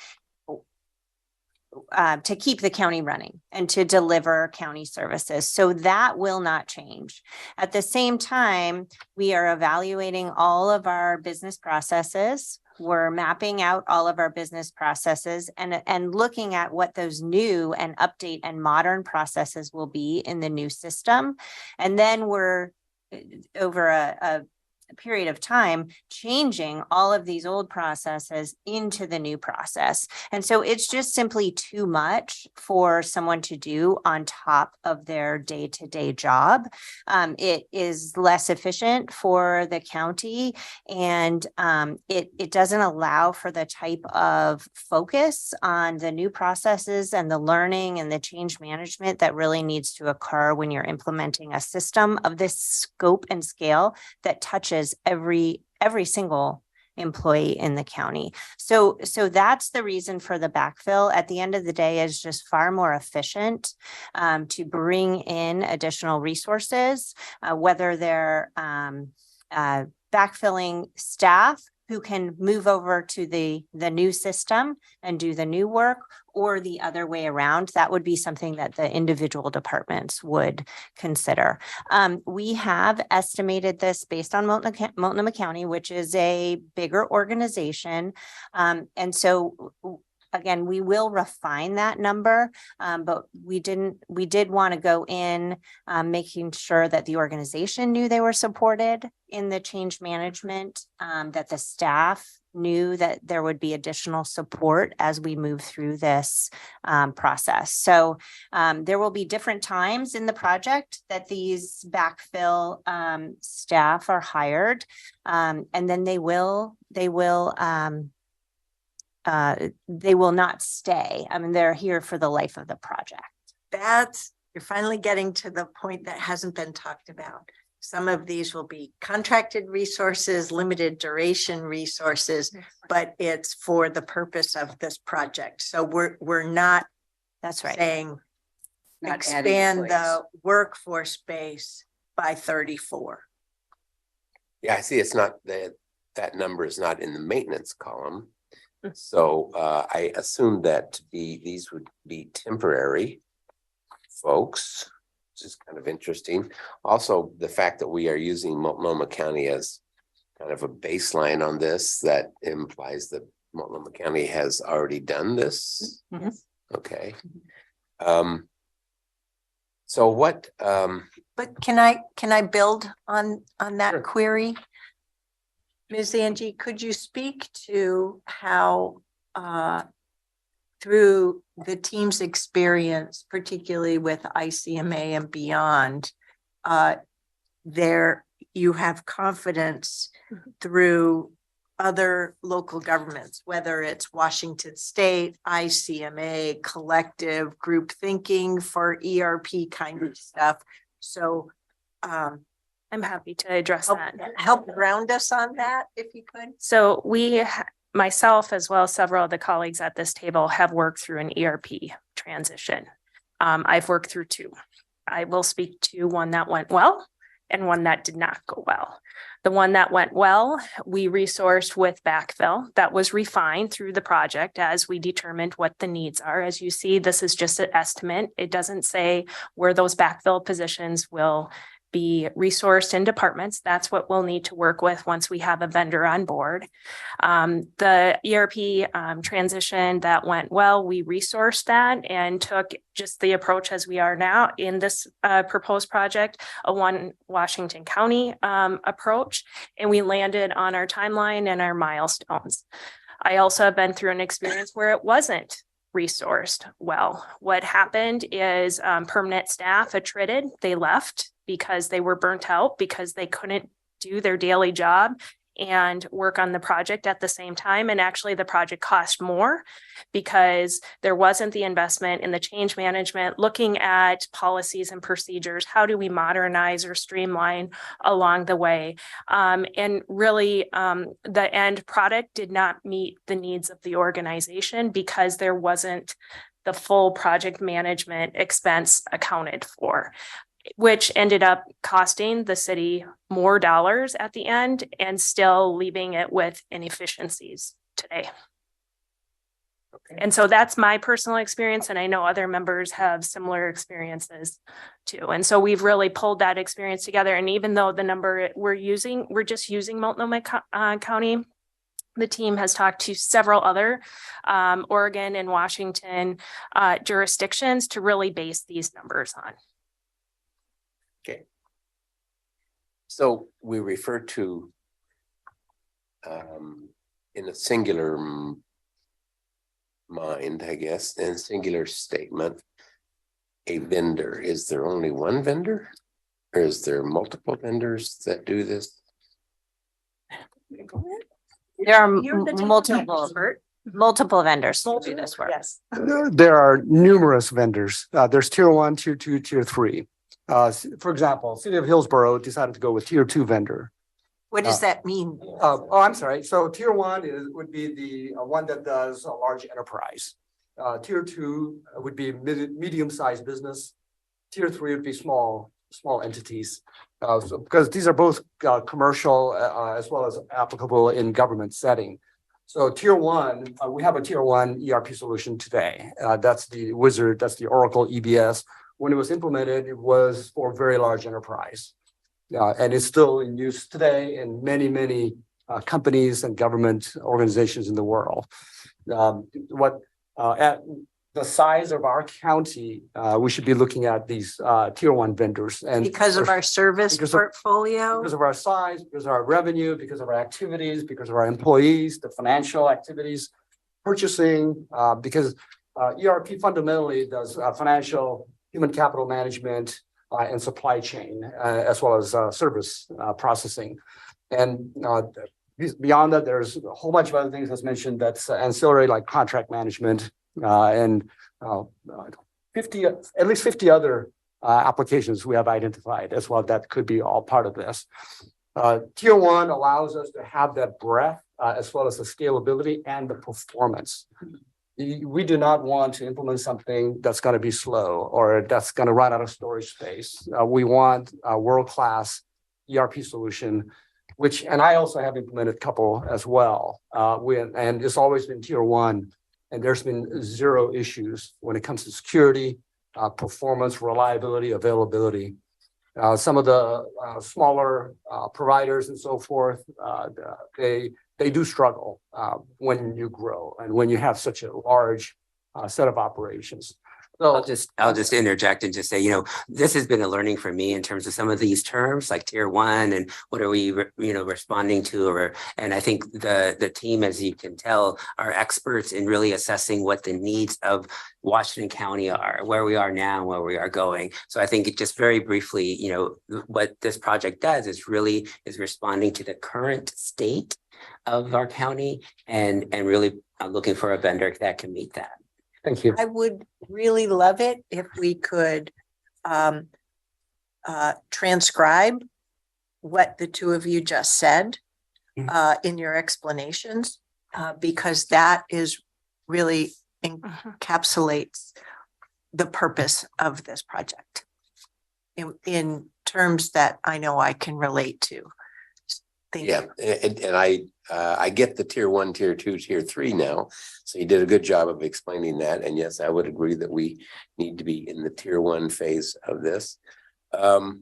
to keep the county running and to deliver county services. So that will not change. At the same time, we are evaluating all of our business processes. We're mapping out all of our business processes and looking at what those new and update and modern processes will be in the new system. And then we're over a period of time changing all of these old processes into the new process. And so it's just simply too much for someone to do on top of their day-to-day job. It is less efficient for the county, and it doesn't allow for the type of focus on the new processes and the learning and the change management that really needs to occur when you're implementing a system of this scope and scale that touches every single employee in the county. So that's the reason for the backfill. At the end of the day, is just far more efficient to bring in additional resources, whether they're backfilling staff who can move over to the new system and do the new work, or the other way around. That would be something that the individual departments would consider. We have estimated this based on Multnomah County, which is a bigger organization. And so again, we will refine that number, but we did want to go in, making sure that the organization knew they were supported in the change management, that the staff knew that there would be additional support as we move through this process. So there will be different times in the project that these backfill staff are hired, and then they will not stay. I mean, they're here for the life of the project. You're finally getting to the point that hasn't been talked about. Some of these will be contracted resources, limited duration resources, but it's for the purpose of this project. So we're not That's right. saying Not adding expand employees. the workforce base by 34. Yeah, I see it's not that number is not in the maintenance column. So I assume that these would be temporary folks, which is kind of interesting. Also, the fact that we are using Multnomah County as kind of a baseline on this, that implies that Multnomah County has already done this. Okay. So what But can I build on that Sure. query? Ms. Angie, could you speak to how through the team's experience, particularly with ICMA and beyond, you have confidence through other local governments, whether it's Washington State, ICMA, collective group thinking for ERP kind of stuff. So I'm happy to address that. help ground us on that if you could. So myself, as well as several of the colleagues at this table, have worked through an ERP transition. I've worked through two. I will speak to one that went well and one that did not go well. The one that went well, we resourced with backfill that was refined through the project as we determined what the needs are. As you see, this is just an estimate. It doesn't say where those backfill positions will be resourced in departments. That's what we'll need to work with once we have a vendor on board. The ERP transition that went well, we resourced that and took just the approach as we are now in this proposed project, a one Washington County approach, and we landed on our timeline and our milestones. I also have been through an experience where it wasn't resourced well. What happened is permanent staff attrited, they left because they were burnt out, because they couldn't do their daily job and work on the project at the same time. And actually the project cost more because there wasn't the investment in the change management, looking at policies and procedures. How do we modernize or streamline along the way? And really the end product did not meet the needs of the organization because there wasn't the full project management expense accounted for, which ended up costing the city more dollars at the end and still leaving it with inefficiencies today. Okay. And so that's my personal experience. And I know other members have similar experiences too. And so we've really pulled that experience together. And even though the number we're just using Multnomah County, the team has talked to several other Oregon and Washington jurisdictions to really base these numbers on. Okay. So we refer to in a singular mind, I guess, and singular statement, a vendor. Is there only one vendor, or is there multiple vendors that do this? There are multiple vendors who do this work. Yes. There are numerous vendors. There's tier 1, tier 2, tier 3. For example, City of Hillsborough decided to go with tier 2 vendor. What does that mean? I'm sorry. So tier 1 would be the one that does a large enterprise. Tier 2 would be medium-sized business. Tier 3 would be small entities. Because these are both commercial as well as applicable in government setting. So tier 1, we have a tier 1 ERP solution today. That's the Wizard, that's the Oracle EBS. When it was implemented, it was for very large enterprise. And it's still in use today in many companies and government organizations in the world. What at the size of our county, we should be looking at these tier one vendors and Because of our service because of- portfolio. because of our size, because of our revenue, because of our activities, because of our employees, the financial activities, purchasing, because ERP fundamentally does financial, human capital management, and supply chain, as well as service processing. And beyond that, there's a whole bunch of other things that's mentioned that's ancillary, like contract management, and 50, at least 50 other applications we have identified as well that could be all part of this. Tier one allows us to have that breadth as well as the scalability and the performance. We do not want to implement something that's going to be slow or that's going to run out of storage space. We want a world-class ERP solution, which, and I also have implemented a couple as well. And it's always been tier one, and there's been zero issues when it comes to security, performance, reliability, availability. Some of the smaller providers and so forth, they do struggle when you grow and when you have such a large set of operations. So I'll just interject and just say, this has been a learning for me in terms of some of these terms like tier one and what are we, responding to, and I think the team, as you can tell, are experts in really assessing what the needs of Washington County are, where we are now, and where we are going. So I think it just very briefly, what this project does is really is responding to the current state of our county and really looking for a vendor that can meet that. Thank you. I would really love it if we could transcribe what the two of you just said in your explanations, because that is really encapsulates the purpose of this project in terms that I know I can relate to. Thank you. And I get the tier one, tier two, tier three now. So you did a good job of explaining that. And yes, I would agree that we need to be in the tier one phase of this. So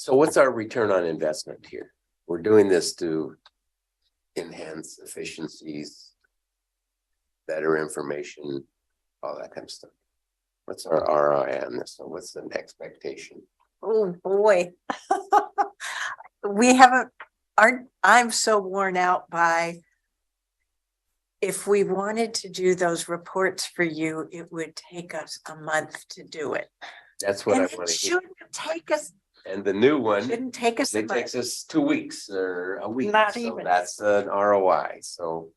what's our return on investment here? We're doing this to enhance efficiencies, better information, all that kind of stuff. What's our ROI on this? So what's the expectation? Oh boy. I'm so worn out by, if we wanted to do those reports for you, it would take us a month to do it. That's what And I want it to hear. shouldn't take us, And the new one, shouldn't take us a it month. takes us 2 weeks or a week. Not So even. that's an ROI. So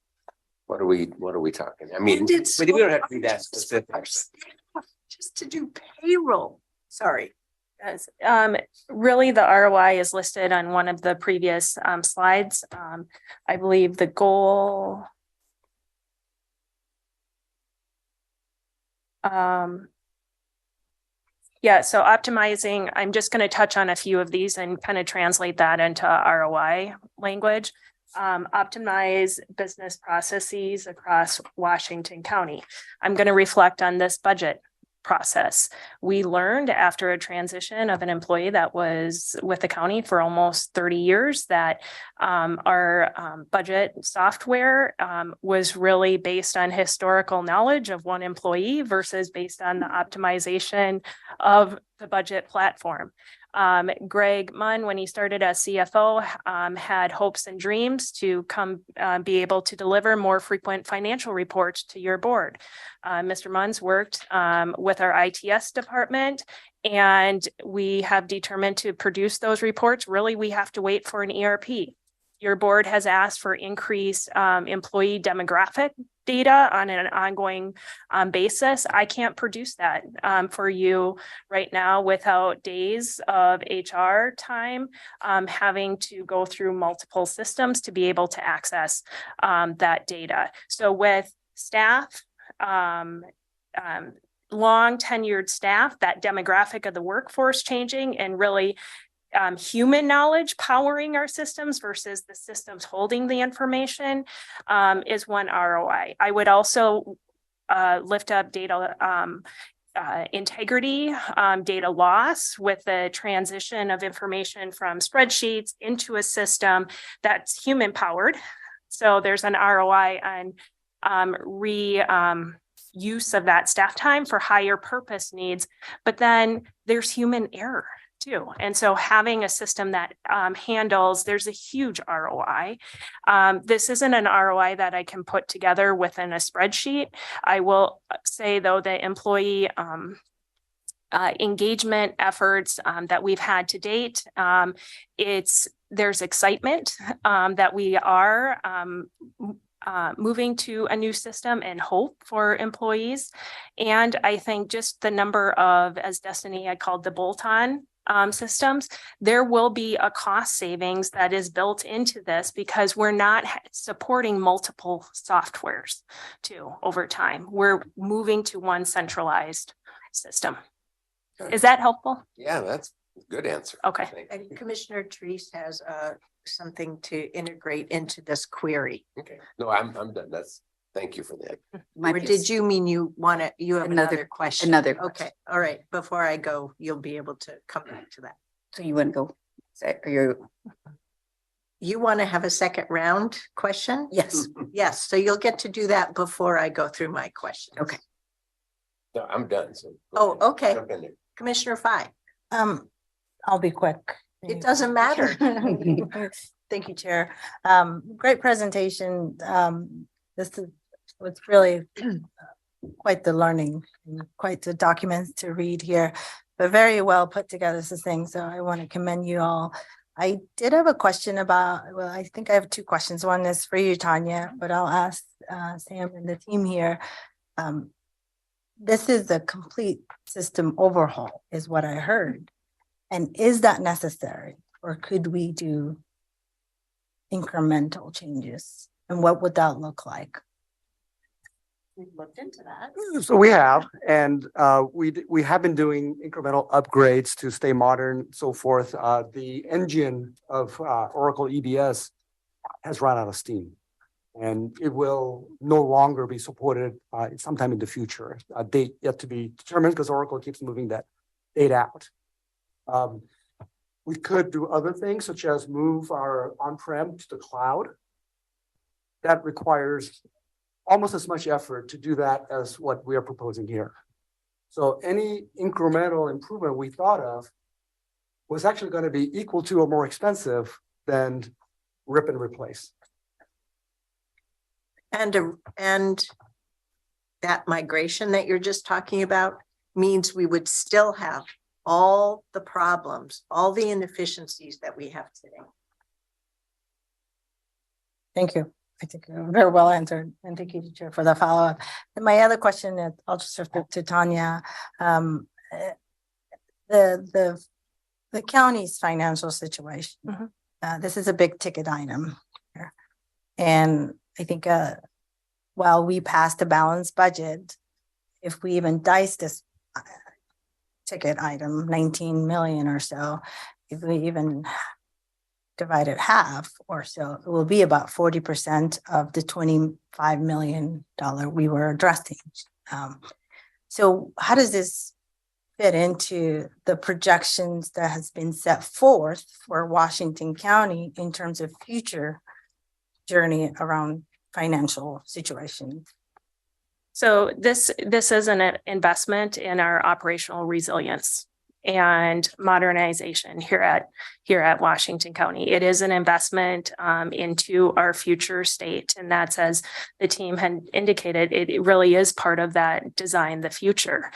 what are we talking? I mean, And it's but we don't have to be that specific. Just to do payroll. Sorry. Yes, really the ROI is listed on one of the previous slides. I believe the goal. Yeah, so optimizing, I'm just going to touch on a few of these and kind of translate that into ROI language. Optimize business processes across Washington County. I'm going to reflect on this budget process. We learned after a transition of an employee that was with the county for almost 30 years that our budget software was really based on historical knowledge of one employee versus based on the optimization of the budget platform. Greg Munn, when he started as CFO, had hopes and dreams to come be able to deliver more frequent financial reports to your board. Mr. Munn's worked with our ITS department, and we have determined to produce those reports. Really, we have to wait for an ERP. Your board has asked for increased employee demographic data on an ongoing basis. I can't produce that for you right now without days of HR time, having to go through multiple systems to be able to access that data. So with staff, long tenured staff, that demographic of the workforce changing and really human knowledge powering our systems versus the systems holding the information is one ROI. I would also lift up data integrity, data loss with the transition of information from spreadsheets into a system that's human powered. So there's an ROI on use of that staff time for higher purpose needs, but then there's human error too. And so having a system that handles, there's a huge ROI. This isn't an ROI that I can put together within a spreadsheet. I will say though, that employee engagement efforts that we've had to date, there's excitement that we are moving to a new system and hope for employees. And I think just the number of, as Destiny had called the bolt-on systems, there will be a cost savings that is built into this because we're not supporting multiple softwares too over time. We're moving to one centralized system. Is that helpful? Yeah, that's a good answer. Okay. And Commissioner Therese has something to integrate into this query. Okay. No, I'm done. Thank you for that. Or did you mean you have another question? Another Okay. question. All right. Before I go, you'll be able to come back to that. So you want to go? You want to have a second round question? Yes. Yes. So you'll get to do that before I go through my question. Okay. No, I'm done. So Oh, okay. jump in there. Commissioner Fye. I'll be quick. It doesn't matter. Thank you, Chair. Great presentation. This was really quite the learning, and quite the documents to read here, but very well put together this thing. So I want to commend you all. I did have a question about, well, I think I have two questions. One is for you, Tanya, but I'll ask Sam and the team here. This is a complete system overhaul is what I heard. And is that necessary, or could we do incremental changes? And what would that look like? We looked into that. So we have, and we have been doing incremental upgrades to stay modern, so forth. The engine of Oracle EBS has run out of steam, and it will no longer be supported sometime in the future. A date yet to be determined because Oracle keeps moving that date out. We could do other things such as move our on-prem to the cloud. That requires almost as much effort to do that as what we are proposing here. So any incremental improvement we thought of was actually going to be equal to or more expensive than rip and replace. And that migration that you're just talking about means we would still have all the problems, all the inefficiencies that we have today. Thank you. I think you're very well answered, and thank you, Chair, for the follow-up. And my other question is, I'll just refer to Tanya. The county's financial situation. This is a big ticket item here. And I think while we passed a balanced budget, if we even dice this ticket item, 19 million or so, if we even divide it half or so, it will be about 40% of the $25 million we were addressing. So how does this fit into the projections that has been set forth for Washington County in terms of future journey around financial situations? So this is an investment in our operational resilience and modernization here at Washington County. It is an investment into our future state, and that's, as the team had indicated, it really is part of that design the future.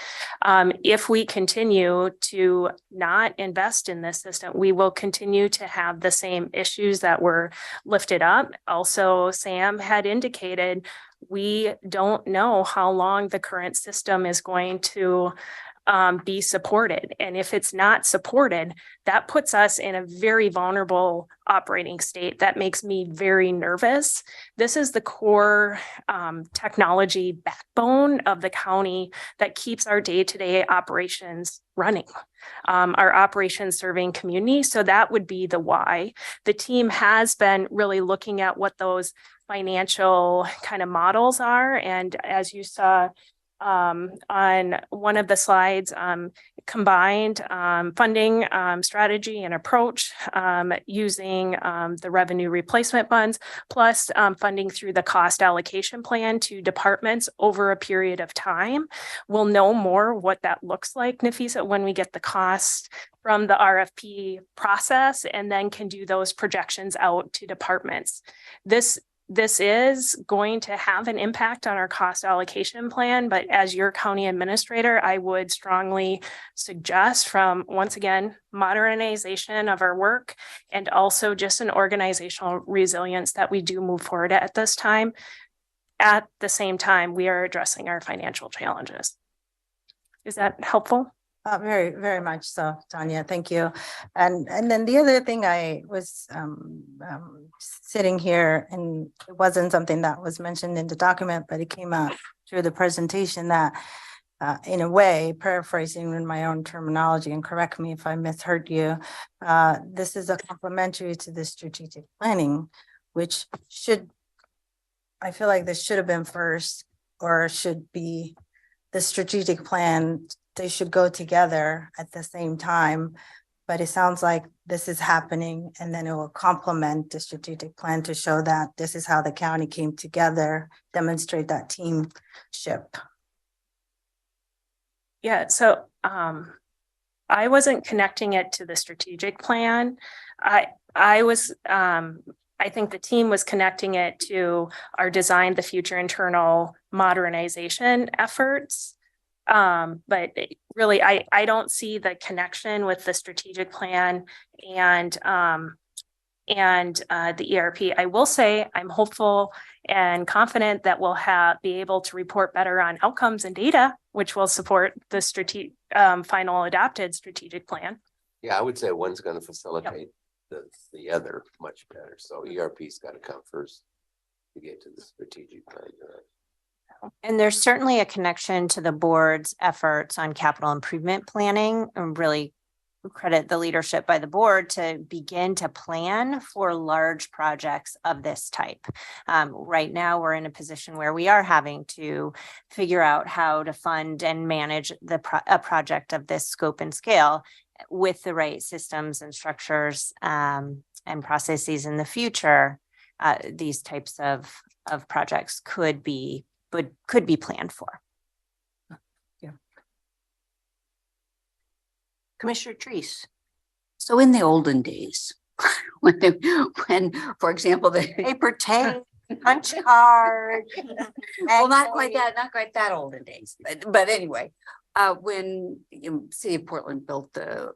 If we continue to not invest in this system, we will continue to have the same issues that were lifted up. Also, Sam had indicated we don't know how long the current system is going to be supported. And if it's not supported, that puts us in a very vulnerable operating state. That makes me very nervous. This is the core technology backbone of the county that keeps our day-to-day operations running, our operations serving community. So that would be the why. The team has been really looking at what those financial kind of models are. And as you saw, on one of the slides, combined funding strategy and approach using the revenue replacement funds, plus funding through the cost allocation plan to departments over a period of time. We'll know more what that looks like, Nafisa, when we get the costs from the RFP process, and then can do those projections out to departments. This is going to have an impact on our cost allocation plan, but as your county administrator, I would strongly suggest, from, once again, modernization of our work and also just an organizational resilience, that we do move forward at this time. At the same time, we are addressing our financial challenges. Is that helpful? Very, very much so, Tanya. Thank you. And then the other thing, I was sitting here, and it wasn't something that was mentioned in the document, but it came out through the presentation that, in a way, paraphrasing in my own terminology, and correct me if I misheard you, this is a complementary to the strategic planning, which I feel like this should have been first, or should be the strategic plan. They should go together at the same time, but it sounds like this is happening, and then it will complement the strategic plan to show that this is how the county came together, demonstrate that teamship. Yeah, so I wasn't connecting it to the strategic plan. I think the team was connecting it to our Design the Future internal modernization efforts. But really, I don't see the connection with the strategic plan and the ERP. I will say I'm hopeful and confident that we'll be able to report better on outcomes and data, which will support the final adopted strategic plan. Yeah, I would say one's going to facilitate the other much better. So ERP's got to come first to get to the strategic plan. And there's certainly a connection to the board's efforts on capital improvement planning, and really credit the leadership by the board to begin to plan for large projects of this type. Right now, we're in a position where we are having to figure out how to fund and manage a project of this scope and scale with the right systems and structures and processes in the future. These types of projects could be planned for. Yeah. Commissioner Treese. So in the olden days, when, for example, the Paper tape, punch card. well, not quite that olden days, but anyway, when City of Portland built the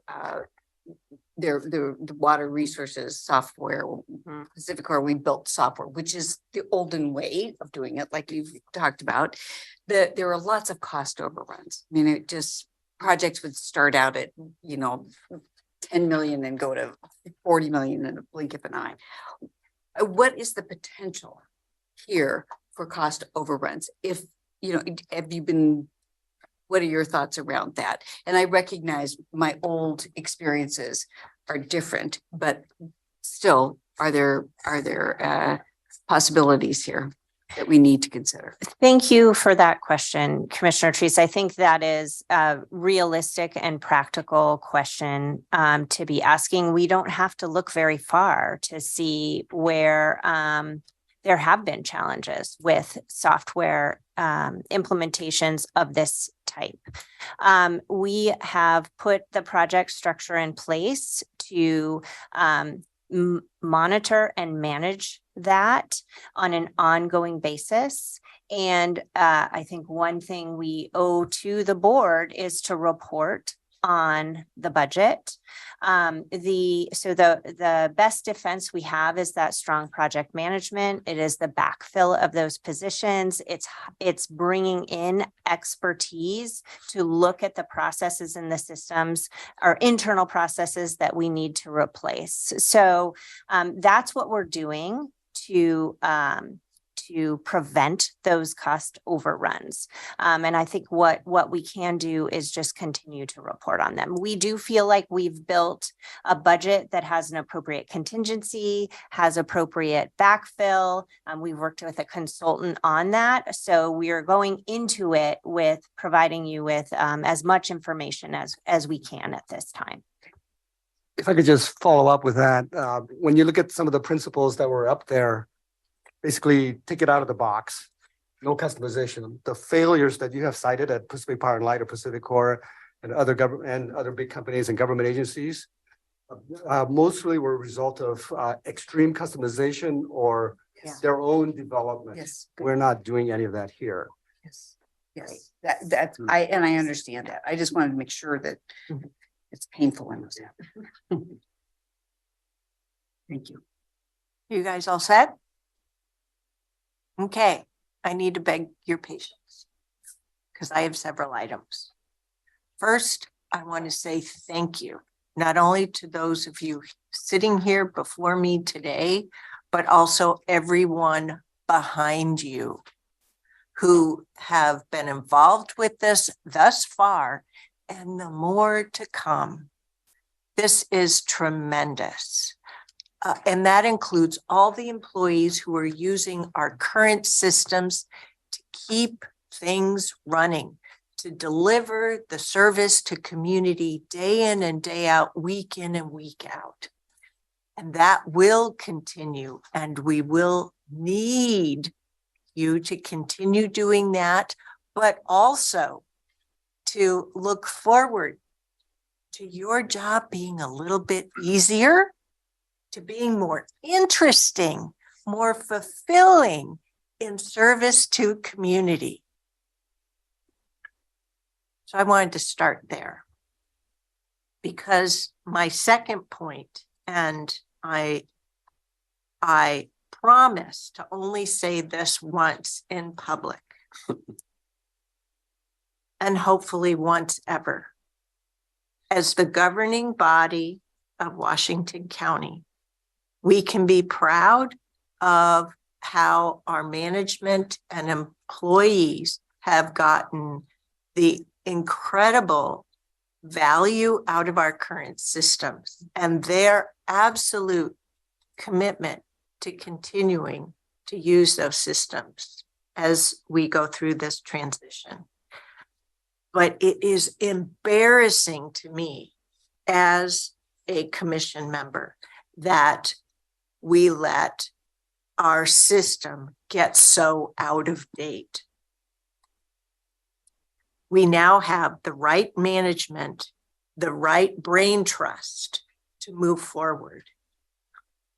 water resources software, Pacificor, we built software, which is the olden way of doing it, like you've talked about. There were lots of cost overruns. I mean, projects would start out at 10 million and go to 40 million in a blink of an eye. What is the potential here for cost overruns? What are your thoughts around that? And I recognize my old experiences are different, but still, are there possibilities here that we need to consider? Thank you for that question, Commissioner Treese. I think that is a realistic and practical question to be asking. We don't have to look very far to see where there have been challenges with software implementations of this type. We have put the project structure in place to monitor and manage that on an ongoing basis. And I think one thing we owe to the board is to report on the budget. The best defense we have is that strong project management. It is the backfill of those positions. It's bringing in expertise to look at the processes and the systems, our internal processes that we need to replace. So that's what we're doing to to prevent those cost overruns. And I think what we can do is just continue to report on them. We do feel like we've built a budget that has an appropriate contingency, has appropriate backfill. We've worked with a consultant on that. So we are going into it with providing you with as much information as we can at this time. If I could just follow up with that, when you look at some of the principles that were up there, basically take it out of the box, no customization. The failures that you have cited at Pacific Power and Light or Pacific Core and other government and other big companies and government agencies, mostly were a result of extreme customization or their own development. Yes. We're not doing any of that here. Yes, yes, that's, I understand that. I just wanted to make sure that it's painful enough. Thank you. You guys all set? Okay, I need to beg your patience because I have several items. First, I want to say thank you, not only to those of you sitting here before me today, but also everyone behind you who have been involved with this thus far, and the more to come. This is tremendous. And that includes all the employees who are using our current systems to keep things running, to deliver the service to community day in and day out, week in and week out. And that will continue, and we will need you to continue doing that, but also to look forward to your job being a little bit easier, to being more interesting, more fulfilling in service to community. So I wanted to start there because my second point, and I promise to only say this once in public and hopefully once ever. As the governing body of Washington County, we can be proud of how our management and employees have gotten the incredible value out of our current systems and their absolute commitment to continuing to use those systems as we go through this transition. But it is embarrassing to me as a commission member that we let our system get so out of date. We now have the right management, the right brain trust to move forward.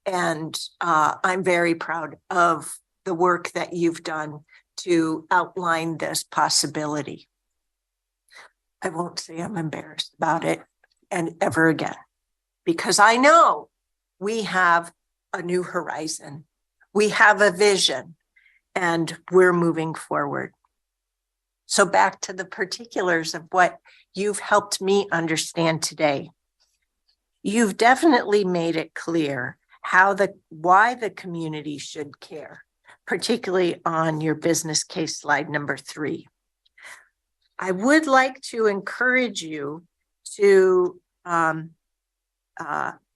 And I'm very proud of the work that you've done to outline this possibility. I won't say I'm embarrassed about it and ever again, because I know we have a new horizon. We have a vision and we're moving forward. So back to the particulars of what you've helped me understand today. You've definitely made it clear why the community should care, particularly on your business case slide number 3. I would like to encourage you to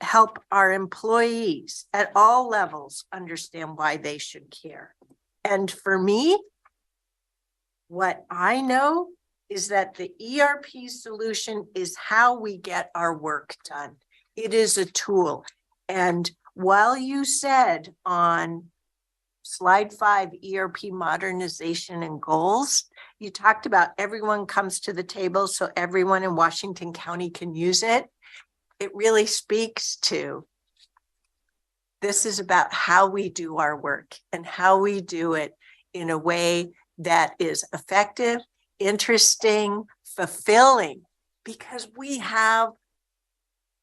help our employees at all levels understand why they should care. And for me, what I know is that the ERP solution is how we get our work done. It is a tool. And while you said on slide 5, ERP modernization and goals, you talked about everyone comes to the table so everyone in Washington County can use it. It really speaks to this is about how we do our work and how we do it in a way that is effective, interesting, fulfilling, because we have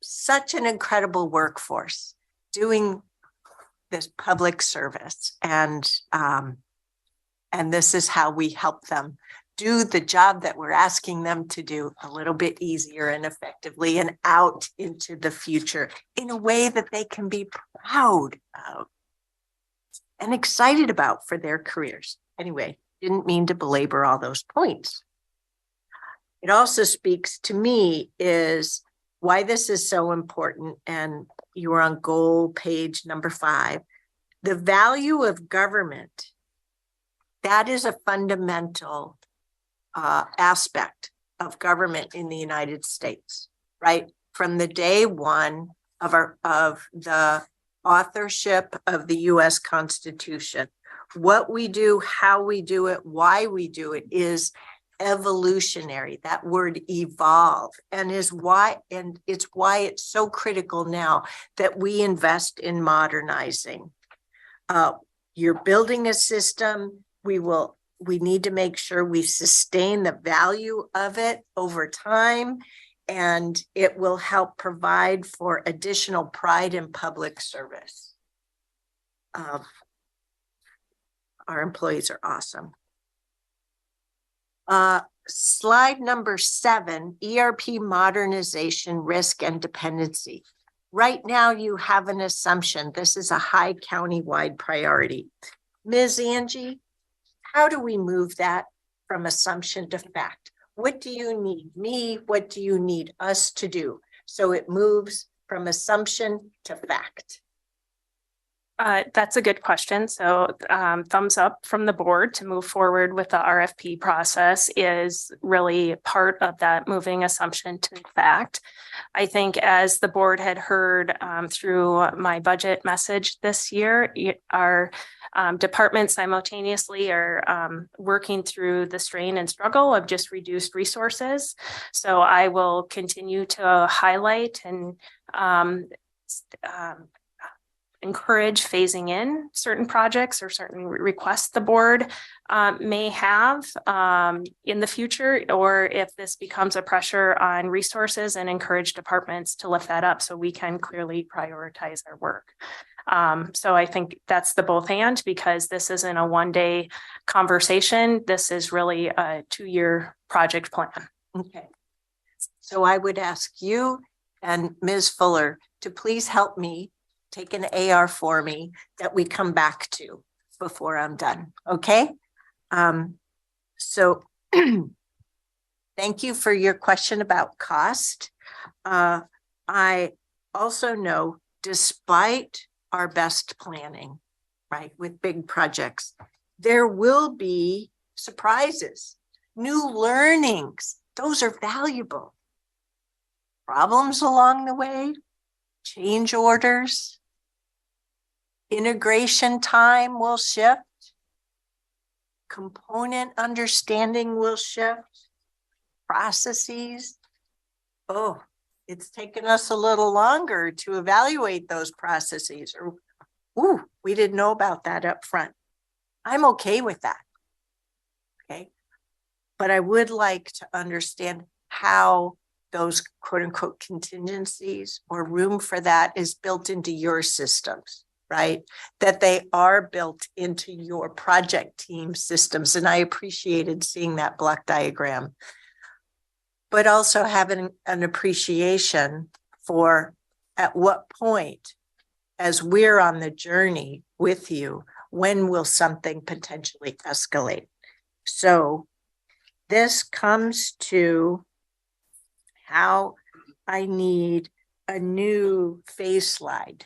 such an incredible workforce doing this public service. And this is how we help them do the job that we're asking them to do a little bit easier and effectively and out into the future in a way that they can be proud of. and excited about for their careers. Anyway, didn't mean to belabor all those points. It also speaks to me is why this is so important, and you were on goal page number 5. The value of government, that is a fundamental aspect of government in the United States, right? From the day one of the authorship of the US Constitution, what we do, how we do it, why we do it is evolutionary. That word evolve, and it's why it's so critical now that we invest in modernizing. You're building a system. We need to make sure we sustain the value of it over time, and it will help provide for additional pride in public service. Our employees are awesome. Slide number 7, ERP modernization, risk and dependency. Right now you have an assumption. This is a high county-wide priority. Ms. Angie, how do we move that from assumption to fact? What do you need me? What do you need us to do? So it moves from assumption to fact. That's a good question. So thumbs up from the board to move forward with the RFP process is really part of that moving assumption to fact. I think as the board had heard through my budget message this year, our departments simultaneously are working through the strain and struggle of just reduced resources. So I will continue to highlight and encourage phasing in certain projects or certain requests the board may have in the future, or if this becomes a pressure on resources, and encourage departments to lift that up so we can clearly prioritize our work. So I think that's the both and, because this isn't a one-day conversation. This is really a 2-year project plan. Okay. So I would ask you and Ms. Fuller to please help me take an AR for me that we come back to before I'm done. Okay. So thank you for your question about cost. I also know, despite our best planning, right, with big projects, there will be surprises, new learnings. Those are valuable. Problems along the way, change orders, integration time will shift, component understanding will shift, processes. Oh, it's taken us a little longer to evaluate those processes, or, ooh, we didn't know about that up front. I'm okay with that. Okay. But I would like to understand how those quote unquote contingencies or room for that is built into your systems, right? That they are built into your project team systems. And I appreciated seeing that block diagram, but also having an appreciation for at what point, as we're on the journey with you, when will something potentially escalate? So this comes to how I need a new phase slide.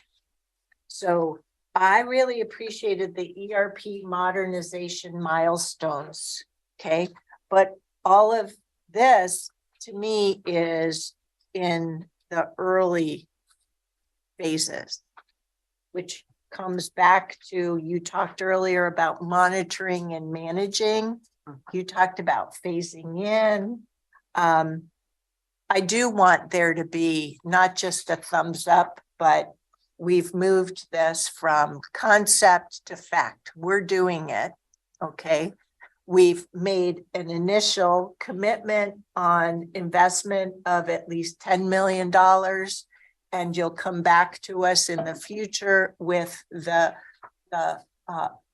So I really appreciated the ERP modernization milestones, okay? But all of this to me is in the early phases, which comes back to, you talked earlier about monitoring and managing. You talked about phasing in. I do want there to be not just a thumbs up, but we've moved this from concept to fact. We're doing it, okay? We've made an initial commitment on investment of at least $10 million, and you'll come back to us in the future with the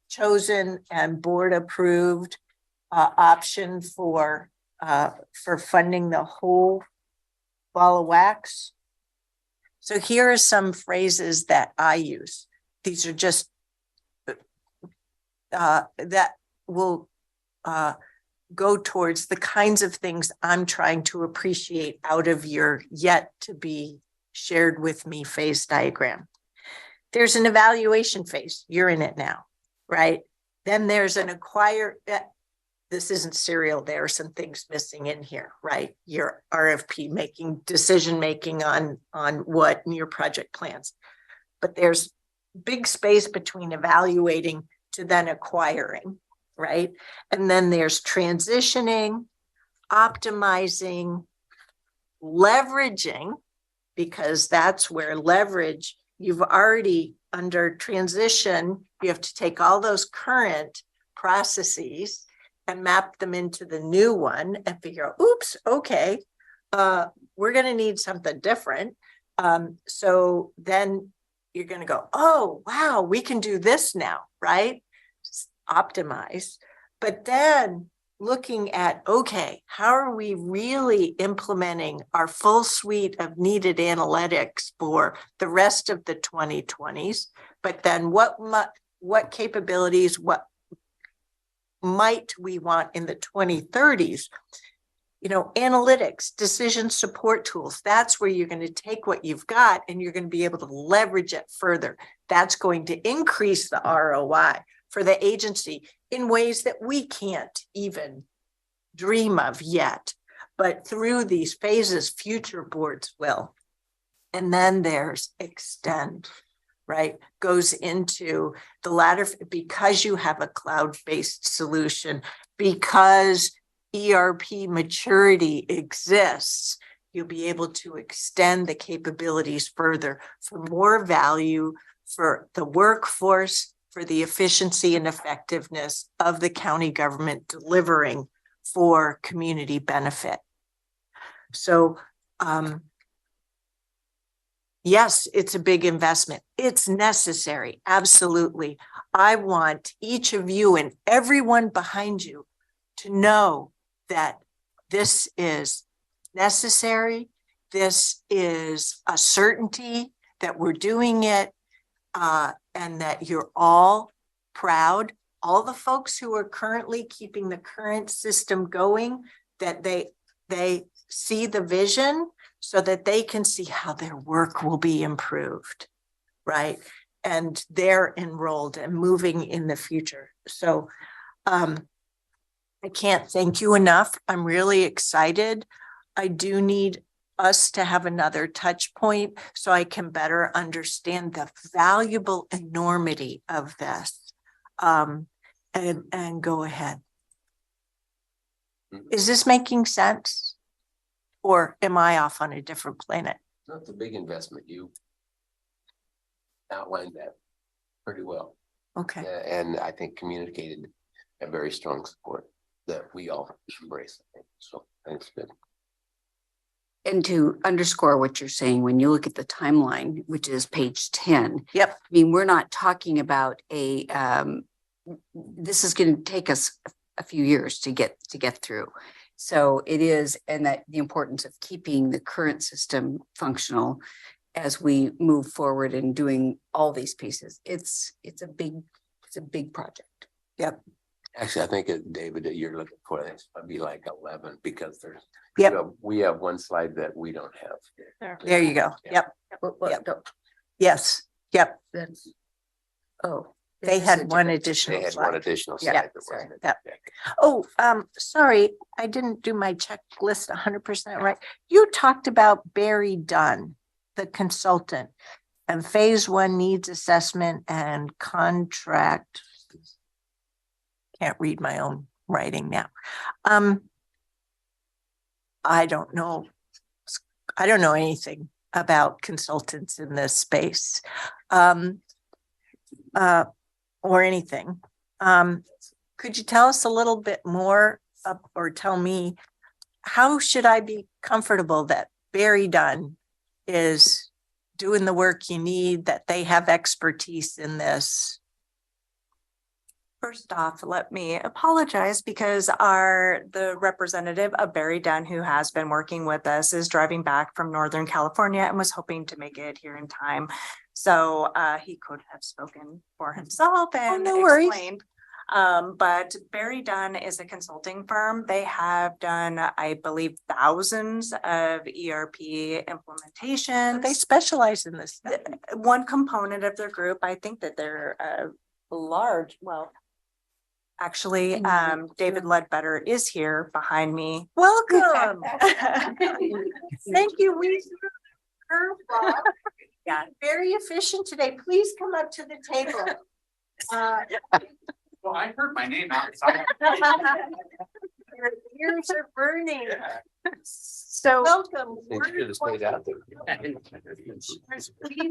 chosen and board approved option for funding the whole ball of wax. So here are some phrases that I use. These are just that will go towards the kinds of things I'm trying to appreciate out of your yet to be shared with me phase diagram. There's an evaluation phase. You're in it now, right? Then there's an acquire. This isn't serial. There are some things missing in here, right? Your RFP making, decision making on what in your project plans. But there's big space between evaluating to then acquiring, right? And then there's transitioning, optimizing, leveraging, because that's where leverage, you've already under transition, you have to take all those current processes and map them into the new one and figure out, oops, okay, we're going to need something different. So then you're going to go, oh, wow, we can do this now, right? Optimize. But then looking at, okay, how are we really implementing our full suite of needed analytics for the rest of the 2020s? But then what capabilities, what might we want in the 2030s? You know, analytics, decision support tools, that's where you're going to take what you've got and you're going to be able to leverage it further. That's going to increase the ROI for the agency in ways that we can't even dream of yet. But through these phases, future boards will. And then there's extend, right? Goes into the latter, because you have a cloud-based solution, because ERP maturity exists, you'll be able to extend the capabilities further for more value for the workforce, for the efficiency and effectiveness of the county government delivering for community benefit. So, yes, it's a big investment. It's necessary. Absolutely. I want each of you and everyone behind you to know that this is necessary. This is a certainty that we're doing it, and that you're all proud. All the folks who are currently keeping the current system going, that they see the vision so that they can see how their work will be improved, right? And they're enrolled and moving in the future. So I can't thank you enough. I'm really excited. I do need us to have another touch point so I can better understand the valuable enormity of this. And go ahead. Is this making sense? Or am I off on a different planet? That's a big investment. You outlined that pretty well. Okay. And I think communicated a very strong support that we all embrace. I think. So thanks, good. And to underscore what you're saying, when you look at the timeline, which is page 10. Yep. I mean, we're not talking about a, this is going to take us a few years to get through. So it is, and that the importance of keeping the current system functional as we move forward and doing all these pieces. It's a big project. Yep. Actually, I think David, that you're looking for this might be like 11 because there's we have one slide that we don't have. There you go. Yep. Yes. Yep. That's, they had one additional. They had slide. one additional slide. Yep. That wasn't Yep. it. Oh, sorry, I didn't do my checklist 100% right. You talked about Barry Dunn, the consultant, and phase 1 needs assessment and contract. Can't read my own writing now. I don't know anything about consultants in this space, or anything. Could you tell us a little bit more, or tell me, how should I be comfortable that Barry Dunn is doing the work you need, that they have expertise in this? First off, let me apologize because the representative of Barry Dunn, who has been working with us, is driving back from Northern California and was hoping to make it here in time. So he could have spoken for himself and no worries. explained. But Barry Dunn is a consulting firm. They have done, I believe, thousands of ERP implementations. They specialize in this. One component of their group, I think that they're large, well, actually, David Ledbetter is here behind me. Welcome. Thank you. We curveball. Yeah. Very efficient today. Please come up to the table. Well, I heard my name outside. Your ears are burning. So welcome. We've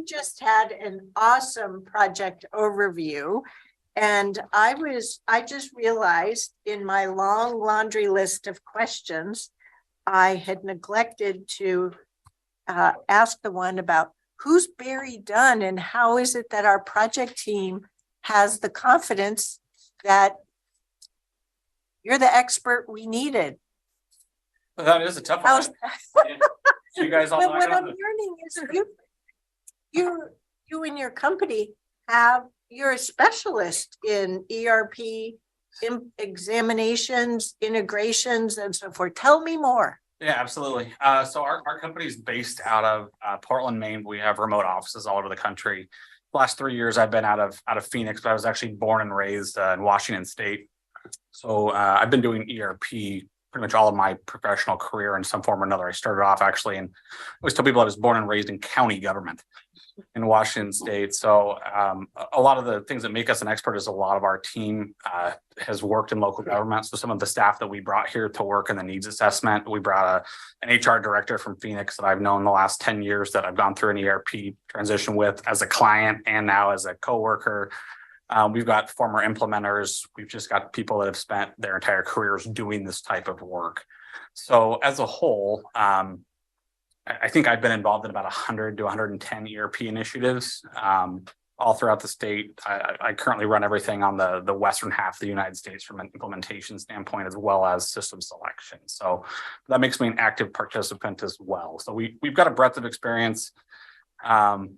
just had an awesome project overview. And I just realized in my long laundry list of questions, I had neglected to ask the one about who's Barry Dunn and how is it that our project team has the confidence that you're the expert we needed. Well, that is a tough one. Yeah. You guys all. But what I'm learning is you and your company you're a specialist in ERP examinations, integrations, and so forth. Tell me more. Yeah, absolutely. So our company is based out of Portland, Maine. We have remote offices all over the country. The last 3 years I've been out of Phoenix, but I was actually born and raised in Washington State. So I've been doing ERP pretty much all of my professional career in some form or another. I started off actually, and I always tell people I was born and raised in county government in Washington State. So a lot of the things that make us an expert is a lot of our team has worked in local government. So some of the staff that we brought here to work in the needs assessment, we brought an HR director from Phoenix that I've known the last 10 years that I've gone through an ERP transition with as a client and now as a coworker. We've got former implementers. We've just got people that have spent their entire careers doing this type of work. So as a whole, I think I've been involved in about 100 to 110 ERP initiatives all throughout the state. I currently run everything on the western half of the United States from an implementation standpoint, as well as system selection. So that makes me an active participant as well. So we've got a breadth of experience. And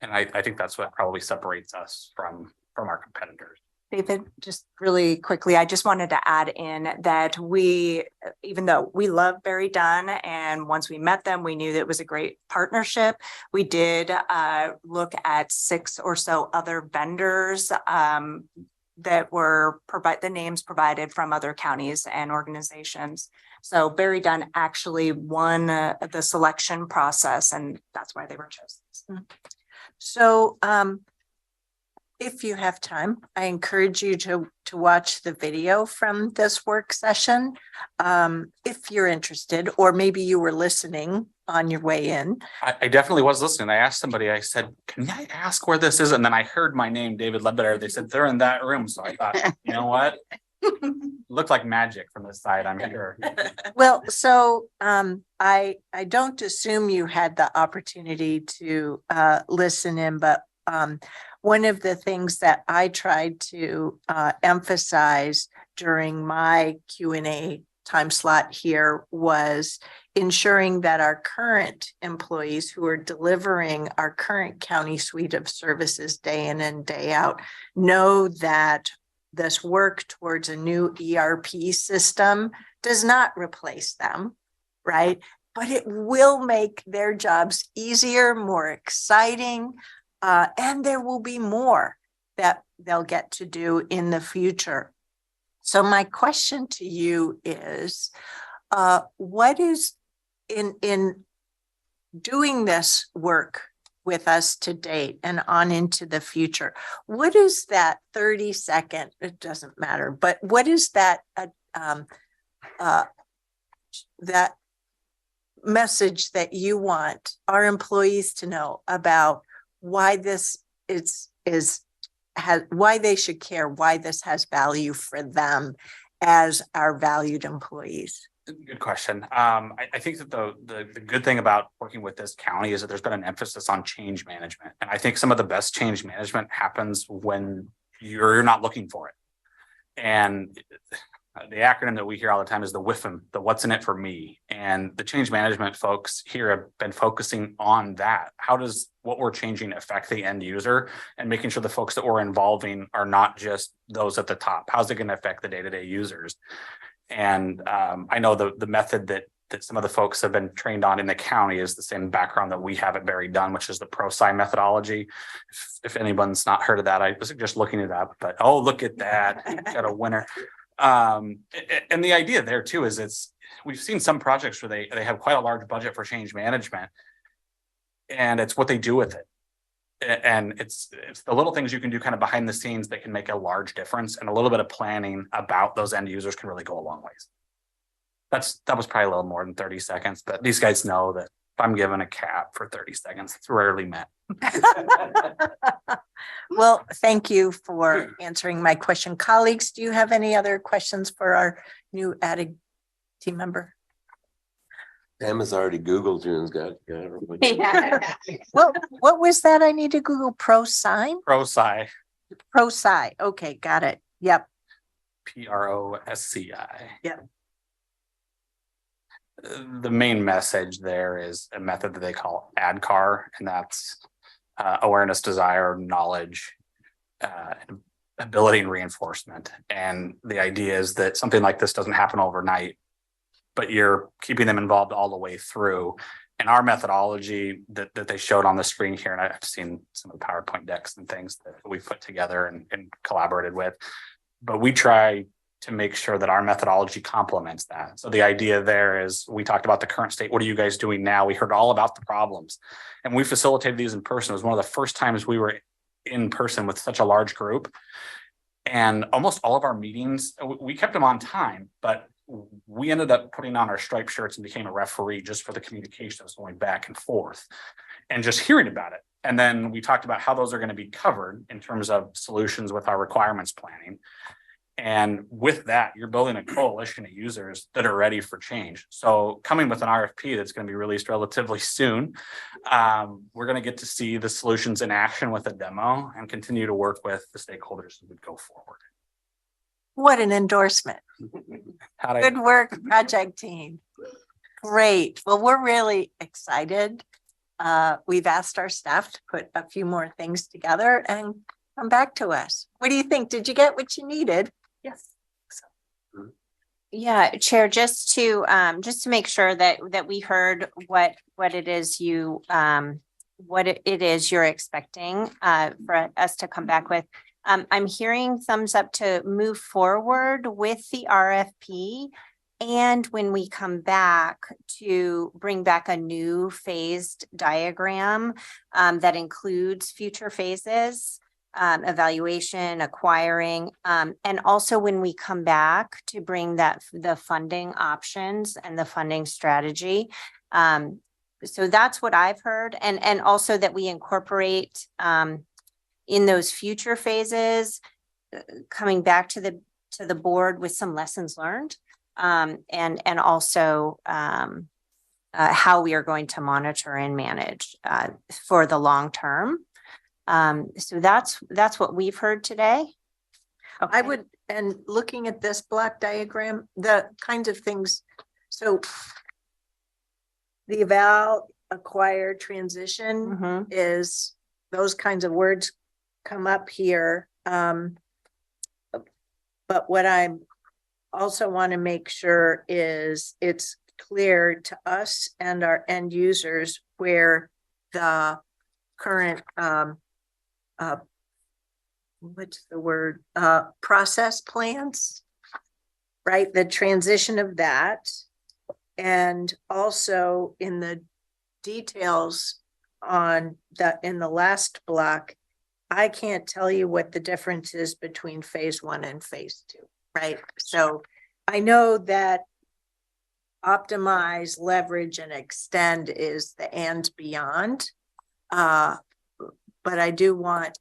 I think that's what probably separates us from our competitors. David, just really quickly, I just wanted to add in that even though we love Barry Dunn, and once we met them, we knew that it was a great partnership. We did look at 6 or so other vendors that were the names provided from other counties and organizations. So Barry Dunn actually won the selection process, and that's why they were chosen. So if you have time, I encourage you to watch the video from this work session. If you're interested, or maybe you were listening on your way in. I definitely was listening. I asked somebody, I said, can I ask where this is? And then I heard my name, David Ledbetter. They said, they're in that room. So I thought, you know what? Looked like magic from this side, I'm sure. Well, so I don't assume you had the opportunity to listen in, but one of the things that I tried to emphasize during my Q&A time slot here was ensuring that our current employees who are delivering our current county suite of services day in and day out know that this work towards a new ERP system does not replace them, right? But it will make their jobs easier, more exciting, and there will be more that they'll get to do in the future. So my question to you is, what is in doing this work with us to date and on into the future, what is that 30-second, it doesn't matter, but what is that that message that you want our employees to know about why this why they should care, why this has value for them as our valued employees? Good question. I think that the good thing about working with this county is that there's been an emphasis on change management. And I think some of the best change management happens when you're not looking for it. And The acronym that we hear all the time is the WIFM, the what's in it for me. And the change management folks here have been focusing on that. How does what we're changing affect the end user, and making sure the folks that we're involving are not just those at the top? How's it going to affect the day-to-day users? And I know the method that some of the folks have been trained on in the county is the same background that we have at Barry Dunn, which is the ProSci methodology. If anyone's not heard of that, I was just looking it up, but oh, look at that, got a winner. And the idea there too is we've seen some projects where they have quite a large budget for change management, and it's what they do with it. And it's the little things you can do kind of behind the scenes that can make a large difference, and a little bit of planning about those end users can really go a long ways. That was probably a little more than 30 seconds, but these guys know that if I'm given a cap for 30 seconds, it's rarely met. Well, thank you for answering my question. Colleagues, do you have any other questions for our new added team member? Sam has already Googled you and got. What was that? I need to Google ProSci. ProSci. ProSci. Okay, got it. Yep. PROSCI. Yep. The main message there is a method that they call ADCAR, and that's awareness, desire, knowledge, ability, and reinforcement. And the idea is that something like this doesn't happen overnight, but you're keeping them involved all the way through. And our methodology that they showed on the screen here, and I've seen some of the PowerPoint decks and things that we put together and collaborated with, but we try to make sure that our methodology complements that. So the idea there is, we talked about the current state. What are you guys doing now? We heard all about the problems, and we facilitated these in person. It was one of the first times we were in person with such a large group, and almost all of our meetings, we kept them on time, but we ended up putting on our striped shirts and became a referee just for the communication that was going back and forth and just hearing about it. And then we talked about how those are going to be covered in terms of solutions with our requirements planning. And with that, you're building a coalition of users that are ready for change. So coming with an RFP that's going to be released relatively soon, we're going to get to see the solutions in action with a demo and continue to work with the stakeholders as we go forward. What an endorsement. Good work, project team. Great. Well, we're really excited. We've asked our staff to put a few more things together and come back to us. What do you think? Did you get what you needed? Yes. Yeah, Chair, just to make sure that we heard what it is you're expecting for us to come back with. I'm hearing thumbs up to move forward with the RFP, and when we come back, to bring back a new phased diagram that includes future phases, evaluation, acquiring, and also when we come back to bring the funding options and the funding strategy. So that's what I've heard, and also that we incorporate in those future phases, coming back to the board with some lessons learned, and also how we are going to monitor and manage for the long term. So that's what we've heard today. Okay. I would, and looking at this block diagram, the kinds of things, so the eval, acquire, transition is, those kinds of words come up here. But what I also want to make sure is it's clear to us and our end users where the current what's the word, process plans, right? The transition of that. And also in the details on that, in the last block, I can't tell you what the difference is between phase 1 and phase 2, right? So I know that optimize, leverage, and extend is the and beyond. But I do want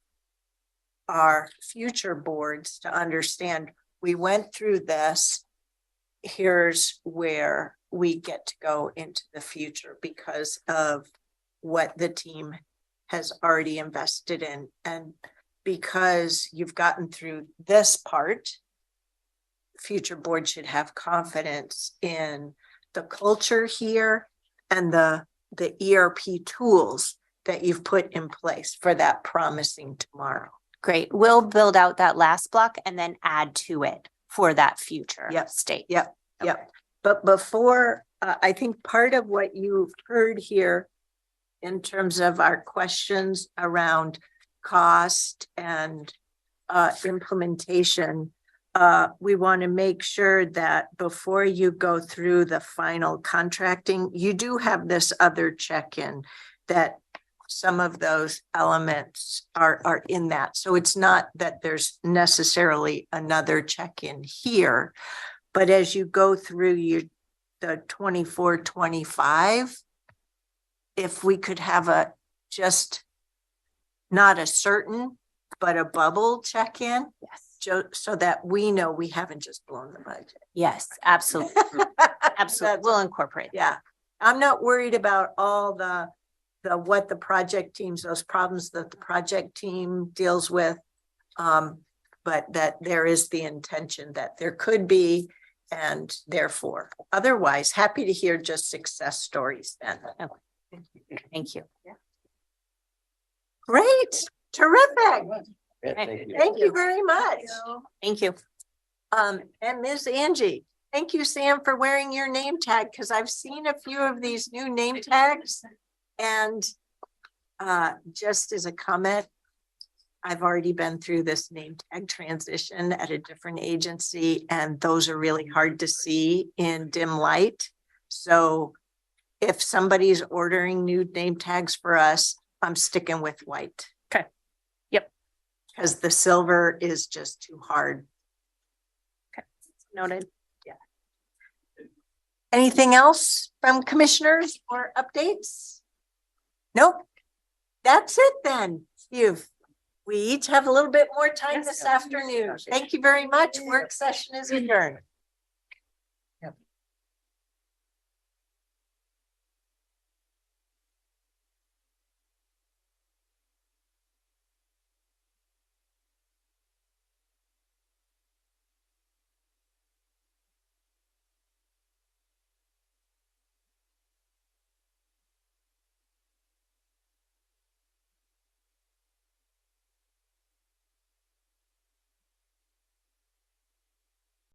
our future boards to understand we went through this. Here's where we get to go into the future because of what the team has already invested in. And because you've gotten through this part, future board should have confidence in the culture here and the ERP tools that you've put in place for that promising tomorrow. Great. We'll build out that last block and then add to it for that future state. Yep. But before, I think part of what you've heard here in terms of our questions around cost and implementation, we want to make sure that before you go through the final contracting, you do have this other check-in that some of those elements are in that. So it's not that there's necessarily another check-in here, but as you go through the 24-25, if we could have just not a certain, but a bubble check-in. Yes. So that we know we haven't just blown the budget. Yes, absolutely. Absolutely. We'll incorporate. Yeah. I'm not worried about all what the project teams, those problems that the project team deals with. But that there is the intention that there could be, and therefore, otherwise happy to hear just success stories then. Okay. Thank you. Great. Terrific. Thank You very much. Thank you. And Ms. Angie, thank you, Sam, for wearing your name tag, because I've seen a few of these new name tags. And just as a comment, I've already been through this name tag transition at a different agency, and those are really hard to see in dim light. So if somebody's ordering new name tags for us, I'm sticking with white. Okay. Yep. Because the silver is just too hard. Okay. Noted. Yeah. Anything else from commissioners or updates? Nope. That's it then. We each have a little bit more time this afternoon. Thank you very much. Work session is adjourned.